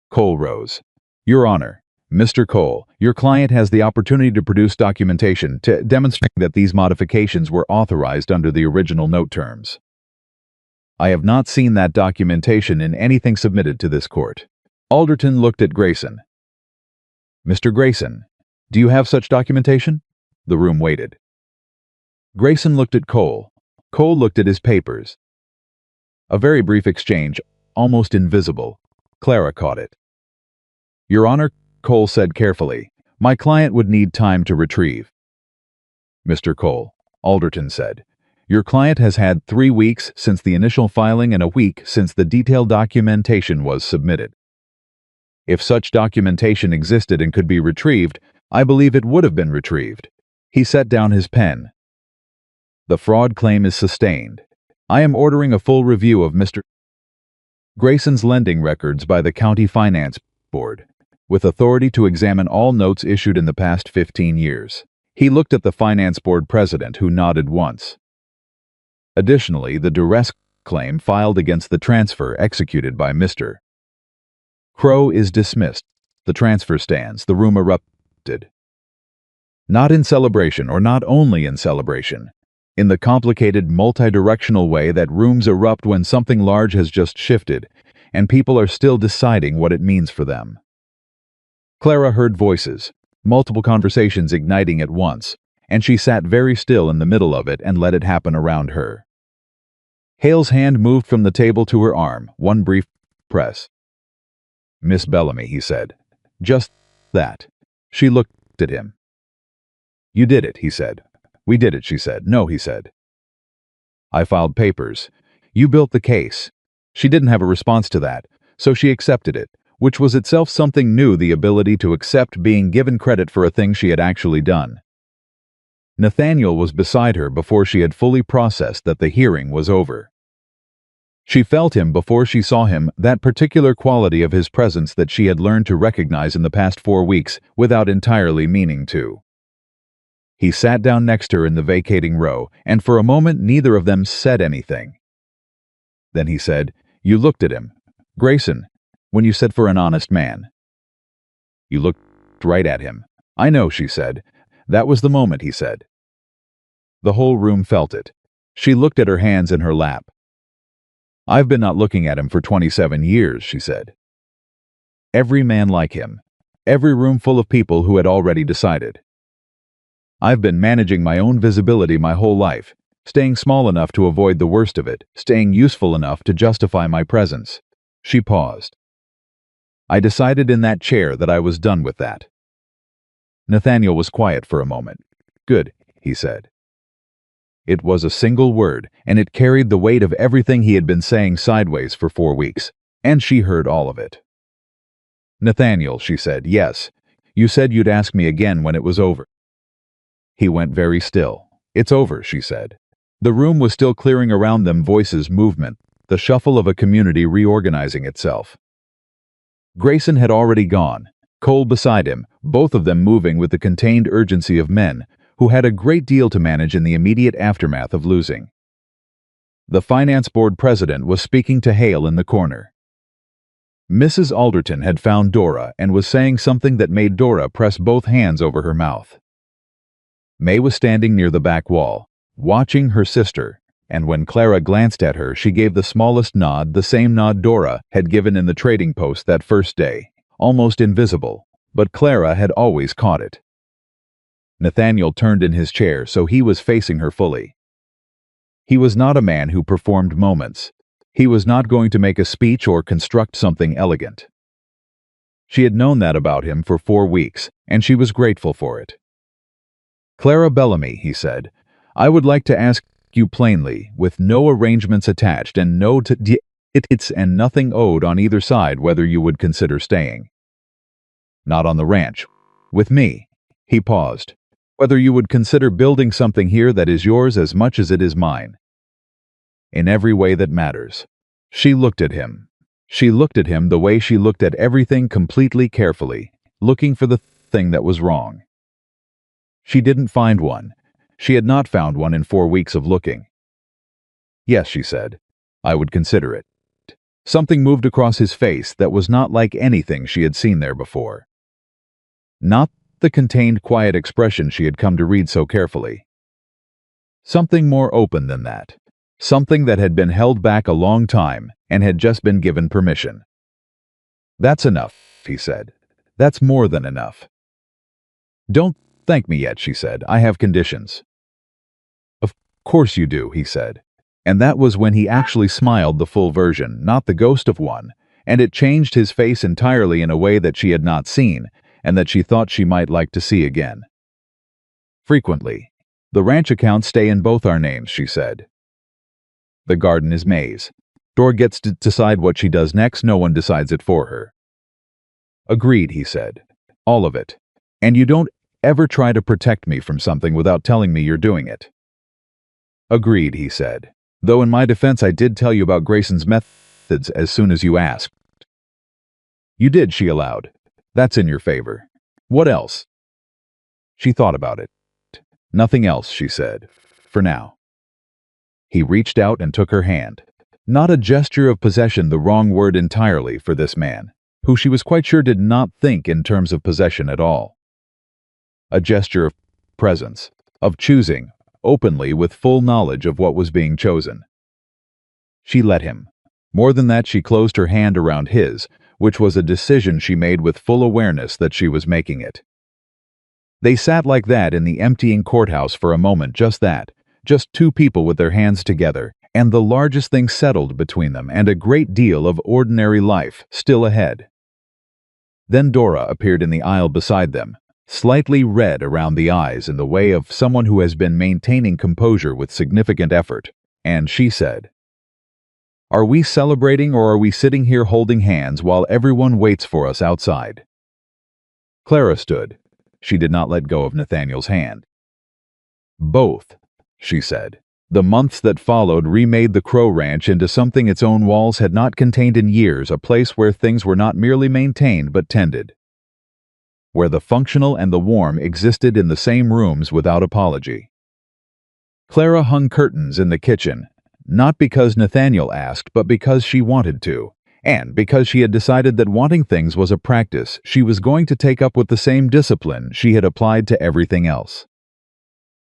Cole rose. "Your Honor, Mr. Cole, your client has the opportunity to produce documentation to demonstrate that these modifications were authorized under the original note terms. I have not seen that documentation in anything submitted to this court." Alderton looked at Grayson. "Mr. Grayson, do you have such documentation?" The room waited. Grayson looked at Cole. Cole looked at his papers. A very brief exchange, almost invisible. Clara caught it. "Your Honor," Cole said carefully, "my client would need time to retrieve." "Mr. Cole," Alderton said, "your client has had 3 weeks since the initial filing and a week since the detailed documentation was submitted. If such documentation existed and could be retrieved, I believe it would have been retrieved." He set down his pen. "The fraud claim is sustained. I am ordering a full review of Mr. Grayson's lending records by the County Finance Board, with authority to examine all notes issued in the past 15 years. He looked at the Finance Board president, who nodded once. "Additionally, the duress claim filed against the transfer executed by Mr. Crow is dismissed. The transfer stands." The room erupted. Not in celebration, or not only in celebration. In the complicated, multi-directional way that rooms erupt when something large has just shifted, and people are still deciding what it means for them. Clara heard voices, multiple conversations igniting at once, and she sat very still in the middle of it and let it happen around her. Hale's hand moved from the table to her arm, one brief press. "Miss Bellamy," he said. "Just that." She looked at him. "You did it," he said. "We did it," she said. "No," he said. "I filed papers. You built the case." She didn't have a response to that, so she accepted it, which was itself something new, the ability to accept being given credit for a thing she had actually done. Nathaniel was beside her before she had fully processed that the hearing was over. She felt him before she saw him, that particular quality of his presence that she had learned to recognize in the past 4 weeks without entirely meaning to. He sat down next to her in the vacating row, and for a moment neither of them said anything. Then he said, "You looked at him, Grayson, when you said for an honest man." "You looked right at him." "I know," she said. "That was the moment," he said. The whole room felt it. She looked at her hands in her lap. "I've been not looking at him for 27 years, she said. Every man like him. Every room full of people who had already decided. I've been managing my own visibility my whole life, staying small enough to avoid the worst of it, staying useful enough to justify my presence." She paused. "I decided in that chair that I was done with that." Nathaniel was quiet for a moment. "Good," he said. It was a single word, and it carried the weight of everything he had been saying sideways for 4 weeks, and she heard all of it. "Nathaniel," she said, "yes, you said you'd ask me again when it was over." He went very still. "It's over," she said. The room was still clearing around them, voices, movement, the shuffle of a community reorganizing itself. Grayson had already gone, Cole beside him, both of them moving with the contained urgency of men who had a great deal to manage in the immediate aftermath of losing. The finance board president was speaking to Hale in the corner. Mrs. Alderton had found Dora and was saying something that made Dora press both hands over her mouth. May was standing near the back wall, watching her sister, and when Clara glanced at her, she gave the smallest nod, the same nod Dora had given in the trading post that first day, almost invisible, but Clara had always caught it. Nathaniel turned in his chair so he was facing her fully. He was not a man who performed moments. He was not going to make a speech or construct something elegant. She had known that about him for 4 weeks, and she was grateful for it. "Clara Bellamy," he said, "I would like to ask you plainly, with no arrangements attached and no tickets and nothing owed on either side, whether you would consider staying. Not on the ranch. With me." He paused. "Whether you would consider building something here that is yours as much as it is mine. In every way that matters." She looked at him. She looked at him the way she looked at everything, completely carefully, looking for the thing that was wrong. She didn't find one. She had not found one in 4 weeks of looking. "Yes," she said, "I would consider it." Something moved across his face that was not like anything she had seen there before. Not the contained, quiet expression she had come to read so carefully. Something more open than that. Something that had been held back a long time and had just been given permission. "That's enough," he said. "That's more than enough." "Don't thank me yet," she said. "I have conditions." "Of course you do," he said. And that was when he actually smiled, the full version, not the ghost of one, and it changed his face entirely in a way that she had not seen, and that she thought she might like to see again. "Frequently. The ranch accounts stay in both our names," she said. "The garden is May's. Dora gets to decide what she does next, no one decides it for her." "Agreed," he said. "All of it. And you don't ever try to protect me from something without telling me you're doing it." "Agreed," he said. "Though in my defense I did tell you about Grayson's methods as soon as you asked." "You did," she allowed. "That's in your favor. What else?" She thought about it. "Nothing else," she said. "For now." He reached out and took her hand. Not a gesture of possession, the wrong word entirely for this man, who she was quite sure did not think in terms of possession at all. A gesture of presence, of choosing, openly, with full knowledge of what was being chosen. She let him. More than that, she closed her hand around his, which was a decision she made with full awareness that she was making it. They sat like that in the emptying courthouse for a moment, just that, just two people with their hands together, and the largest thing settled between them, and a great deal of ordinary life still ahead. Then Dora appeared in the aisle beside them, slightly red around the eyes in the way of someone who has been maintaining composure with significant effort, and she said, "Are we celebrating or are we sitting here holding hands while everyone waits for us outside?" Clara stood. She did not let go of Nathaniel's hand. "Both," she said. The months that followed remade the Crow Ranch into something its own walls had not contained in years, a place where things were not merely maintained but tended, where the functional and the warm existed in the same rooms without apology. Clara hung curtains in the kitchen, not because Nathaniel asked, but because she wanted to, and because she had decided that wanting things was a practice she was going to take up with the same discipline she had applied to everything else.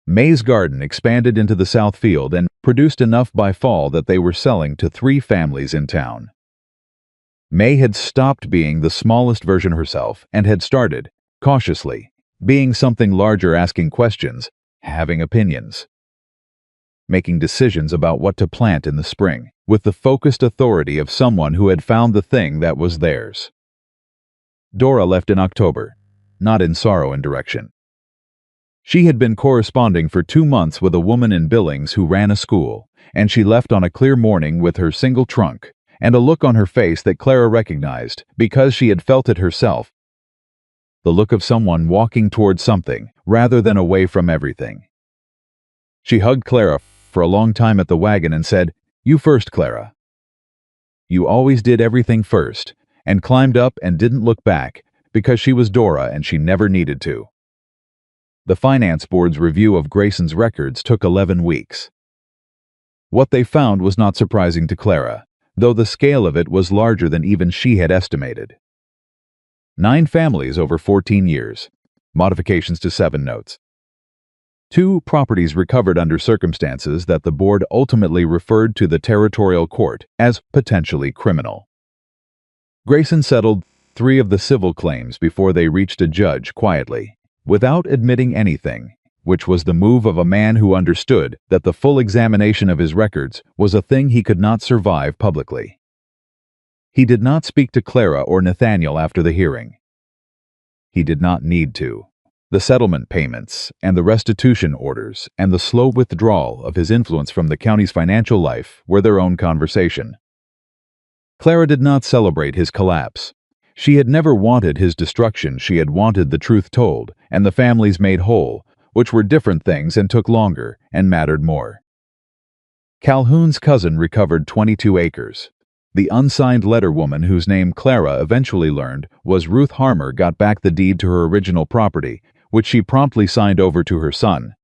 May's garden expanded into the south field and produced enough by fall that they were selling to 3 families in town. May had stopped being the smallest version herself and had started, cautiously, being something larger, asking questions, having opinions, making decisions about what to plant in the spring, with the focused authority of someone who had found the thing that was theirs. Dora left in October, not in sorrow and direction. She had been corresponding for 2 months with a woman in Billings who ran a school, and she left on a clear morning with her single trunk, and a look on her face that Clara recognized because she had felt it herself, the look of someone walking toward something rather than away from everything. She hugged Clara for a long time at the wagon and said, "You first, Clara." You always did everything first, and climbed up and didn't look back, because she was Dora and she never needed to. The Finance Board's review of Grayson's records took 11 weeks. What they found was not surprising to Clara, though the scale of it was larger than even she had estimated. 9 families over 14 years, modifications to 7 notes. 2 properties recovered under circumstances that the board ultimately referred to the territorial court as potentially criminal. Grayson settled 3 of the civil claims before they reached a judge quietly, without admitting anything, which was the move of a man who understood that the full examination of his records was a thing he could not survive publicly. He did not speak to Clara or Nathaniel after the hearing. He did not need to. The settlement payments and the restitution orders and the slow withdrawal of his influence from the county's financial life were their own conversation. Clara did not celebrate his collapse. She had never wanted his destruction. She had wanted the truth told and the families made whole, which were different things and took longer and mattered more. Calhoun's cousin recovered 22 acres. The unsigned letter woman whose name Clara eventually learned was Ruth Harmer got back the deed to her original property, which she promptly signed over to her son,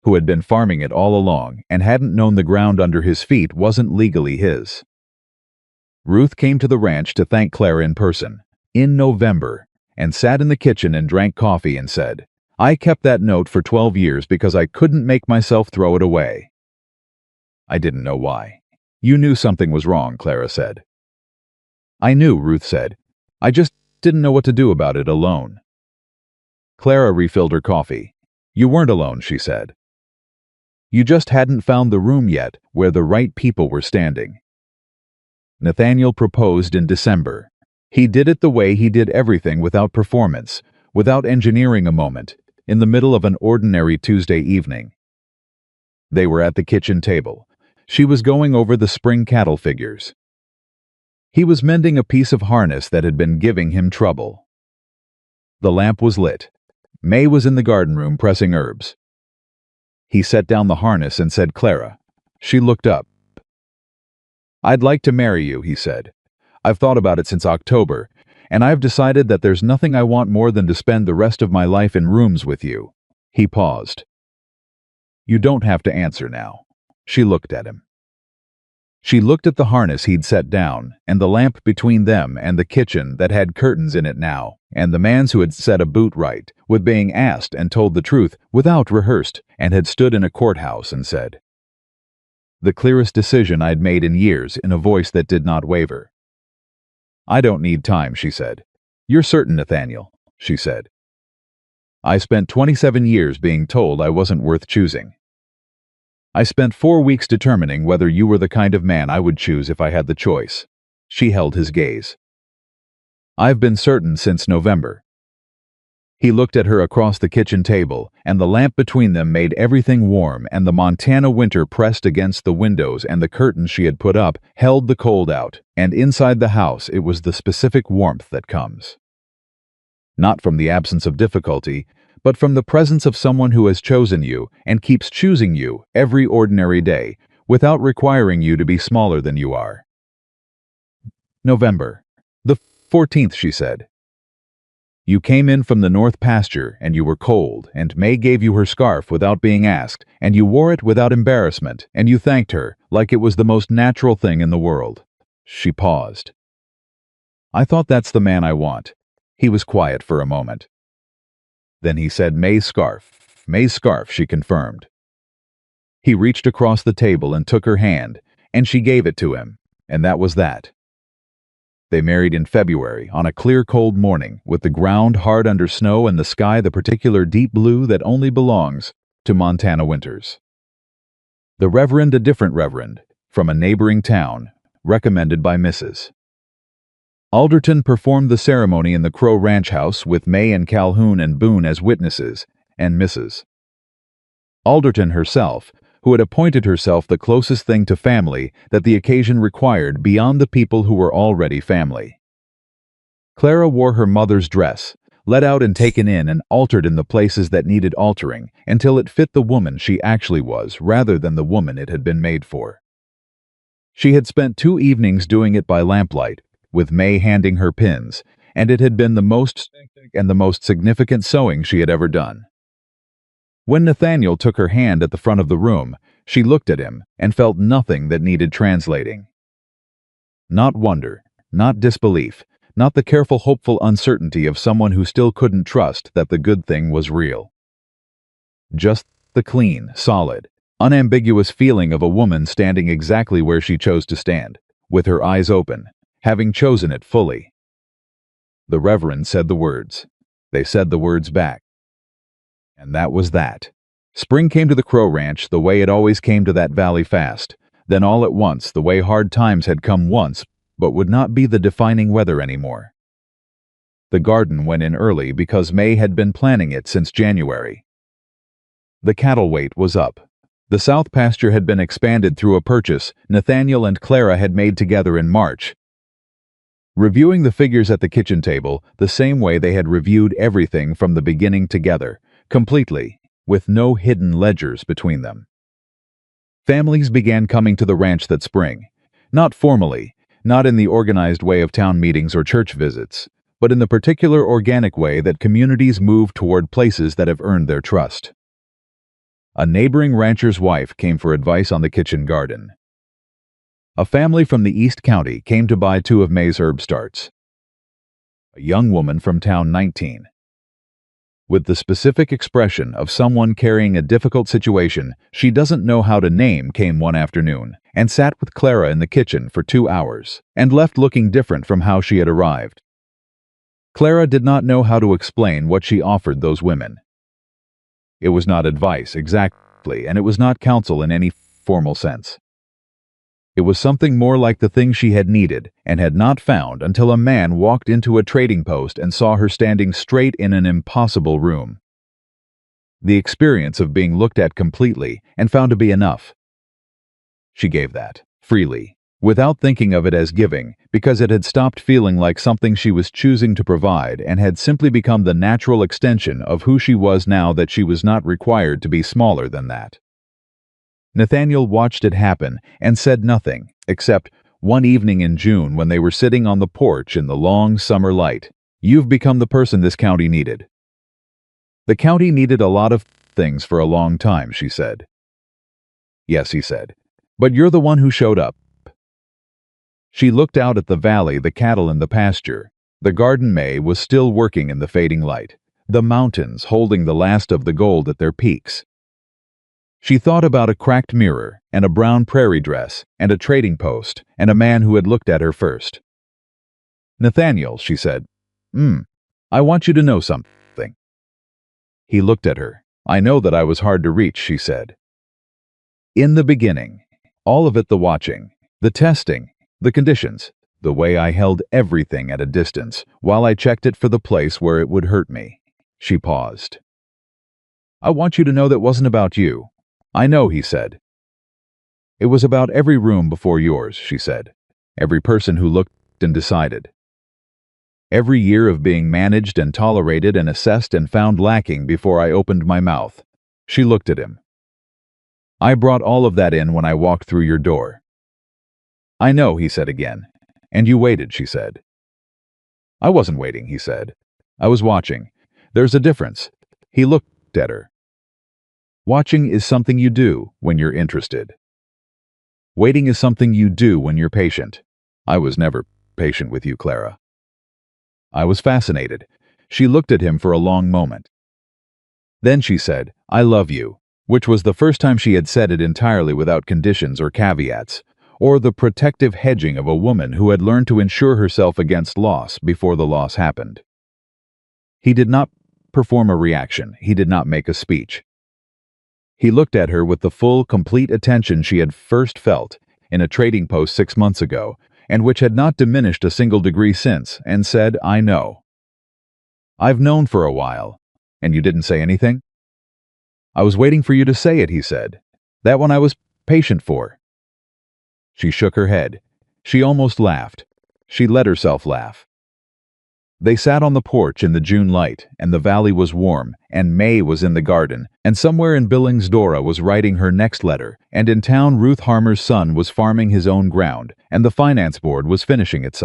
who had been farming it all along and hadn't known the ground under his feet wasn't legally his. Ruth came to the ranch to thank Clara in person, in November, and sat in the kitchen and drank coffee and said, "I kept that note for 12 years because I couldn't make myself throw it away." I didn't know why. "You knew something was wrong," Clara said. "I knew," Ruth said. "I just didn't know what to do about it alone." Clara refilled her coffee. "You weren't alone," she said. "You just hadn't found the room yet where the right people were standing." Nathaniel proposed in December. He did it the way he did everything, without performance, without engineering a moment, in the middle of an ordinary Tuesday evening. They were at the kitchen table. She was going over the spring cattle figures. He was mending a piece of harness that had been giving him trouble. The lamp was lit. May was in the garden room pressing herbs. He set down the harness and said, "Clara." She looked up. "I'd like to marry you," he said. "I've thought about it since October, and I've decided that there's nothing I want more than to spend the rest of my life in rooms with you." He paused. "You don't have to answer now." She looked at him. She looked at the harness he'd set down, and the lamp between them and the kitchen that had curtains in it now, and the man's who had set a boot right, with being asked and told the truth without rehearsed, and had stood in a courthouse and said, "The clearest decision I'd made in years," in a voice that did not waver. "I don't need time," she said. "You're certain, Nathaniel?" she said. I spent 27 years being told I wasn't worth choosing. I spent 4 weeks determining whether you were the kind of man I would choose if I had the choice. She held his gaze. I've been certain since November. He looked at her across the kitchen table, and the lamp between them made everything warm, and the Montana winter pressed against the windows, and the curtains she had put up held the cold out, and inside the house it was the specific warmth that comes. Not from the absence of difficulty, but from the presence of someone who has chosen you and keeps choosing you every ordinary day, without requiring you to be smaller than you are. November. The 14th, she said. You came in from the north pasture, and you were cold, and May gave you her scarf without being asked, and you wore it without embarrassment, and you thanked her, like it was the most natural thing in the world. She paused. I thought that's the man I want. He was quiet for a moment. Then he said, May's scarf, she confirmed. He reached across the table and took her hand, and she gave it to him, and that was that. They married in February, on a clear cold morning, with the ground hard under snow and the sky the particular deep blue that only belongs to Montana winters. The Reverend, a different Reverend, from a neighboring town, recommended by Mrs. Alderton, performed the ceremony in the Crow Ranch house with May and Calhoun and Boone as witnesses, and Mrs. Alderton herself, who had appointed herself the closest thing to family that the occasion required beyond the people who were already family. Clara wore her mother's dress, let out and taken in and altered in the places that needed altering, until it fit the woman she actually was rather than the woman it had been made for. She had spent 2 evenings doing it by lamplight, with May handing her pins, and it had been the most significant sewing she had ever done. When Nathaniel took her hand at the front of the room, she looked at him and felt nothing that needed translating. Not wonder, not disbelief, not the careful, hopeful uncertainty of someone who still couldn't trust that the good thing was real. Just the clean, solid, unambiguous feeling of a woman standing exactly where she chose to stand, with her eyes open, having chosen it fully. The Reverend said the words. They said the words back. And that was that. Spring came to the Crow Ranch the way it always came to that valley fast, then all at once the way hard times had come once but would not be the defining weather anymore. The garden went in early because May had been planning it since January. The cattle weight was up. The south pasture had been expanded through a purchase Nathaniel and Clara had made together in March, reviewing the figures at the kitchen table the same way they had reviewed everything from the beginning together, completely, with no hidden ledgers between them. Families began coming to the ranch that spring, not formally, not in the organized way of town meetings or church visits, but in the particular organic way that communities move toward places that have earned their trust. A neighboring rancher's wife came for advice on the kitchen garden. A family from the East County came to buy 2 of May's herb starts. A young woman from town 19. With the specific expression of someone carrying a difficult situation she doesn't know how to name came one afternoon, and sat with Clara in the kitchen for 2 hours, and left looking different from how she had arrived. Clara did not know how to explain what she offered those women. It was not advice, exactly, and it was not counsel in any formal sense. It was something more like the thing she had needed and had not found until a man walked into a trading post and saw her standing straight in an impossible room. The experience of being looked at completely and found to be enough. She gave that, freely, without thinking of it as giving, because it had stopped feeling like something she was choosing to provide and had simply become the natural extension of who she was now that she was not required to be smaller than that. Nathaniel watched it happen and said nothing, except one evening in June when they were sitting on the porch in the long summer light. You've become the person this county needed. The county needed a lot of things for a long time, she said. Yes, he said, but you're the one who showed up. She looked out at the valley, the cattle in the pasture. The garden May was still working in the fading light, the mountains holding the last of the gold at their peaks. She thought about a cracked mirror, and a brown prairie dress, and a trading post, and a man who had looked at her first. Nathaniel, she said, I want you to know something. He looked at her. "I know that I was hard to reach," she said. "In the beginning. All of it, the watching, the testing, the conditions, the way I held everything at a distance while I checked it for the place where it would hurt me." She paused. "I want you to know that wasn't about you." "I know," he said. "It was about every room before yours," she said. "Every person who looked and decided. Every year of being managed and tolerated and assessed and found lacking before I opened my mouth." She looked at him. "I brought all of that in when I walked through your door." "I know," he said again. "And you waited," she said. "I wasn't waiting," he said. "I was watching. There's a difference." He looked at her. "Watching is something you do when you're interested. Waiting is something you do when you're patient. I was never patient with you, Clara." I was fascinated. She looked at him for a long moment. Then she said, "I love you," which was the first time she had said it entirely without conditions or caveats, or the protective hedging of a woman who had learned to insure herself against loss before the loss happened. He did not perform a reaction. He did not make a speech. He looked at her with the full, complete attention she had first felt in a trading post 6 months ago, and which had not diminished a single degree since, and said, "I know." "I've known for a while." "And you didn't say anything?" "I was waiting for you to say it," he said. "That one I was patient for." She shook her head. She almost laughed. She let herself laugh. They sat on the porch in the June light, and the valley was warm, and May was in the garden, and somewhere in Billings Dora was writing her next letter, and in town Ruth Harmer's son was farming his own ground, and the finance board was finishing its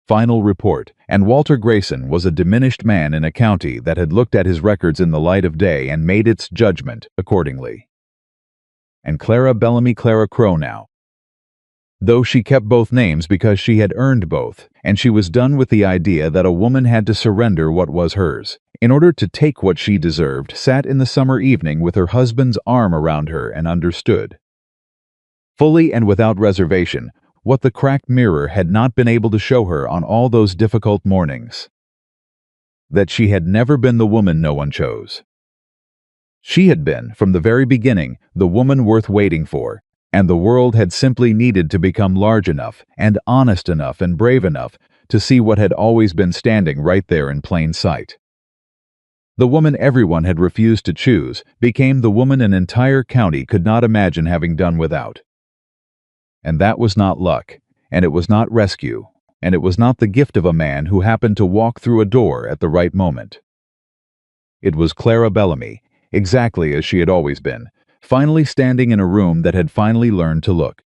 final report, and Walter Grayson was a diminished man in a county that had looked at his records in the light of day and made its judgment accordingly. And Clara Bellamy Clara Crow now. Though she kept both names because she had earned both, and she was done with the idea that a woman had to surrender what was hers, in order to take what she deserved, sat in the summer evening with her husband's arm around her and understood, fully and without reservation, what the cracked mirror had not been able to show her on all those difficult mornings. That she had never been the woman no one chose. She had been, from the very beginning, the woman worth waiting for, and the world had simply needed to become large enough and honest enough and brave enough to see what had always been standing right there in plain sight. The woman everyone had refused to choose became the woman an entire county could not imagine having done without. And that was not luck, and it was not rescue, and it was not the gift of a man who happened to walk through a door at the right moment. It was Clara Bellamy, exactly as she had always been, finally standing in a room that had finally learned to look.